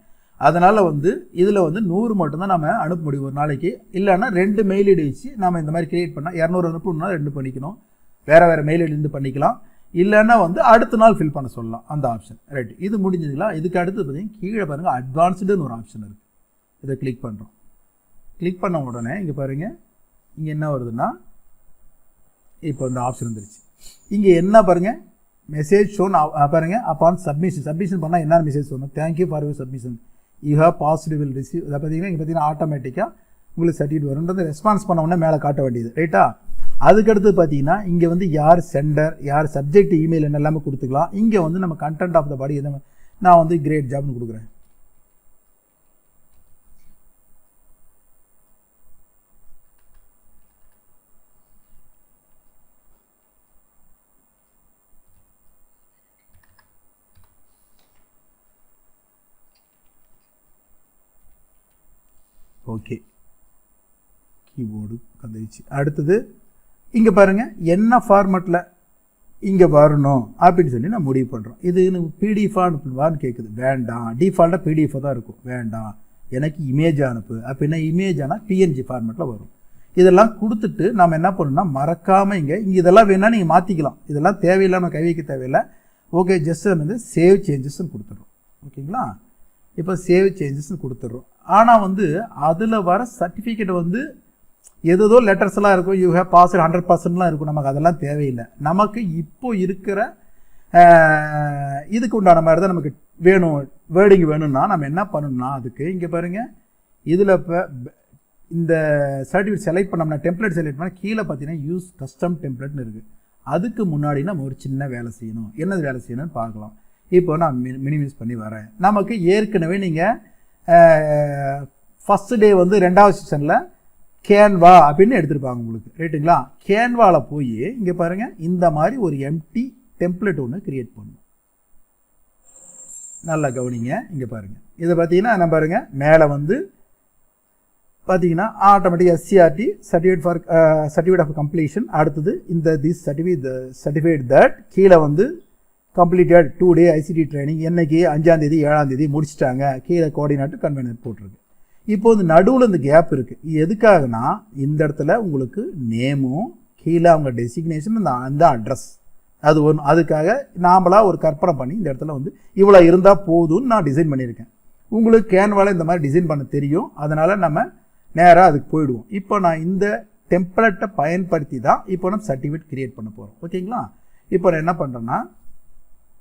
அதனால் வந்து இதில் வந்து 100 மட்டும்தான் நம்ம அனுப்ப முடியும் ஒரு நாளைக்கு. இல்லைன்னா 2 மெயில் ஐடி வச்சு நம்ம இந்த மாதிரி கிரியேட் பண்ணால் 200 அனுப்பணும்னா 2 பண்ணிக்கணும், வேறு மெயில் ஐடியிலேருந்து பண்ணிக்கலாம். இல்லைன்னா வந்து அடுத்த நாள் ஃபில் பண்ண சொல்லலாம் அந்த ஆப்ஷன். ரைட், இது முடிஞ்சதுங்களா? இதுக்கு அடுத்து பார்த்தீங்கன்னா கீழே பாருங்கள் அட்வான்ஸ்டுன்னு ஒரு ஆப்ஷன் இருக்குது. இதை கிளிக் பண்ணுறோம். கிளிக் பண்ண உடனே இங்கே பாருங்கள், இங்கே என்ன வருதுன்னா இப்போ இந்த ஆப்ஷன் வந்துருச்சு. இங்கே என்ன பாருங்கள், மெசேஜ் ஷோன் பாருங்கள் அப்பான் சப்மிஷன் பண்ணால் என்ன மெசேஜ் சொல்லணும், thank you for your submission, you have positive will receive. அதை பார்த்தீங்கன்னா இங்கே பார்த்தீங்கன்னா ஆட்டோமேட்டிக்காக உங்களுக்கு சர்டிஃபிகேட் வரும்ன்றது ரெஸ்பான்ஸ் பண்ண உடனே மேலே காட்ட வேண்டியது. ரைட்டா? அதுக்கடுத்து பார்த்தீங்கன்னா இங்கே வந்து யார் சென்டர், யார் சப்ஜெக்ட், இமெயில் என்ன எல்லாமே கொடுத்துக்கலாம். இங்கே வந்து நம்ம கண்டென்ட் ஆஃப் த பாடி எதை நான் வந்து கிரேட் ஜாப்னு கொடுக்குறேன். ஓகே, கீபோர்டு வந்துடுச்சு. அடுத்தது இங்கே பாருங்கள் என்ன ஃபார்மேட்டில் இங்கே வரணும் அப்படின்னு சொல்லி நான் முடிவு பண்ணுறோம். இது பிடிஎஃபாக அனுப்புவான்னு கேட்குது. வேண்டாம், டிஃபால்ட்டாக பிடிஎஃபாக தான் இருக்கும். வேண்டாம், எனக்கு இமேஜ் அனுப்பு அப்படின்னா இமேஜ் ஆனால் பிஎன்ஜி ஃபார்மேட்டில் வரும். இதெல்லாம் கொடுத்துட்டு நம்ம என்ன பண்ணணும்னா மறக்காமல் இங்கே இதெல்லாம் வேணால் நீங்கள் மாற்றிக்கலாம். இதெல்லாம் தேவையில்லை, நம்ம கை வைக்க தேவையில்லை. ஓகே, ஜஸ்ட் வந்து சேவ் சேஞ்சஸ்ன்னு கொடுத்துட்றோம். ஓகேங்களா? இப்போ சேவ் சேஞ்சஸ்ன்னு கொடுத்துட்றோம். ஆனால் வந்து அதில் வர சர்டிஃபிகேட் வந்து ஏதோ லெட்டர்ஸ் எல்லாம் இருக்கும், யூ ஹேவ் பாஸ் 100%லாம் இருக்கும். நமக்கு அதெல்லாம் தேவையில்லை. நமக்கு இப்போ இருக்கிற இதுக்கு உண்டான மாதிரி தான் நமக்கு வேணும். வேர்டிங் வேணும்னா நம்ம என்ன பண்ணணும்னா அதுக்கு இங்கே பாருங்கள், இதில் இப்போ இந்த சர்டிஃபிகேட் செலக்ட் பண்ணோம்னா டெம்ப்ளேட் செலக்ட் பண்ணால் கீழே பார்த்தீங்கன்னா யூஸ் கஸ்டம் டெம்ப்ளேட்னு இருக்குது. அதுக்கு முன்னாடி நம்ம ஒரு சின்ன வேலை செய்யணும். என்னது வேலை செய்யணும்னு பார்க்கலாம். இப்போ நான் மினிமைஸ் பண்ணி வரேன். நமக்கு ஏற்கனவே நீங்கள் ஃபஸ்ட்டு டே வந்து 2வது செஷனில் கேன்வா அப்படின்னு எடுத்துருப்பாங்க உங்களுக்கு, ரைட்டுங்களா? கேன்வாவில் போய் இங்கே பாருங்கள், இந்த மாதிரி ஒரு எம்டி டெம்ப்ளேட் ஒன்று க்ரியேட் பண்ணணும். நல்லா கவனிங்க. இங்கே பாருங்கள், இதை பார்த்தீங்கன்னா நம்ம பாருங்கள் மேலே வந்து பார்த்தீங்கன்னா automatic SCRT certificate of completion. அடுத்தது இந்த திஸ் சர்டிஃபிகேட் தட் கீழே வந்து கம்ப்ளீட்டட் 2 day ICT ட்ரைனிங். என்னைக்கு 5ஆம் தேதி 7ஆம் தேதி முடிச்சிட்டாங்க. கீழே கோஆர்டினேட்டர் கன்வீனர் போட்டிருக்கு. இப்போ இந்த நடுவில் இந்த கேப் இருக்குது. இது எதுக்காகனா இந்த இடத்துல உங்களுக்கு நேமும் கீழே அவங்க டெசிக்னேஷன் அந்த அட்ரஸ் அது ஒன்று. அதுக்காக நாமளாக ஒரு கற்பனை பண்ணி இந்த இடத்துல வந்து இவ்வளோ இருந்தால் போதும்னு நான் டிசைன் பண்ணியிருக்கேன். உங்களுக்கு கேன்வாவில் இந்த மாதிரி டிசைன் பண்ண தெரியும். அதனால் நம்ம நேராக அதுக்கு போயிடுவோம். இப்போ நான் இந்த டெம்ப்ளேட்டை பயன்படுத்தி தான் இப்போ நம்ம சர்டிஃபிகேட் க்ரியேட் பண்ண போகிறோம். ஓகேங்களா? இப்போ நான் என்ன பண்ணுறேன்னா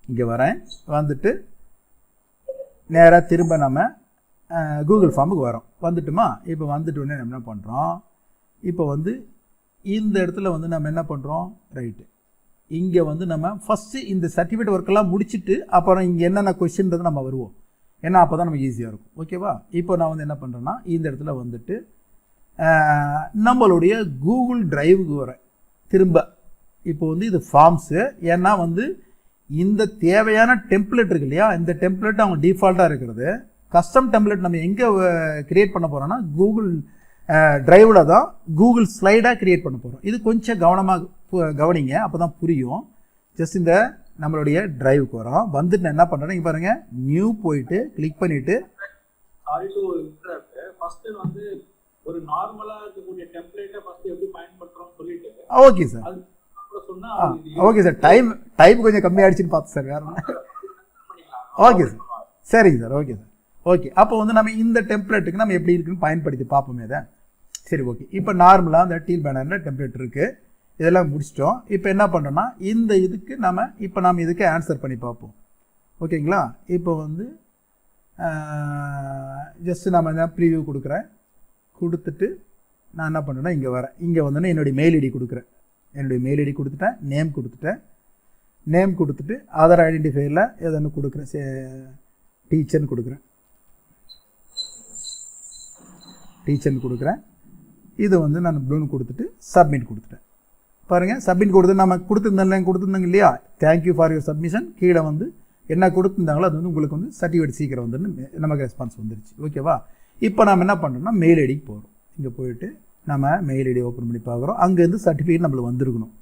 இங்கே வரேன், வந்துட்டு நேராக திரும்ப நம்ம கூகுள் ஃபார்முக்கு வரோம். வந்துட்டுமா? இப்போ வந்துட்டு உடனே நம்ம என்ன பண்ணுறோம், இப்போ வந்து இந்த இடத்துல வந்து நம்ம என்ன பண்ணுறோம், ரைட்டு இங்கே வந்து நம்ம ஃபஸ்ட்டு இந்த சர்டிஃபிகேட் ஒர்க்கெல்லாம் முடிச்சுட்டு அப்புறம் இங்கே என்னென்ன கொஸ்டின்றது நம்ம வருவோம். ஏன்னா அப்போ தான் நமக்கு ஈஸியாக இருக்கும். ஓகேவா? இப்போ நான் வந்து என்ன பண்ணுறேன்னா இந்த இடத்துல வந்துட்டு நம்மளுடைய கூகுள் டிரைவுக்கு வரேன் திரும்ப. இப்போ வந்து இது ஃபார்ம்ஸு. ஏன்னா வந்து இந்த தேவையான டெம்ப்ளேட் இருக்கு இல்லையா, இந்த டெம்ப்ளேட் அவங்க டிஃபால்ட்டாக இருக்கிறது. கஸ்டம் டெம்ப்ளேட் நம்ம எங்கே க்ரியேட் பண்ண போகிறோம்னா கூகுள் டிரைவில் தான் கூகுள் ஸ்லைடாக க்ரியேட் பண்ண போகிறோம். இது கொஞ்சம் கவனமாக கவனிங்க, அப்போ தான் புரியும். ஜஸ்ட் இந்த நம்மளுடைய டிரைவுக்கு வரோம். வந்துட்டு நான் என்ன பண்ணுறேன், இங்கே பாருங்கள், நியூ போயிட்டு கிளிக் பண்ணிவிட்டு ஃபர்ஸ்ட் வந்து ஒரு நார்மலா இருக்கக்கூடிய டெம்ப்ளேட்டை ஃபர்ஸ்ட் எப்படி பயன்படுத்துறோம்னு சொல்லிட்டு okay sir. Okay sir, time கொஞ்சம் கம்மியாகிடுச்சின்னு பார்த்து சார், வேற ஓகே சார். சரிங்க சார், ஓகே சார். ஓகே, அப்போ வந்து நம்ம இந்த டெம்ப்ளேட்டுக்கு நம்ம எப்படி இருக்குன்னு பயன்படுத்தி பார்ப்போமே தான். சரி, ஓகே. இப்போ நார்மலாக அந்த டீல் பேனரில் டெம்ப்ளேட் இருக்குது. இதெல்லாம் முடிச்சிட்டோம். இப்போ என்ன பண்ணுறோன்னா இந்த இதுக்கு நம்ம இதுக்கு ஆன்சர் பண்ணி பார்ப்போம். ஓகேங்களா? இப்போ வந்து ஜஸ்ட்டு நம்ம என்ன ப்ரீவியூ கொடுக்குறேன். கொடுத்துட்டு நான் என்ன பண்ணுறேன்னா இங்கே வரேன். இங்கே வந்தோன்னே என்னுடைய மெயில் ஐடி கொடுக்குறேன். என்னுடைய மெயில் ஐடி கொடுத்துட்டேன், நேம் கொடுத்துட்டு ஆதார் ஐடென்டிஃபையரில் எதன்னு கொடுக்குறேன், டீச்சர்னு கொடுக்குறேன். இது வந்து நான் ப்ளூன்னு கொடுத்துட்டு சப்மிட் கொடுத்துட்டேன். பாருங்கள், சப்மிட் கொடுத்து நம்ம கொடுத்துருந்தாங்க இல்லையா, தேங்க்யூ ஃபார் யுவர் சப்மிஷன். கீழே வந்து என்ன கொடுத்துருந்தாங்களோ அது வந்து உங்களுக்கு வந்து சர்டிஃபிகேட் சீக்கிரம் வந்துன்னு நமக்கு ரெஸ்பான்ஸ் வந்துருச்சு. ஓகேவா? இப்போ நம்ம என்ன பண்ணுறோம்னா மெயில் ஐடிக்கு போகிறோம். இங்கே போயிட்டு நம்ம மெயில் ஐடி ஓப்பன் பண்ணி பார்க்குறோம். அங்கேருந்து சர்டிஃபிகேட் நம்மளுக்கு வந்திருக்கணும்.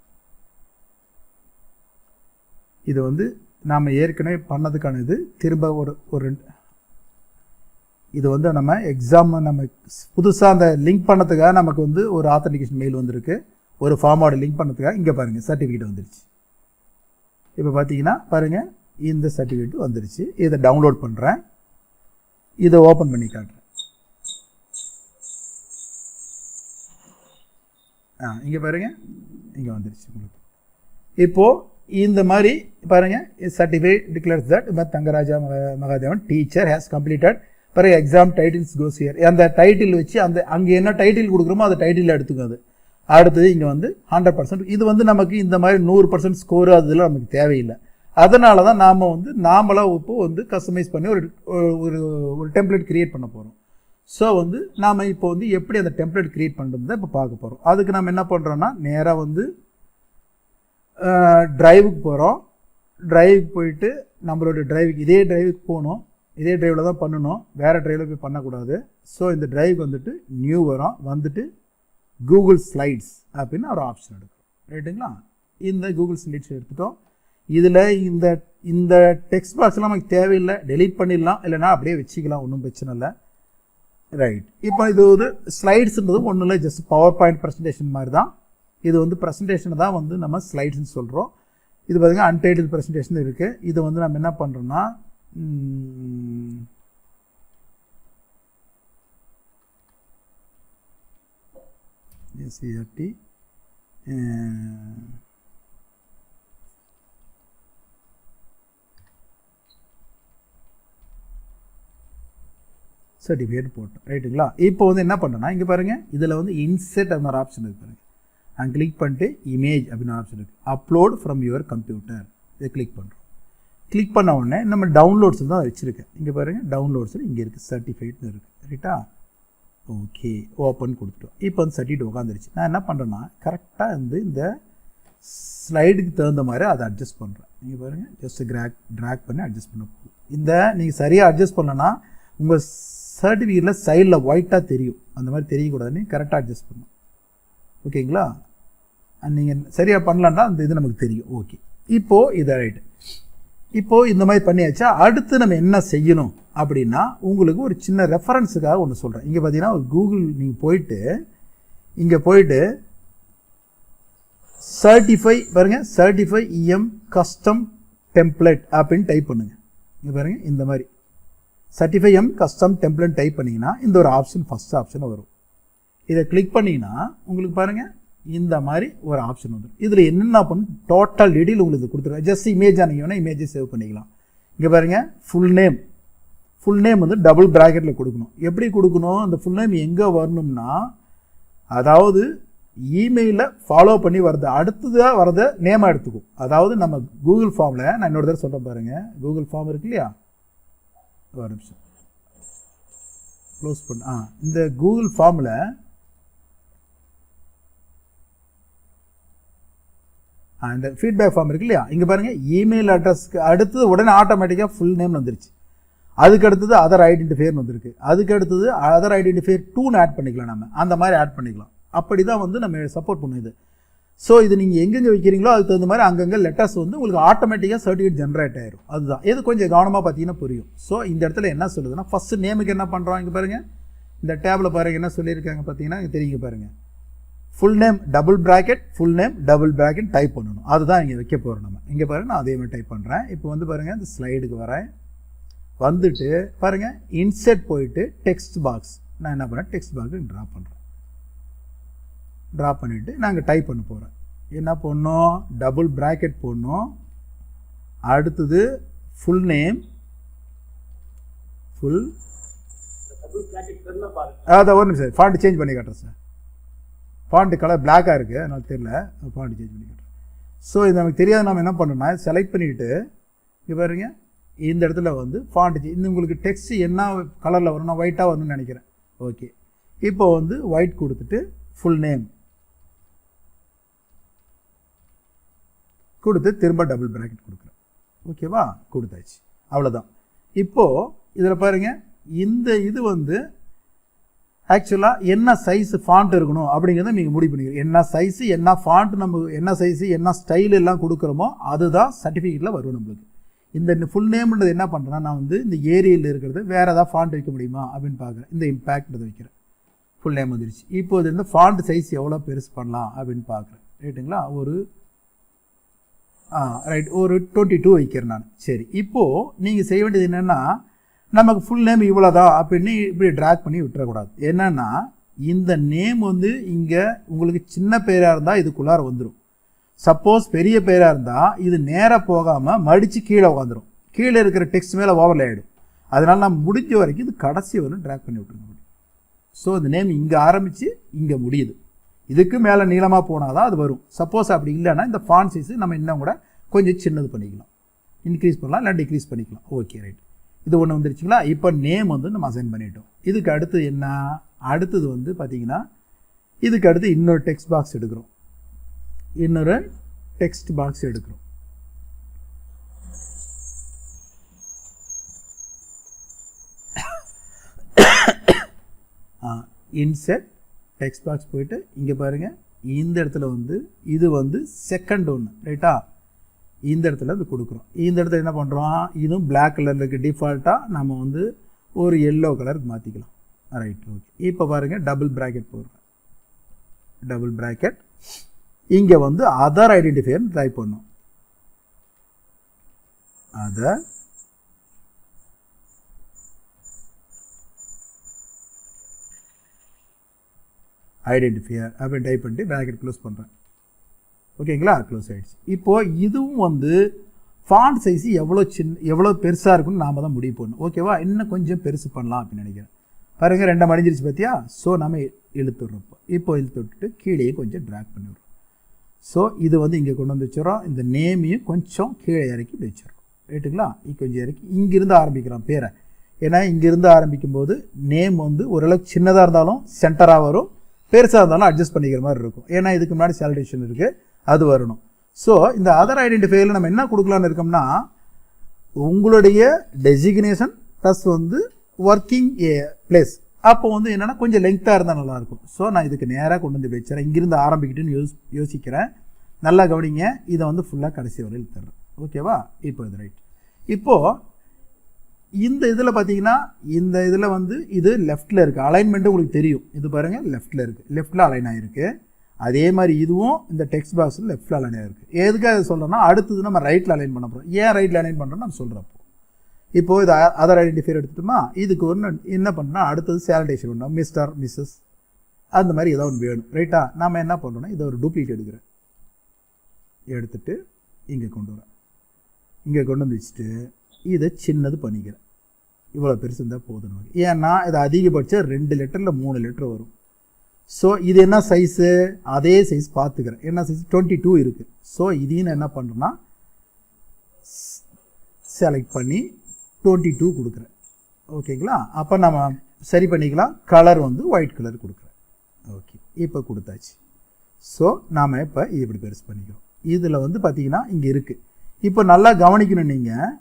இது வந்து நாம் ஏற்கனவே பண்ணதுக்கான இது திரும்ப ஒரு இது வந்து நம்ம எக்ஸாம் நம்ம புதுசாக அந்த லிங்க் பண்ணதுக்காக நமக்கு வந்து ஒரு ஆத்தன்டிகேஷன் மெயில் வந்திருக்கு. ஒரு ஃபார்மோட லிங்க் பண்ணதுக்காக இங்கே பாருங்கள் சர்டிஃபிகேட் வந்துருச்சு. இப்போ பார்த்தீங்கன்னா பாருங்கள், இந்த சர்டிஃபிகேட் வந்துருச்சு. இதை டவுன்லோட் பண்ணுறேன். இதை ஓப்பன் பண்ணி காட்டுறேன். இங்கே பாருங்கள், இங்கே வந்துருச்சு உங்களுக்கு. இப்போது இந்த மாதிரி பாருங்கள், certificate declares that Thangaraja Mahadevan teacher has completed பிறகு எக்ஸாம் டைட்டில்ஸ் கோஸ் ஹியர். அந்த டைட்டில் வச்சு அங்கே என்ன டைட்டில் கொடுக்குறோமோ அந்த டைட்டில் எடுத்துக்காது. அடுத்தது இங்கே வந்து 100%. இது வந்து நமக்கு இந்த மாதிரி 100% ஸ்கோரு அதெல்லாம் நமக்கு தேவையில்லை. அதனால தான் நாம் வந்து நாமளாக இப்போ வந்து கஸ்டமைஸ் பண்ணி ஒரு டெம்ப்ளேட் க்ரியேட் பண்ண போகிறோம். ஸோ வந்து நாம் இப்போ வந்து எப்படி அந்த டெம்ப்ளேட் க்ரியேட் பண்ணுறது இப்போ பார்க்க போகிறோம். அதுக்கு நம்ம என்ன பண்ணுறோன்னா நேராக வந்து டிரைவுக்கு போகிறோம். டிரைவுக்கு போயிட்டு நம்மளோட இதே டிரைவுக்கு போகணும். இதே டிரைவில் தான் பண்ணணும், வேறு டிரைவில் போய் பண்ணக்கூடாது. ஸோ இந்த டிரைவுக்கு வந்துட்டு நியூ வரும். வந்துட்டு கூகுள் ஸ்லைட்ஸ் அப்படின்னு ஒரு ஆப்ஷன் எடுக்கும். ரைட்டுங்களா? இந்த கூகுள் ஸ்லைட்ஸ் எடுத்துட்டோம். இதில் இந்த டெக்ஸ்ட் பாக்ஸ்லாம் நமக்கு தேவையில்லை, டெலீட் பண்ணிடலாம், இல்லைனா அப்படியே வச்சுக்கலாம், ஒன்றும் பிரச்சனை இல்லை. ரைட். இப்போ இது ஒரு ஸ்லைட்ஸ்ன்றது ஒன்றும் இல்லை, ஜஸ்ட் பவர் பாயிண்ட் ப்ரெசன்டேஷன் மாதிரி தான். இது வந்து ப்ரெசன்டேஷனை தான் வந்து நம்ம ஸ்லைட்ஸ்னு சொல்கிறோம். இது பார்த்திங்கன்னா அன்டைட்டில் ப்ரெசன்டேஷன் இருக்குது. இது வந்து நம்ம என்ன பண்ணுறோன்னா எஸ்சிஆர்டி சர்டிஃபிகேட் போட்டோம், ரைட்டுங்களா? இப்போ வந்து என்ன பண்ணுறோன்னா இங்கே பாருங்கள், இதில் வந்து இன்செர்ட் அப்படின்னு ஒரு ஆப்ஷன் இருக்குது பாருங்கள். அங்கே கிளிக் பண்ணிட்டு இமேஜ் அப்படின்னு ஆப்ஷன் இருக்குது, அப்லோட் ஃப்ரம் யுவர் கம்ப்யூட்டர், இதை கிளிக் பண்ணுறோம். கிளிக் பண்ண உடனே நம்ம டவுன்லோட்ஸ் தான் வச்சுருக்கேன். இங்கே பாருங்கள் டவுன்லோட்ஸில் இங்கே இருக்குது சர்டிஃபைட்னு இருக்குது, ரைட்டா? ஓகே, ஓப்பன் கொடுத்துட்டோம். இப்போ வந்து சர்டிஃபிகேட் உட்காந்துருச்சு. நான் என்ன பண்ணுறேன்னா கரெக்டாக வந்து இந்த ஸ்லைடுக்கு தகுந்த மாதிரி அதை அட்ஜஸ்ட் பண்ணுறேன். நீங்கள் பாருங்கள் ஜஸ்ட் ட்ராக் பண்ணி அட்ஜஸ்ட் பண்ண போகுது. இந்த நீங்கள் சரியாக அட்ஜஸ்ட் பண்ணலன்னா உங்கள் சர்டிஃபிகேட்டில் சைடில் ஒயிட்டாக தெரியும், அந்த மாதிரி தெரியக்கூடாதுன்னு கரெக்டாக அட்ஜஸ்ட் பண்ணணும், ஓகேங்களா? நீங்கள் சரியாக பண்ணலான்னா அந்த இது நமக்கு தெரியும். ஓகே, இப்போது இதை ரைட்டு. இப்போது இந்த மாதிரி பண்ணியாச்சா, அடுத்து நம்ம என்ன செய்யணும் அப்படின்னா உங்களுக்கு ஒரு சின்ன ரெஃபரன்ஸுக்காக ஒன்று சொல்கிறேன். இங்கே பார்த்தீங்கன்னா ஒரு கூகுள் நீங்கள் போயிட்டு இங்கே போயிட்டு சர்டிஃபை இஎம் கஸ்டம் டெம்ப்ளேட் அப்படின்னு டைப் பண்ணுங்கள். இங்கே பாருங்கள் இந்த மாதிரி certify M custom template type பண்ணிங்கன்னா இந்த ஒரு ஆப்ஷன் ஃபஸ்ட் ஆப்ஷன் வரும். இதை கிளிக் பண்ணிங்கன்னா உங்களுக்கு பாருங்கள் இந்த மாதிரி ஒரு ஆப்ஷன் வந்துடும். இதில் என்னென்ன பண்ணும் டோட்டல் டீட்டெயில் உங்களுக்கு கொடுத்துருக்கேன். ஜஸ்ட் இமேஜ் ஆனீங்கன்னா இமேஜை சேவ் பண்ணிக்கலாம். இங்கே பாருங்கள் ஃபுல் நேம் வந்து டபுள் ப்ராக்கெட்டில் கொடுக்கணும். எப்படி கொடுக்கணும்? அந்த ஃபுல் நேம் எங்கே வரணும்னா, அதாவது இமெயிலில் ஃபாலோ பண்ணி வரது அடுத்ததாக வரத நேமாக எடுத்துக்கும். அதாவது நம்ம கூகுள் ஃபார்மில் நான் இன்னொரு தடவை சொல்கிறேன் பாருங்கள், கூகுள் ஃபார்ம் இருக்கு இல்லையா, ஒரு நிமிஷம் க்ளோஸ் பண்ண. இந்த கூகுள் ஃபார்மில் இந்த ஃபீட்பேக் ஃபார்ம் இருக்கு இல்லையா, இங்கே பாருங்கள் இமெயில் அட்ரஸ்க்கு அடுத்தது உடனே ஆட்டோமேட்டிக்காக ஃபுல் நேம் வந்துருச்சு. அதுக்கு அடுத்தது அதர் ஐடென்டிஃபையர்னு வந்திருக்கு. அதுக்கு அடுத்தது அதர் ஐடென்டிஃபையர் 2ன்னு ஆட் பண்ணிக்கலாம், நம்ம அந்த மாதிரி ஆட் பண்ணிக்கலாம். அப்படி தான் வந்து நம்ம சப்போர்ட் பண்ணும் இது. ஸோ இது நீங்கள் எங்கெங்கே வைக்கிறீங்களோ அதுக்கு தகுந்த மாதிரி அங்கங்கே லெட்டர்ஸ் வந்து உங்களுக்கு ஆட்டோமேட்டிக்காக சர்டிஃபிகேட் ஜென்ரேட் ஆயிரும். அதுதான் இது கொஞ்சம் கவனமாக பார்த்தீங்கன்னா புரியும். ஸோ இந்த இடத்துல என்ன சொல்லுதுன்னா ஃபஸ்ட்டு நேமுக்கு என்ன பண்ணுறோம், இங்கே பாருங்கள் இந்த டேபில் பாருங்கள் என்ன சொல்லியிருக்காங்க பார்த்தீங்கன்னா தெரியுங்க பாருங்கள், full name double bracket full name double bracket type பண்ணணும். அதுதான் இங்கே வைக்க போகிறோம் நம்ம. இங்கே பாருங்கள் நான் அதே மாதிரி டைப் பண்ணுறேன். இப்போ வந்து பாருங்கள் இந்த ஸ்லைடுக்கு வரேன், வந்துட்டு பாருங்கள் இன்செர்ட் போயிட்டு டெக்ஸ்ட் பாக்ஸ், நான் என்ன பண்ணுறேன் டெக்ஸ்ட் பாக்ஸ் ட்ரா பண்ணிவிட்டு நாங்கள் டைப் பண்ண போகிறேன். என்ன பண்ணோம், டபுள் ப்ராக்கெட் போடணும். அடுத்தது ஃபுல் நேம் அதான் ஒரு நிமிஷம் ஃபாண்ட் சேஞ்ச் பண்ணி காட்டுறேன் சார். ஃபாண்ட் கலர் பிளாக்காக இருக்குது அதனால தெரியல, ஃபாண்ட் சேஞ்ச் பண்ணி காட்டுறேன். ஸோ இது நமக்கு தெரியாது, நம்ம என்ன பண்ணோம்னா செலக்ட் பண்ணிவிட்டு இங்கே பாருங்க இந்த இடத்துல வந்து ஃபாண்ட் இந்த உங்களுக்கு டெக்ஸ்ட் என்ன கலரில் வரணும், ஒயிட்டாக வரணும்னு நினைக்கிறேன். ஓகே, இப்போ வந்து ஒயிட் கொடுத்துட்டு ஃபுல் நேம் கொடுத்து திரும்ப டபுள் ப்ராக்கெட் கொடுக்குறேன். ஓகேவா, கொடுத்தாச்சு, அவ்வளோதான். இப்போது இதில் பாருங்கள் இந்த இது வந்து ஆக்சுவலாக என்ன சைஸு ஃபாண்ட் இருக்கணும் அப்படிங்கிறத நீங்கள் முடிவு பண்ணிக்கிறீங்க. என்ன சைஸு என்ன ஃபாண்ட் நம்ம என்ன சைஸு என்ன ஸ்டைல் எல்லாம் கொடுக்குறோமோ அதுதான் சர்டிஃபிகேட்டில் வரும் நம்மளுக்கு. இந்த ஃபுல் நேம்ன்றது என்ன பண்ணுறேன்னா நான் வந்து இந்த ஏரியில் இருக்கிறது வேறு ஏதாவது ஃபாண்ட் வைக்க முடியுமா அப்படின்னு பார்க்குறேன். இந்த இம்பேக்ட்ன்றதை வைக்கிறேன், ஃபுல் நேம் வந்துருச்சு. இப்போ இது வந்து ஃபாண்ட் சைஸ் எவ்வளோ பெருசு பண்ணலாம் அப்படின்னு பார்க்குறேன், ரைட்டுங்களா? ஒரு ரைட் ஒரு 22 வைக்கிறேன் நான். சரி, இப்போது நீங்கள் செய்ய வேண்டியது என்னென்னா நமக்கு ஃபுல் நேம் இவ்வளோ தான் அப்படின்னு இப்படி ட்ராக் பண்ணி விட்டுறக்கூடாது. என்னென்னா இந்த நேம் வந்து இங்கே உங்களுக்கு சின்ன பேராக இருந்தால் இதுக்குள்ளார வந்துடும். சப்போஸ் பெரிய பேராக இருந்தால் இது நேராக போகாமல் மடித்து கீழே உட்காந்துரும், கீழே இருக்கிற டெக்ஸ்ட் மேலே ஓவர்லே ஆகிடும். அதனால் நான் முடிஞ்ச வரைக்கும் இது கடைசி வரும் ட்ராக் பண்ணி விட்டுருங்க. ஸோ இந்த நேம் இங்கே ஆரம்பித்து இங்கே முடியுது, இதுக்கு மேலே நீளமாக போனால் தான் அது வரும். சப்போஸ் அப்படி இல்லைன்னா இந்த ஃபாண்ட் சைஸு நம்ம இன்னும் கூட கொஞ்சம் சின்னது பண்ணிக்கலாம், இன்க்ரீஸ் பண்ணலாம் இல்லை டிக்ரீஸ் பண்ணிக்கலாம். ஓகே, ரைட், இது ஒன்று வந்துருச்சுங்களா? இப்போ நேம் வந்து நம்ம அசைன் பண்ணிட்டோம். இதுக்கு அடுத்து என்ன, அடுத்தது வந்து பார்த்தீங்கன்னா இதுக்கு அடுத்து இன்னொரு டெக்ஸ்ட் பாக்ஸ் எடுக்கிறோம். இன்செர்ட் டெக்ஸ்ட் பாக்ஸ் போயிட்டு இங்கே பாருங்கள் இந்த இடத்துல வந்து இது வந்து செகண்ட் ஒன்று, ரைட்டா? இந்த இடத்துல அது கொடுக்குறோம். இந்த இடத்துல என்ன பண்ணுறோம், இதுவும் பிளாக் கலரில் இருக்குது. டிஃபால்ட்டாக நம்ம வந்து ஒரு எல்லோ கலருக்கு மாற்றிக்கலாம். Right okay. இப்போ பாருங்கள் டபுள் ப்ராக்கெட் போடுறேன். டபுள் ப்ராக்கெட் இங்கே வந்து அதர் ஐடென்டிஃபையர் டைப் பண்ணும். அதர் ஐடென்டிஃபையர் அப்படின்னு டைப் பண்ணிட்டு ப்ராக்கெட் க்ளோஸ் பண்ணுறேன். ஓகேங்களா, க்ளோஸ் ஆகிடுச்சு. இப்போது இதுவும் வந்து ஃபாண்ட் சைஸு எவ்வளோ பெருசாக இருக்குன்னு நாம் தான் முடிவு பண்ணணும். ஓகேவா, இன்னும் கொஞ்சம் பெருசு பண்ணலாம் அப்படின்னு நினைக்கிறேன். பாருங்கள் 2 மடிஞ்சிருச்சு பார்த்தியா. ஸோ நம்ம இழுத்துடுறோம். இப்போ இழுத்து விட்டுட்டு கீழே கொஞ்சம் ட்ராக் பண்ணிவிடுறோம். ஸோ இது வந்து இங்கே கொண்டு வந்து வச்சுறோம். இந்த நேமையும் கொஞ்சம் கீழே இறக்கி இப்படி வச்சிடறோம். ரைட்டுங்களா, கொஞ்சம் இறக்கி இங்கிருந்து ஆரம்பிக்கிறோம் பேரை. ஏன்னா இங்கிருந்து ஆரம்பிக்கும்போது நேம் வந்து ஓரளவுக்கு சின்னதாக இருந்தாலும் சென்டராக வரும், பெருசாக இருந்தாலும் அட்ஜஸ்ட் பண்ணிக்கிற மாதிரி இருக்கும். ஏன்னா இதுக்கு முன்னாடி சாலிடேஷன் இருக்குது, அது வரணும். ஸோ இந்த அதர் ஐடென்டிஃபையரில் நம்ம என்ன கொடுக்கலான்னு இருக்கோம்னா, உங்களுடைய டெசிக்னேஷன் ப்ளஸ் வந்து ஒர்க்கிங் பிளேஸ். அப்போ வந்து என்னென்னா கொஞ்சம் லெங்க்த்தாக இருந்தால் நல்லாயிருக்கும். ஸோ நான் இதுக்கு நேராக கொண்டு வந்து வச்சுறேன். இங்கிருந்து ஆரம்பிக்கிட்டுன்னு யோசிக்கிறேன். நல்லா கவனிங்க, இதை வந்து ஃபுல்லாக கடைசி வரையில் தர்றேன். ஓகேவா, இப்போ இது ரைட். இப்போது இந்த இதில் பார்த்தீங்கன்னா இந்த இதில் வந்து இது லெஃப்ட்டில் இருக்குது. அலைன்மெண்ட்டு உங்களுக்கு தெரியும். இது பாருங்கள் லெஃப்ட்டில் இருக்குது, லெஃப்ட்டில் அலைன் ஆகிருக்கு. அதே மாதிரி இதுவும் இந்த டெக்ஸ்ட் பாக்ஸில் லெஃப்ட்டில் அலைன் ஆகிருக்கு. எதுக்காக சொல்கிறோன்னா அடுத்தது நம்ம ரைட்டில் அலைன் பண்ண போகிறோம். ஏன் ரைட்டில் அலைன் பண்ணுறோன்னு நம்ம சொல்கிறப்போ இப்போது இது அதர் ஐடென்டிஃபையர் எடுத்துட்டோமா. இதுக்கு ஒன்று என்ன பண்ணுறோன்னா அடுத்தது சாலிடேஷன் ஒன்று மிஸ்டர் மிஸ்ஸஸ் அந்த மாதிரி ஏதாவது ஒன்று வேணும். ரைட்டா, நம்ம என்ன பண்ணுறோன்னா இதை ஒரு டூப்ளிகேட் எடுக்கிறேன். எடுத்துகிட்டு இங்கே கொண்டு வரேன். இங்கே கொண்டு வந்து வச்சுட்டு இதை சின்னது பண்ணிக்கிறேன். இவ்வளோ பெருசு இருந்தால் போதும். ஏன்னா இது அதிகபட்சம் 2 லெட்டரில் 3 லெட்டர் வரும். ஸோ இது என்ன சைஸு, அதே சைஸ் பார்த்துக்கிறேன். என்ன சைஸ் 22 இருக்குது. ஸோ இதையும் நான் என்ன பண்ணுறேன்னா செலக்ட் பண்ணி 22 கொடுக்குறேன். ஓகேங்களா, அப்போ நம்ம சரி பண்ணிக்கலாம். கலர் வந்து ஒயிட் கலர் கொடுக்குறேன். ஓகே, இப்போ கொடுத்தாச்சு. ஸோ நாம் இப்போ இது இப்படி பெருசு பண்ணிக்கிறோம். இதில் வந்து பார்த்திங்கன்னா இங்கே இருக்குது. இப்போ நல்லா கவனிக்கணும், நீங்கள்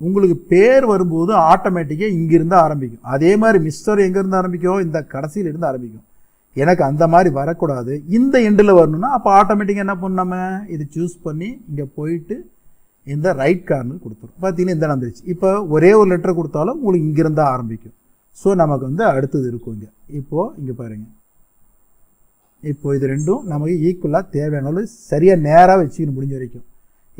உங்களுக்கு பேர் வரும்போது ஆட்டோமேட்டிக்காக இங்கிருந்து ஆரம்பிக்கும். அதே மாதிரி மிஸ்டர் எங்கேருந்து ஆரம்பிக்கும், இந்த கடைசியில் இருந்து ஆரம்பிக்கும். எனக்கு அந்த மாதிரி வரக்கூடாது, இந்த எண்டில் வரணும்னா அப்போ ஆட்டோமேட்டிக்காக என்ன பண்ணணும், நம்ம இது சூஸ் பண்ணி இங்கே போயிட்டு இந்த ரைட் கார்னர் கொடுத்துரும். பார்த்தீங்கன்னா இந்த வந்துருச்சு. இப்போ ஒரே ஒரு லெட்டர் கொடுத்தாலும் உங்களுக்கு இங்கிருந்து ஆரம்பிக்கும். ஸோ நமக்கு வந்து அடுத்தது இருக்கும் இங்கே. இப்போது இங்கே பாருங்கள், இப்போ இது ரெண்டும் நமக்கு ஈக்குவலாக தேவையானாலும் சரியாக நேராக வச்சுக்கணும் முடிஞ்ச வரைக்கும்.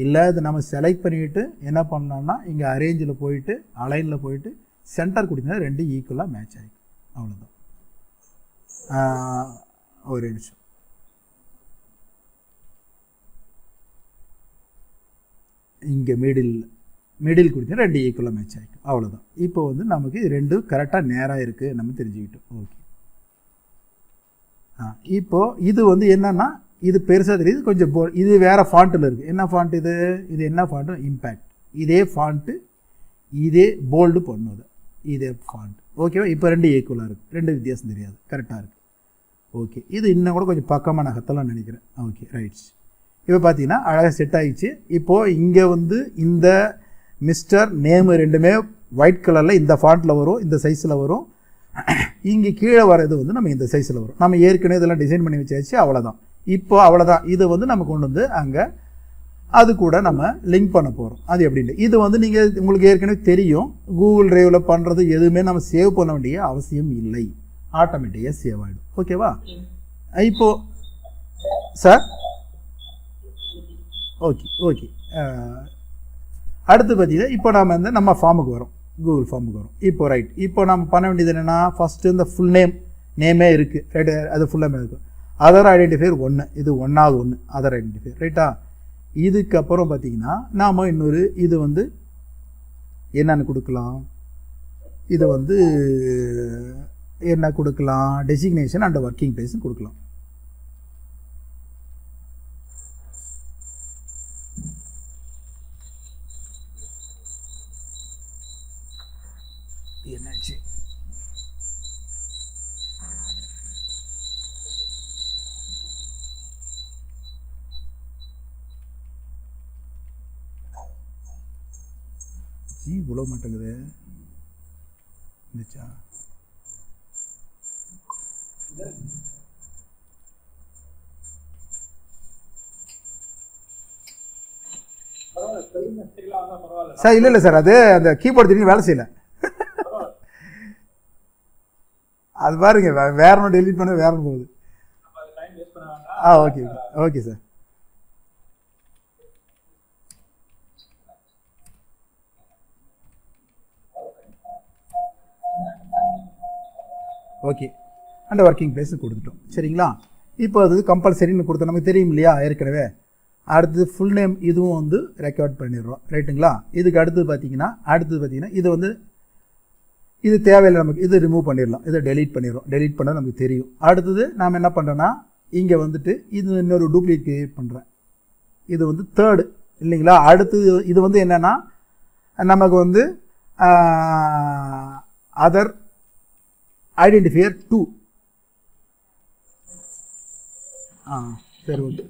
இல்லை இது நம்ம செலக்ட் பண்ணிவிட்டு என்ன பண்ணலாம்னா இங்கே அரேஞ்சில் போயிட்டு அலைனில் போயிட்டு சென்டர் கொடுத்தீங்கன்னா 2 ஈக்குவலாக மேட்ச் ஆகிக்கும். அவ்வளோதான். ஒரு நிமிஷம். இங்கே மிடில் கொடுத்தீங்கன்னா 2 ஈக்குவலாக மேட்ச் ஆகிக்கும். அவ்வளோதான். இப்போ வந்து நமக்கு 2 கரெக்டாக நேராக இருக்குது நம்ம தெரிஞ்சுக்கிட்டோம். ஓகே, இப்போது இது வந்து என்னென்னா இது பெருசாக தெரியுது, கொஞ்சம் இது வேறு ஃபாண்ட்டில் இருக்குது. என்ன ஃபாண்ட் இது, இது என்ன ஃபாண்ட்டு, இம்பேக்ட். இதே ஃபாண்ட்டு இதே போல்டு பண்ணுது, இதே ஃபாண்ட். ஓகேவா, இப்போ 2 ஈக்குவலாக இருக்குது, 2 வித்தியாசம் தெரியாது, கரெக்டாக இருக்குது. ஓகே, இது இன்னும் கூட கொஞ்சம் பக்கமாக நகர்த்தலாம் நினைக்கிறேன். Okay rights. இப்போ பார்த்தீங்கன்னா அழகாக செட் ஆகிடுச்சு. இப்போது இங்கே வந்து இந்த மிஸ்டர் நேமு ரெண்டுமே ஒயிட் கலரில் இந்த ஃபாண்ட்டில் வரும், இந்த சைஸில் வரும். இங்கே கீழே வர்றது வந்து நம்ம இந்த சைஸில் வரும். நம்ம ஏற்கனவே இதெல்லாம் டிசைன் பண்ணி வச்சாச்சு. அவ்வளோதான். இப்போ அவ்வளோதான். இது வந்து நம்ம கொண்டு வந்து அங்கே அது கூட நம்ம லிங்க் பண்ண போகிறோம். அது எப்படின்னு இது வந்து நீங்கள் உங்களுக்கு ஏற்கனவே தெரியும். கூகுள் டிரைவில் பண்ணுறது எதுவுமே நம்ம சேவ் பண்ண வேண்டிய அவசியம் இல்லை, ஆட்டோமேட்டிக்காக சேவ் ஆகிடும். ஓகேவா, இப்போது சார் ஓகே அடுத்து பார்த்தீங்கன்னா இப்போ நாம் வந்து நம்ம ஃபார்முக்கு வரோம், கூகுள் ஃபார்முக்கு வரும். இப்போ ரைட், இப்போ நம்ம பண்ண வேண்டியது என்னென்னா ஃபஸ்ட்டு இந்த ஃபுல் நேமே இருக்குது ரைட்டு, அது ஃபுல் நேம் இருக்கும். அதர் ஐடென்டிஃபையர் 1, இது 1வது 1 அதர் ஐடென்டிஃபையர் ரைட்டா. இதுக்கப்புறம் பார்த்தீங்கன்னா நாம் இன்னொரு இது வந்து என்னென்னு கொடுக்கலாம், இது வந்து என்ன கொடுக்கலாம், டெசிக்னேஷன் அண்ட் ஒர்க்கிங் பிளேஸ்னு கொடுக்கலாம். என்னாச்சு, இவ்வளோ மாட்டேங்குது இருந்துச்சா. சார் இல்லை சார், அது அந்த கீபோர்டு திடீர்னு வேலை செய்யலை. அது பாருங்க வேற ஒன்று டெலிட் பண்ண வேற ஒன்று போகுது. டைம் வேஸ்ட் பண்ண வேண்டாம். Okay okay sir. ஓகே, அந்த ஒர்க்கிங் பிளேஸ் கொடுத்துட்டோம் சரிங்களா. இப்போ அது கம்பல்சரின்னு கொடுத்தோம், நமக்கு தெரியும் இல்லையா ஏற்கனவே. அடுத்தது ஃபுல் நேம் இதுவும் வந்து ரெக்கார்ட் பண்ணிடுறோம் ரைட்டுங்களா. இதுக்கு அடுத்தது பார்த்தீங்கன்னா இது வந்து இது தேவையில்லை நமக்கு, இது ரிமூவ் பண்ணிடலாம், இதை டெலீட் பண்ணிடுறோம். டெலீட் பண்ண நமக்கு தெரியும். அடுத்தது நாம் என்ன பண்ணுறோன்னா இங்கே வந்துட்டு இது இன்னொரு டூப்ளிகேட் கிரியேட் பண்ணுறேன். இது வந்து தேர்டு இல்லைங்களா. அடுத்தது இது வந்து என்னென்னா நமக்கு வந்து அதர் ஐடென்டிஃபையர் 2. சரி ஓகே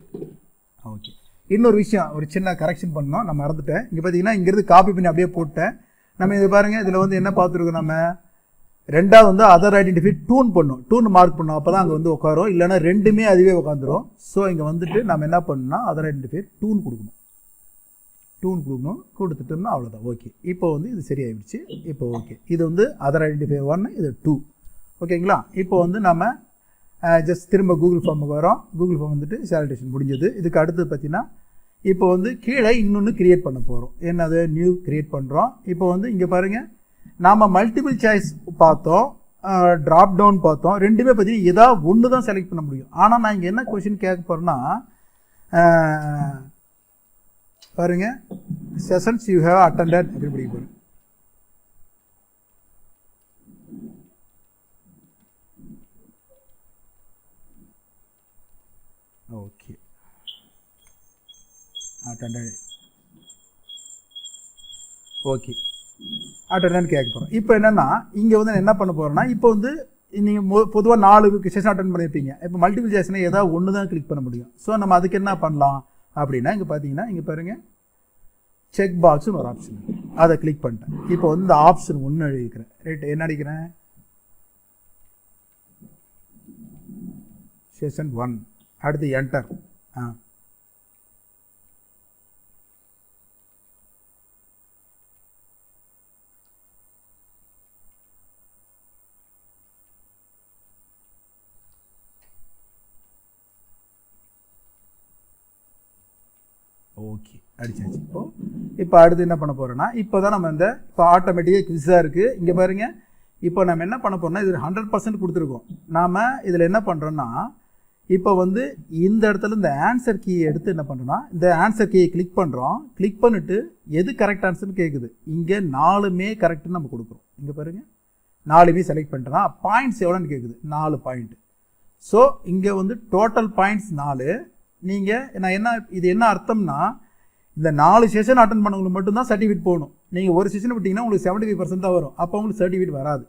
ஓகே. இன்னொரு விஷயம், ஒரு சின்ன கரெக்ஷன் பண்ணோம், நான் மறந்துட்டேன். இங்கே பார்த்தீங்கன்னா இங்கேருந்து காப்பி பண்ணி அப்படியே போட்டேன். நம்ம இது பாருங்கள், இதில் வந்து என்ன பார்த்துருக்கோம், நம்ம ரெண்டாவது வந்து அதர் ஐடென்டிஃபை டூன் மார்க் பண்ணோம். அப்போ தான் அங்கே வந்து உட்காரும், இல்லைன்னா ரெண்டுமே அதுவே உட்காந்துரும். ஸோ இங்கே வந்துட்டு நம்ம என்ன பண்ணணும்னா அதர் ஐடென்டிஃபை டூன் கொடுக்கணும். கொடுத்துட்டோம்னா அவ்வளோதான். ஓகே, இப்போ வந்து இது சரியாயிடுச்சு. இப்போ ஓகே, இது வந்து அதர் ஐடென்டிஃபை 1, இது 2 ஓகேங்களா. இப்போ வந்து நம்ம ஜஸ்ட் திரும்ப கூகுள் ஃபார்முக்கு வரோம். கூகுள் ஃபார்ம் வந்துட்டு சாலிடேஷன் முடிஞ்சது. இதுக்கு அடுத்து பார்த்தீங்கன்னா இப்போ வந்து கீழே இன்னொன்று கிரியேட் பண்ண போகிறோம். என்னது, நியூ கிரியேட் பண்ணுறோம். இப்போ வந்து இங்கே பாருங்கள், நாம் மல்டிபிள் சாய்ஸ் பார்த்தோம், ட்ராப் டவுன் பார்த்தோம். ரெண்டுமே பார்த்தீங்கன்னா ஏதாவது ஒன்று தான் செலக்ட் பண்ண முடியும். ஆனால் நான் இங்கே என்ன கொஷின் கேட்க போகிறேன்னா பாருங்கள், செஷன்ஸ் யூ ஹேவ் அட்டெண்டட் அப்படி படிக்க போகிறேன். ஓகே, அட்டெண்டட் ஓகே அட்டெண்டன்ட் கேட்க போகிறோம். இப்போ என்னென்னா இங்கே வந்து என்ன பண்ண போகிறோன்னா, இப்போ வந்து நீங்கள் பொதுவாக 4 செஷன் அட்டன் பண்ணியிருப்பீங்க. இப்போ மல்டிபிள் சாய்ஸ்னா ஏதாவது ஒன்று தான் கிளிக் பண்ண முடியும். ஸோ நம்ம அதுக்கு என்ன பண்ணலாம் அப்படின்னா, இங்கே பார்த்தீங்கன்னா இங்கே பாருங்கள், செக் பாக்ஸ்னு ஒரு ஆப்ஷன், அதை கிளிக் பண்ணிட்டேன். இப்போ வந்து இந்த ஆப்ஷன் 1 அடிக்கிறேன். ரைட், என்ன அடிக்கிறேன், செஷன் 1. அடுத்து என்டர். ஓகே, அடிச்சாச்சு. இப்போ அடுத்து என்ன பண்ண போகிறோன்னா, இப்போ தான் நம்ம இப்போ ஆட்டோமேட்டிக்காக குவிஸாக இருக்குது. இங்கே பாருங்கள், இப்போ நம்ம என்ன பண்ண போகிறோம்னா, இது 100% கொடுத்துருக்கோம். நாம் இதில் என்ன பண்ணுறோன்னா, இப்போ வந்து இந்த இடத்துல இந்த ஆன்சர் கீயை எடுத்து என்ன பண்ணுறோன்னா, இந்த ஆன்சர் கீயை கிளிக் பண்ணுறோம். கிளிக் பண்ணிவிட்டு எது கரெக்ட் ஆன்சர்னு கேட்குது. இங்கே 4மே கரெக்டுன்னு நம்ம கொடுக்குறோம். இங்கே பாருங்கள், 4மே செலக்ட் பண்ணிட்டோன்னா பாயிண்ட்ஸ் எவ்வளோன்னு கேட்குது, 4 பாயிண்ட். ஸோ இங்கே வந்து டோட்டல் பாயிண்ட்ஸ் 4. நீங்கள் இது என்ன அர்த்தம்னா, இந்த 4 செஷன் அட்டன் பண்ணவங்களுக்கு மட்டும்தான் சர்டிஃபிகேட் போகணும். நீங்கள் ஒரு செஷன் விட்டிங்கன்னா உங்களுக்கு 75% தான் வரும். அப்போ உங்களுக்கு சர்டிஃபிகேட் வராது.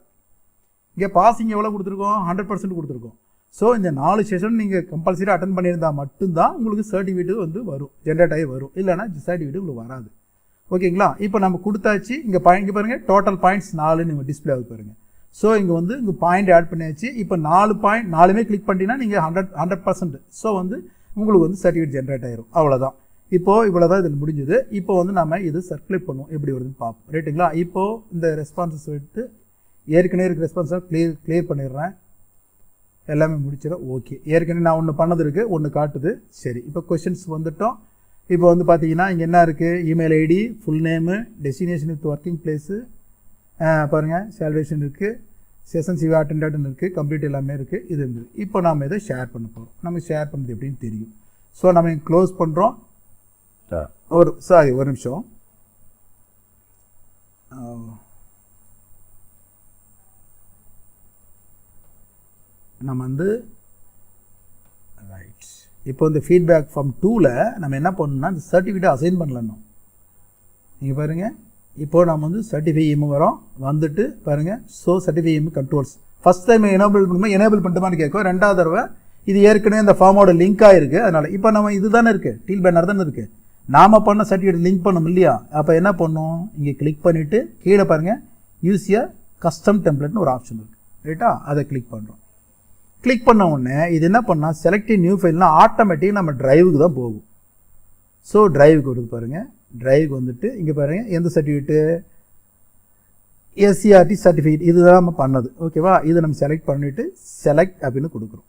இங்கே பாசிங் எவ்வளோ கொடுத்துருக்கோம், 100% கொடுத்துருக்கோம். ஸோ இந்த 4 செஷன் நீங்கள் கம்பல்சரி அட்டன் பண்ணியிருந்தால் மட்டும்தான் உங்களுக்கு சர்டிஃபிகேட் வந்து வரும், ஜென்ரேட் ஆகி வரும். இல்லைனா சர்டிஃபிகேட் உங்களுக்கு வராது. ஓகேங்களா. இப்போ நம்ம கொடுத்தாச்சு. இங்கே பாருங்கள், டோட்டல் பாயிண்ட்ஸ் 4 நீங்கள் டிஸ்பிளே ஆகுது பாருங்கள். ஸோ இங்கே வந்து இங்கே பாயிண்ட் ஆட் பண்ணியாச்சு. இப்போ 4மே கிளிக் பண்ணிட்டீங்கன்னா நீங்கள் 100%. ஸோ வந்து உங்களுக்கு வந்து சர்டிஃபிகேட் ஜென்ரேட் ஆயிரும். அவ்வளோதான். இப்போது இவ்வளோ தான் இதில் முடிஞ்சது. இப்போ வந்து நம்ம இது சர்க்குலேட் பண்ணுவோம், எப்படி வருதுன்னு பார்ப்போம். ரைட்டுங்களா. இப்போது இந்த ரெஸ்பான்சஸ் விட்டு ஏற்கனவே இருக்க ரெஸ்பான்ஸாக கிளியர் பண்ணிடுறேன். எல்லாமே முடிச்சிடும். ஓகே, ஏற்கனவே நான் ஒன்று பண்ணது இருக்குது, ஒன்று காட்டுது. சரி, இப்போ கொஷின்ஸ் வந்துட்டோம். இப்போ வந்து பார்த்தீங்கன்னா இங்கே என்ன இருக்குது, email ID, full name, destination with working place, பாருங்கள் சேலரேஷன் இருக்குது, செஷன்ஸ் யூ அட்டெண்டட்னு இருக்குது, கம்ப்ளீட் எல்லாமே இருக்குது. இது இருந்தது. இப்போ நாம் இதை ஷேர் பண்ண போகிறோம். நம்ம ஷேர் பண்ணுறது எப்படின்னு தெரியும். ஸோ நம்ம க்ளோஸ் பண்ணுறோம். ஒரு நிமிஷம். நம்ம வந்து ரைட், இப்போ இந்த ஃபீட்பேக் ஃப்ரம் 2ல் நம்ம என்ன பண்ணணும்னா, இந்த சர்டிஃபிகேட்டை அசைன் பண்ணலாம். நீங்கள் பாருங்கள், இப்போது நம்ம வந்து சர்டிஃபைஎம் வரோம். வந்துட்டு பாருங்கள், so CertifyEm controls first time enable பண்ணும்போது எனேபிள் பண்ணிட்டோமான்னு கேட்கும். 2வது தடவை இது ஏற்கனவே இந்த ஃபார்மோட லிங்காக இருக்குது. அதனால் இப்போ நம்ம இது தானே இருக்குது, டீல் பேனர் தானே இருக்குது, நாம் பண்ண சர்டிஃபிகேட் லிங்க் பண்ணோம் இல்லையா. அப்போ என்ன பண்ணோம், இங்கே கிளிக் பண்ணிவிட்டு கீழே பாருங்கள், யூஸ் எ கஸ்டம் டெம்ப்ளேட்னு ஒரு ஆப்ஷன் இருக்குது. ரைட்டா, அதை கிளிக் பண்ணுறோம். கிளிக் பண்ண உடனே இது என்ன பண்ணால், செலக்டிவ் நியூ ஃபைல்னால் ஆட்டோமேட்டிக்காக நம்ம ட்ரைவுக்கு தான் போகும். ஸோ ட்ரைவுக்கு வருது பாருங்கள். ட்ரைவுக்கு வந்துட்டு இங்கே பாருங்கள், எந்த சர்டிஃபிகேட்டு, எஸ்சிஆர்டி சர்டிஃபிகேட் இதுதான் நம்ம பண்ணது. ஓகேவா? இதை நம்ம செலக்ட் பண்ணிவிட்டு செலக்ட் அப்படின்னு கொடுக்குறோம்.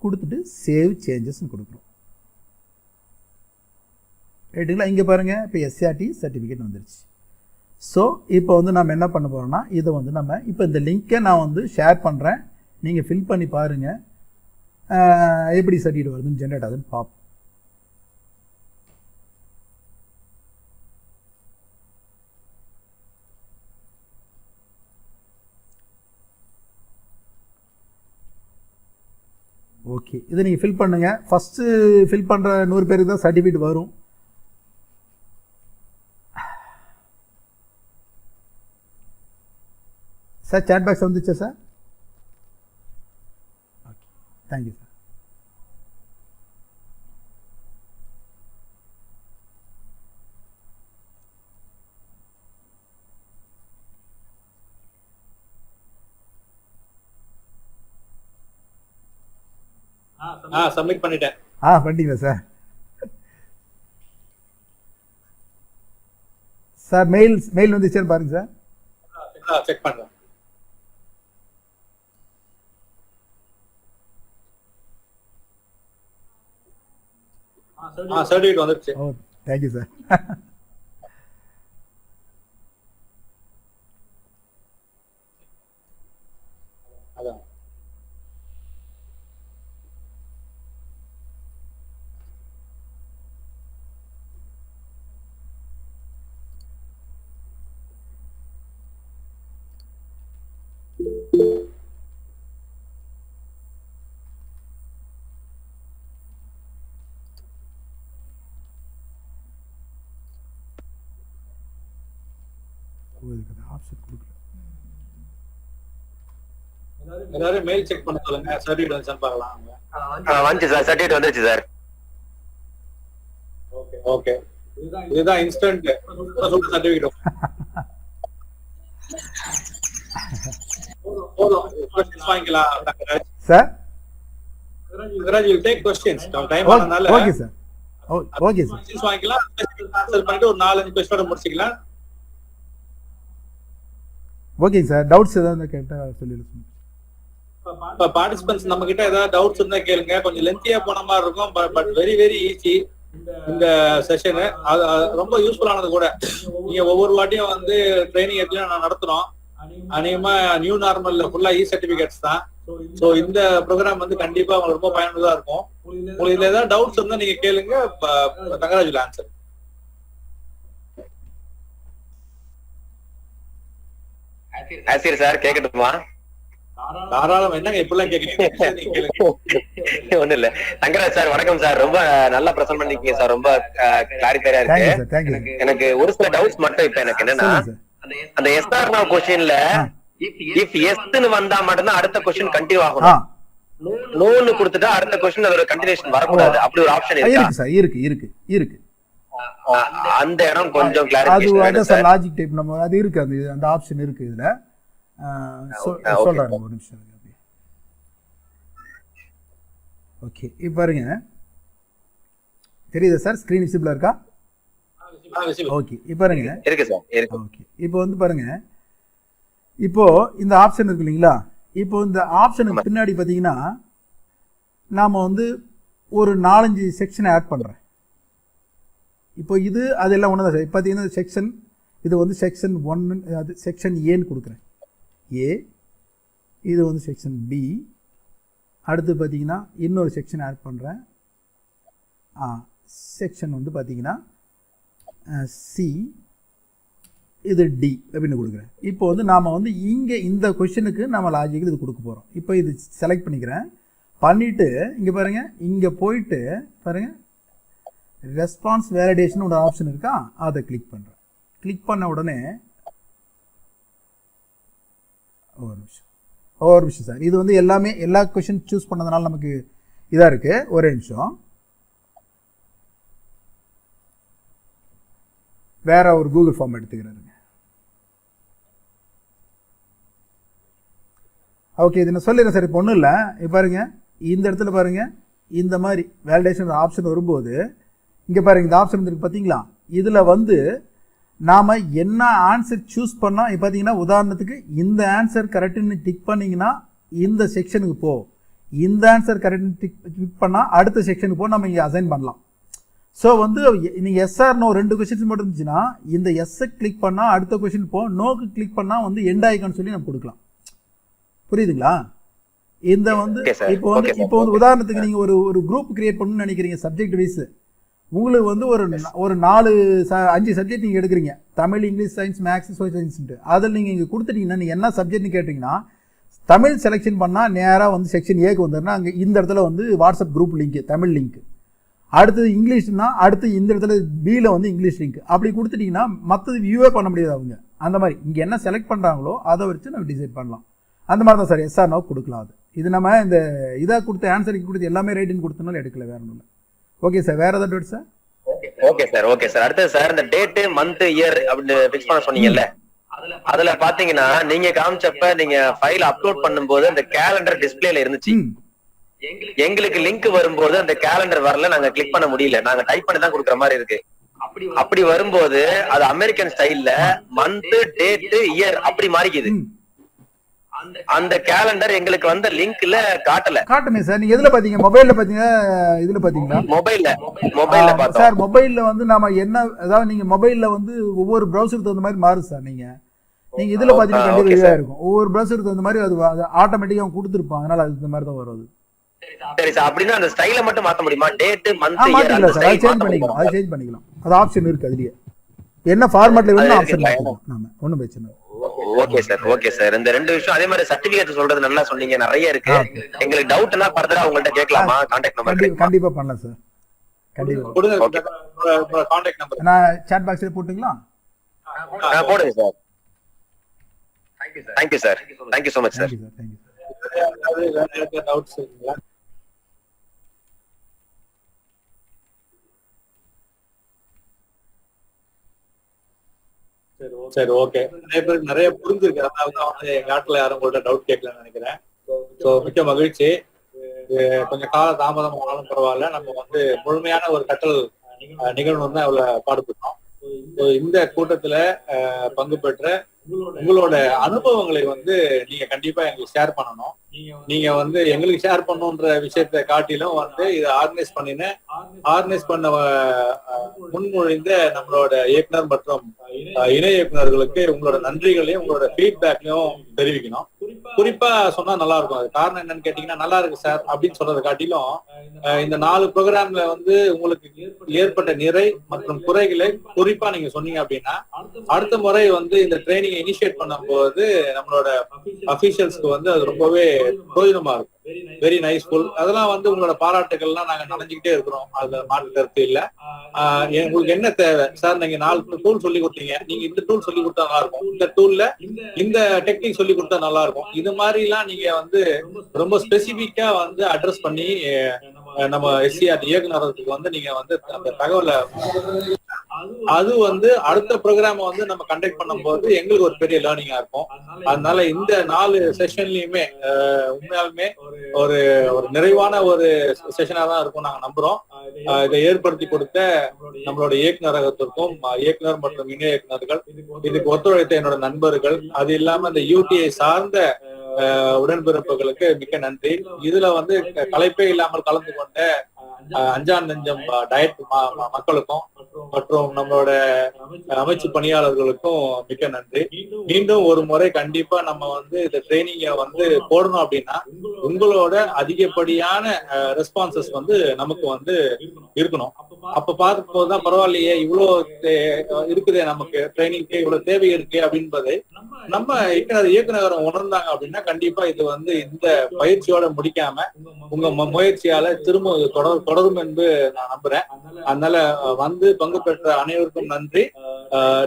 கொடுத்துட்டு சேவ் சேஞ்சஸ்ன்னு கொடுக்குறோம். ரைட்டுங்களா? இங்கே பாருங்கள், இப்போ எஸ்சிஆர்டி சர்டிஃபிகேட் வந்துருச்சு. ஸோ இப்போ வந்து நம்ம என்ன பண்ண போகிறோம்னா, இதை வந்து நம்ம இப்போ இந்த லிங்க்கை நான் வந்து ஷேர் பண்ணுறேன். நீங்கள் ஃபில் பண்ணி பாருங்கள் எப்படி சர்டிஃபிகேட் வருதுன்னு ஜென்ரேட் ஆகுதுன்னு பார்ப்போம். ஓகே, இதை நீங்கள் ஃபில் பண்ணுங்கள். ஃபஸ்ட்டு ஃபில் பண்ணுற 100 பேருக்கு தான் சர்டிஃபிகேட் வரும். சார் சாட் பாக்ஸ் வந்துச்சா sir? Okay, thank you sir. Submit பண்ணிட்டேன். பண்ணிட்டீங்களா சார்? சார் மெயில் வந்துச்சான்னு பாருங்க சார். செக் பண்ணுறேன். சர்டிஃபிகேட் வந்துருச்சு. ஓ, தேங்க்யூ சார். அதான் ஆப்ஷன் கொடுக்கல. எல்லாரும் மெயில் செக் பண்ண சொல்லுங்க. சர்டிஃபிகேட் வந்துச்சான்னு பார்க்கலாம். வந்துச்சு சார், சர்டிஃபிகேட் வந்துருச்சு சார். ஓகே ஓகே, இதுதான் இன்ஸ்டன்ட் சர்டிஃபிகேட். போதும், क्वेश्चंस வாங்கிக்கலாம் சார். Raj will take questions. Time ஆனனால okay sir. Okay sir. Questions வாங்கிக்கலாம். ஆன்சர் பண்ணிட்டு ஒரு 4-5 क्वेश्चन முடிச்சிக்கலாம். Okay sir. டவுட்ஸ் ஏதாவது கேட்டால் சொல்லிடுங்க. இப்போ பார்ட்டிசிபென்ட்ஸ் நம்ம கிட்ட ஏதாவது டவுட்ஸ் இருந்தா கேளுங்க. கொஞ்சம் லென்த்தியா போன மாதிரி இருக்கும், பட் வெரி வெரி ஈஸி இந்த செஷன். அது ரொம்ப யூஸ்ஃபுல்லானது கூட. நீங்க ஒவ்வொரு வாட்டியும் வந்து ட்ரைனிங் எடுத்து நான் நடத்துறோம். அநேகமா நியூ நார்மல்ல ஃபுல்லா சர்டிபிகேட்ஸ் தான். சோ இந்த ப்ரோக்ராம் வந்து கண்டிப்பா உங்களுக்கு ரொம்ப பயனுள்ளதா இருக்கும். உங்களுக்கு இதுல ஏதாவது டவுட்ஸ் இருந்தா நீங்க கேளுங்க. Thangaraj will answer. ஆசிரியர் சார் கேட்கட்டுமா? தாராளம், என்னங்க இப்பெல்லாம் கேக்குறீங்க? நீங்க கேளுங்க. ஒண்ணு இல்ல. தங்கராஜ் சார் வணக்கம் சார். ரொம்ப நல்லா பிரசன்ட் பண்ணிருக்கீங்க சார். ரொம்ப கிளாரிஃபையா இருக்கு. எனக்கு ஒரு சில டவுட்ஸ் மட்டும் இப்ப எனக்கு என்னன்னா, அந்த எஸ்ஆர் நோ क्वेश्चनல இஃப் எஸ்ன்னு வந்தா மட்டும்தான் அடுத்த क्वेश्चन கண்டினியூ ஆகணும். நோன்னு கொடுத்துட்டா அடுத்த क्वेश्चन அதோட கண்டினியூஷன் வரக்கூடாது. அப்படி ஒரு ஆப்ஷன் இருக்கா? இருக்கு சார், இருக்கு. அந்த இடம் கொஞ்சம் கிளாரிஃபிகேஷன் வேணும் சார். லாஜிக் டைப் நம்ம அது இருக்கு, அந்த ஆப்ஷன் இருக்கு இதுல. சொல்றேன் ஒரு நிமிஷம். ஓகே, இப்போ பாருங்க, தெரியுதா சார்? ஸ்கிரீன் விசிபிளா இருக்கா? ஓகே, இப்போ பாருங்க. இருக்கு சார், இருக்கு. ஓகே, இப்போ வந்து பாருங்க, இப்போ இந்த ஆப்ஷன் இருக்கு இல்லைங்களா? இப்போ இந்த ஆப்ஷனுக்கு பின்னாடி பார்த்தீங்கன்னா நாம வந்து ஒரு 4-5 செக்ஷனை ஆட் பண்றேன். இப்போ இது அதெல்லாம் ஒன்று தான் சார். இப்போ பார்த்தீங்கன்னா செக்ஷன், இது வந்து செக்ஷன் 1, அது செக்ஷன் ஏன்னு கொடுக்குறேன். ஏ, இது வந்து செக்ஷன் பி. அடுத்து பார்த்தீங்கன்னா இன்னொரு செக்ஷன் ஆட் பண்ணுறேன். செக்ஷன் வந்து பார்த்தீங்கன்னா சி, இது டி அப்படின்னு கொடுக்குறேன். இப்போ வந்து நாம் வந்து இங்கே இந்த கொஷனுக்கு நம்ம லாஜிக்கல் இது கொடுக்க போகிறோம். இப்போ இது செலக்ட் பண்ணிக்கிறேன். பண்ணிவிட்டு இங்கே பாருங்கள், இங்கே போயிட்டு பாருங்கள், ரெஸ்பான்ஸ் வேலிடேஷன் ஒரு ஆப்ஷன் இருக்கா, அதை கிளிக் பண்ணுறேன். கிளிக் பண்ண உடனே ஒரு நிமிஷம் சார். இது வந்து எல்லா கொஷின் சூஸ் பண்ணதுனால நமக்கு இதாக இருக்குது. ஒரே நிமிஷம், வேற ஒரு கூகுள் ஃபார்ம் எடுத்துக்கிறாருங்க. ஓகே, இது நான் சொல்லிடுறேன் சார். இப்போ ஒன்றும் இல்லை. இப்போ பாருங்க, இந்த இடத்துல பாருங்க, இந்த மாதிரி வேலிடேஷன் ஆப்ஷன் வரும்போது இங்கே பாருங்க, இந்த ஆப்ஷன் இருக்கு பார்த்தீங்களா? இதில் வந்து நாம் என்ன ஆன்சர் சூஸ் பண்ணால் இப்போ பார்த்தீங்கன்னா உதாரணத்துக்கு இந்த ஆன்சர் கரெக்டுன்னு டிக் பண்ணிங்கன்னா இந்த செக்ஷனுக்கு போ, இந்த ஆன்சர் கரெக்டுன்னு டிக் பண்ணால் அடுத்த செக்ஷனுக்கு போ, நம்ம இங்கே அசைன் பண்ணலாம். ஸோ வந்து நீங்கள் எஸ்ஆர் நோ 2 கொஷின்ஸ் மட்டும் இருந்துச்சுன்னா இந்த எஸ்ஸை கிளிக் பண்ணால் அடுத்த கொஷின் போ, நோக்கு கிளிக் பண்ணால் வந்து எண்ட் ஆயிக்கன்னு சொல்லி நம்ம கொடுக்கலாம். புரியுதுங்களா? இந்த வந்து இப்போ வந்து உதாரணத்துக்கு நீங்கள் ஒரு குரூப் கிரியேட் பண்ணணும்னு நினைக்கிறீங்க சப்ஜெக்ட் வைஸ். உங்களுக்கு வந்து ஒரு 4-5 சப்ஜெக்ட் நீங்கள் எடுக்கிறீங்க, Tamil, English, science, maths, social science. அதில் நீங்கள் இங்கே கொடுத்துட்டீங்கன்னா நீங்கள் என்ன சப்ஜெக்ட்னு கேட்டிங்கன்னா தமிழ் செலெக்ஷன் பண்ணால் நேராக வந்து செக்ஷன் ஏக்கு வந்துடுனா அங்கே இந்த இடத்துல வந்து WhatsApp group link, Tamil link. அடுத்தது இங்கிலீஷ்னா அடுத்து இந்த இடத்துல பியில் வந்து இங்கிலீஷ் லிங்க். அப்படி கொடுத்துட்டிங்கன்னா மற்றது வியூவே பண்ண முடியாது அவங்க. அந்த மாதிரி இங்கே என்ன செலக்ட் பண்ணுறாங்களோ அதை வச்சு நம்ம டிசைட் பண்ணலாம். அந்த மாதிரி தான் சார் எஸ்ஆர் நோ கொடுக்கலாம். அது இது நம்ம இந்த இதாக கொடுத்த ஆன்சருக்கு கொடுத்து எல்லாமே ரைட்டுன்னு கொடுத்தனால எடுக்கல, வேற ஒன்றும் இல்லை. ஓகே சார், வேற ஏதாவது டவுட் சார்? Okay sir. அடுத்தது சார் இந்த டேட், மந்த், இயர் அப்படின்னு ஃபிக்ஸ் பண்ண சொன்னீங்கல்ல, அதுல பாத்தீங்கன்னா நீங்க காமிச்சப்ப நீங்க ஃபைல் அப்லோட் பண்ணும்போது அந்த கேலண்டர் டிஸ்பிளேல இருந்துச்சு. எங்களுக்கு லிங்க் வரும்போது அந்த கேலண்டர் வரல, நாங்க கிளிக் பண்ண முடியல, நாங்க டைப் பண்ணி தான் கொடுக்குற மாதிரி இருக்கு. அப்படி வரும்போது அது அமெரிக்கன் ஸ்டைல்ல மந்த், டேட், இயர் அப்படி மாறிக்குது. அந்த கேலண்டர் எங்களுக்கு வந்த லிங்க்ல காட்டுமே சார். நீங்க எதுல பாத்தீங்க? மொபைல்ல பாத்தீங்க, இதுல பாத்தீங்களா? மொபைல்ல பார்த்தோம் சார். மொபைல்ல வந்து நாம என்ன, அதாவது நீங்க மொபைல்ல வந்து ஒவ்வொரு பிரவுசருக்கு தகுந்த மாதிரி மாறுது சார். நீங்க இதுல பாத்தீங்கன்னா கண்டிப்பா இதா இருக்கும். ஒவ்வொரு பிரவுசருக்கு தகுந்த மாதிரி அது ஆட்டோமேட்டிக்கா கொடுத்துருப்பாங்க, அதனால அது இந்த மாதிரி தான் வரும். சரி சார், அப்படின்னா அந்த ஸ்டைல மட்டும் மாத்த முடியுமா? டேட், மந்த், மாத்திக்கலாம் சார், அதை சேஞ்ச் பண்ணிக்கலாம். அது ஆப்ஷன் இருக்கு, அதுலயே என்ன ஃபார்மட்ல வேணும் ஆப்ஷன் மாத்திக்கலாம் நாம, ஒண்ணும் பிரச்சனை இல்லை. Okay sir. இந்த 2 விஷயம் அதே மாதிரி சர்டிபிகேட் சொல்றது நல்லா சொன்னீங்க, நிறைய இருக்கு. எங்களுக்கு டவுட்னா ஃபர்தரா உங்கள்ட்ட கேட்கலாமா? கான்டாக்ட் நம்பர் கண்டிப்பா பண்ணலாம் சார், கண்டிப்பா கொடுங்க. கான்டாக்ட் நம்பர் நான் சாட் பாக்ஸ்ல போட்டுங்களா? போடுங்க sir. Thank you sir. Thank you so much sir. Doubts இருக்குங்களா? சரி, ஓகே. நிறைய பேருக்கு நிறைய புரிஞ்சிருக்கு, அதனால வந்து எங்க நாட்டுல யாரும் உங்கள்ட்ட டவுட் கேட்கலன்னு நினைக்கிறேன். ஸோ மிக்க மகிழ்ச்சி. கொஞ்சம் கால தாமதம் ஆனாலும் பரவாயில்ல, நம்ம வந்து முழுமையான ஒரு கற்றல் நிகழ்வு தான் அவ்வளவு பாடுபட்டோம். இந்த கூட்டத்துல பங்கு பெற்ற உங்களோட அனுபவங்களை வந்து நீங்க கண்டிப்பா எங்களுக்கு ஷேர் பண்ணணும். நீங்க வந்து எங்களுக்கு ஷேர் பண்ணணுன்ற விஷயத்தை காட்டிலும் வந்து இதை ஆர்கனைஸ் பண்ண முன்மொழிந்த நம்மளோட இயக்குனர் மற்றும் இணை இயக்குநர்களுக்கு உங்களோட நன்றிகளையும் உங்களோட ஃபீட்பேக்கையும் தெரிவிக்கணும். குறிப்பா சொன்னா நல்லா இருக்கும். அது காரணம் என்னன்னு கேட்டீங்கன்னா, நல்லா இருக்கு சார் அப்படின்னு சொல்றதை காட்டிலும் இந்த 4 ப்ரோக்ராம்ல வந்து உங்களுக்கு ஏற்பட்ட நிறை மற்றும் குறைகளை குறிப்பா நீங்க சொன்னீங்க அப்படின்னா அடுத்த முறை வந்து இந்த ட்ரைனிங் இனிஷியேட் பண்ணும்போது நம்மளோட அபிஷியல்ஸ்க்கு வந்து அது ரொம்பவே பிரயோஜனமா இருக்கும். வெரி நைஸ்ஃபுல். அதெல்லாம் வந்து உங்களோட பாராட்டுகள்லாம் நாங்க நினைஞ்சுக்கிட்டே இருக்கிறோம், அதுல மாற்று கருத்து இல்ல. உங்களுக்கு என்ன தேவை சார்? நீங்க 4 டூல் சொல்லி கொடுத்தீங்க, நீங்க இந்த டூல் சொல்லி கொடுத்தா நல்லா இருக்கும், இந்த டூல்ல இந்த டெக்னிக் சொல்லி கொடுத்தா நல்லா இருக்கும். இது மாதிரி எல்லாம் நீங்க வந்து ரொம்ப ஸ்பெசிபிக்கா வந்து அட்ரஸ் பண்ணி நம்ம எஸ்சிஆர்டி இயக்குநர்களுக்கு வந்து நீங்க வந்து அந்த தகவலை அது வந்து அடுத்த ப்ரோக்ராம் வந்து நம்ம கண்டக்ட் பண்ணும்போது எங்களுக்கு ஒரு பெரிய லேர்னிங்கா இருக்கும். அதனால இந்த 4 செஷன்லயுமே உண்மையாலுமே ஒரு நிறைவான ஒரு செஷனா தான் இருக்கும் நாங்க நம்புறோம். இதை ஏற்படுத்தி கொடுத்த நம்மளோட இயக்குநரகத்திற்கும் இயக்குனர் மற்றும் இணை இயக்குநர்கள், இதுக்கு ஒத்துழைத்த என்னோட நண்பர்கள், அது இல்லாம இந்த யூடிஐ சார்ந்த உடன்பிறப்புகளுக்கு மிக்க நன்றி. இதுல வந்து கலைப்பே இல்லாமல் கலந்து கொண்ட அஞ்சான் நெஞ்சம் டயட் மக்களுக்கும் மற்றும் நம்மளோட அமைச்சு பணியாளர்களுக்கும் மிக்க நன்றி. மீண்டும் ஒரு முறை கண்டிப்பா நம்ம வந்து இந்த ட்ரைனிங்க வந்து போடணும் அப்படின்னா உங்களோட அதிகப்படியான ரெஸ்பான்சஸ் வந்து நமக்கு வந்து இருக்கணும். அப்ப பார்க்கும் போதுதான் பரவாயில்லையே, இவ்வளவு இருக்குதே, நமக்கு ட்ரைனிங்க்கு இவ்வளவு தேவை இருக்கு அப்படின்பதை நம்ம இயக்குநர் உணர்ந்தாங்க அப்படின்னா கண்டிப்பா இது வந்து இந்த பயிற்சியோட முடிக்காம உங்க முயற்சியால திரும்ப தொடரும் என்று நான் நம்புறேன். அதனால வந்து பங்கு பெற்ற அனைவருக்கும் நன்றி.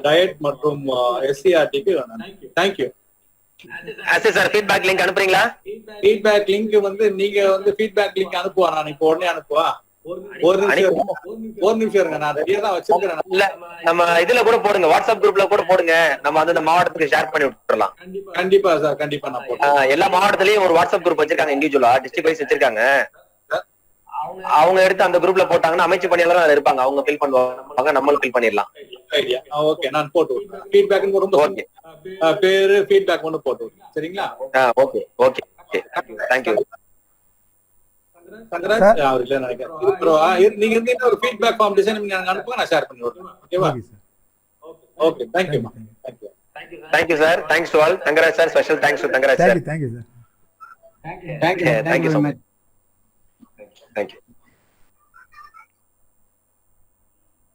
டயட் மற்றும் எஸ்சிஆர்டிக்கு நன்றி. தேங்க்யூ. ஃபீட்பேக் லிங்க் அனுப்புறீங்களா? ஃபீட்பேக் லிங்க் வந்து நீங்க வந்து ஃபீட்பேக் லிங்க் அனுப்புவா, நான் இப்போ உடனே அனுப்புவா. ஒரு நிமிஷம் இருங்க, நான் ரெடியா தான் வச்சிருக்கேன். இல்ல நம்ம இதுல கூட போடுங்க, வாட்ஸ்அப் குரூப்ல கூட போடுங்க, நம்ம வந்து இந்த மாவட்டத்துக்கு ஷேர் பண்ணி விட்டுறலாம். கண்டிப்பா சார், கண்டிப்பா நான் போடுறேன். எல்லா மாவட்டத்திலயும் ஒரு வாட்ஸ்அப் குரூப் வச்சிருக்காங்க, இண்டிவிஜுவலா டிஸ்ட்ரிக்ட் வைஸ் வச்சிருக்காங்க. அவங்க எடுத்து அந்த குரூப்ல போட்டாங்கன்னா அமைச்சு பணியாளரும் அதுல இருப்பாங்க, அவங்க ஃபில் பண்ணுவாங்க, நம்மளும் ஃபில் பண்ணிடலாம். ஐடியா. ஓகே, நான் போட்டு விடுறேன். ஃபீட்பேக் ரொம்ப ஓகே பேரு ஃபீட்பேக் ஒன்று போட்டு விடுறேன். சரிங்களா? Okay okay okay thank you. Thangaraj அவர் இல்ல நினைக்கிறேன். நீங்க இருந்தீங்கன்னா ஒரு ஃபீட்பேக் ஃபார்ம் டிசைன் நீங்க எனக்கு அனுப்புங்க, நான் ஷேர் பண்ணி விடுறேன். ஓகேவா? Okay sir. Okay, thank you. Thank you. Thank you sir. Thanks to all. Thangaraj sir, special thanks to Thangaraj sir. Thank you sir. Thank you so much. Thank you.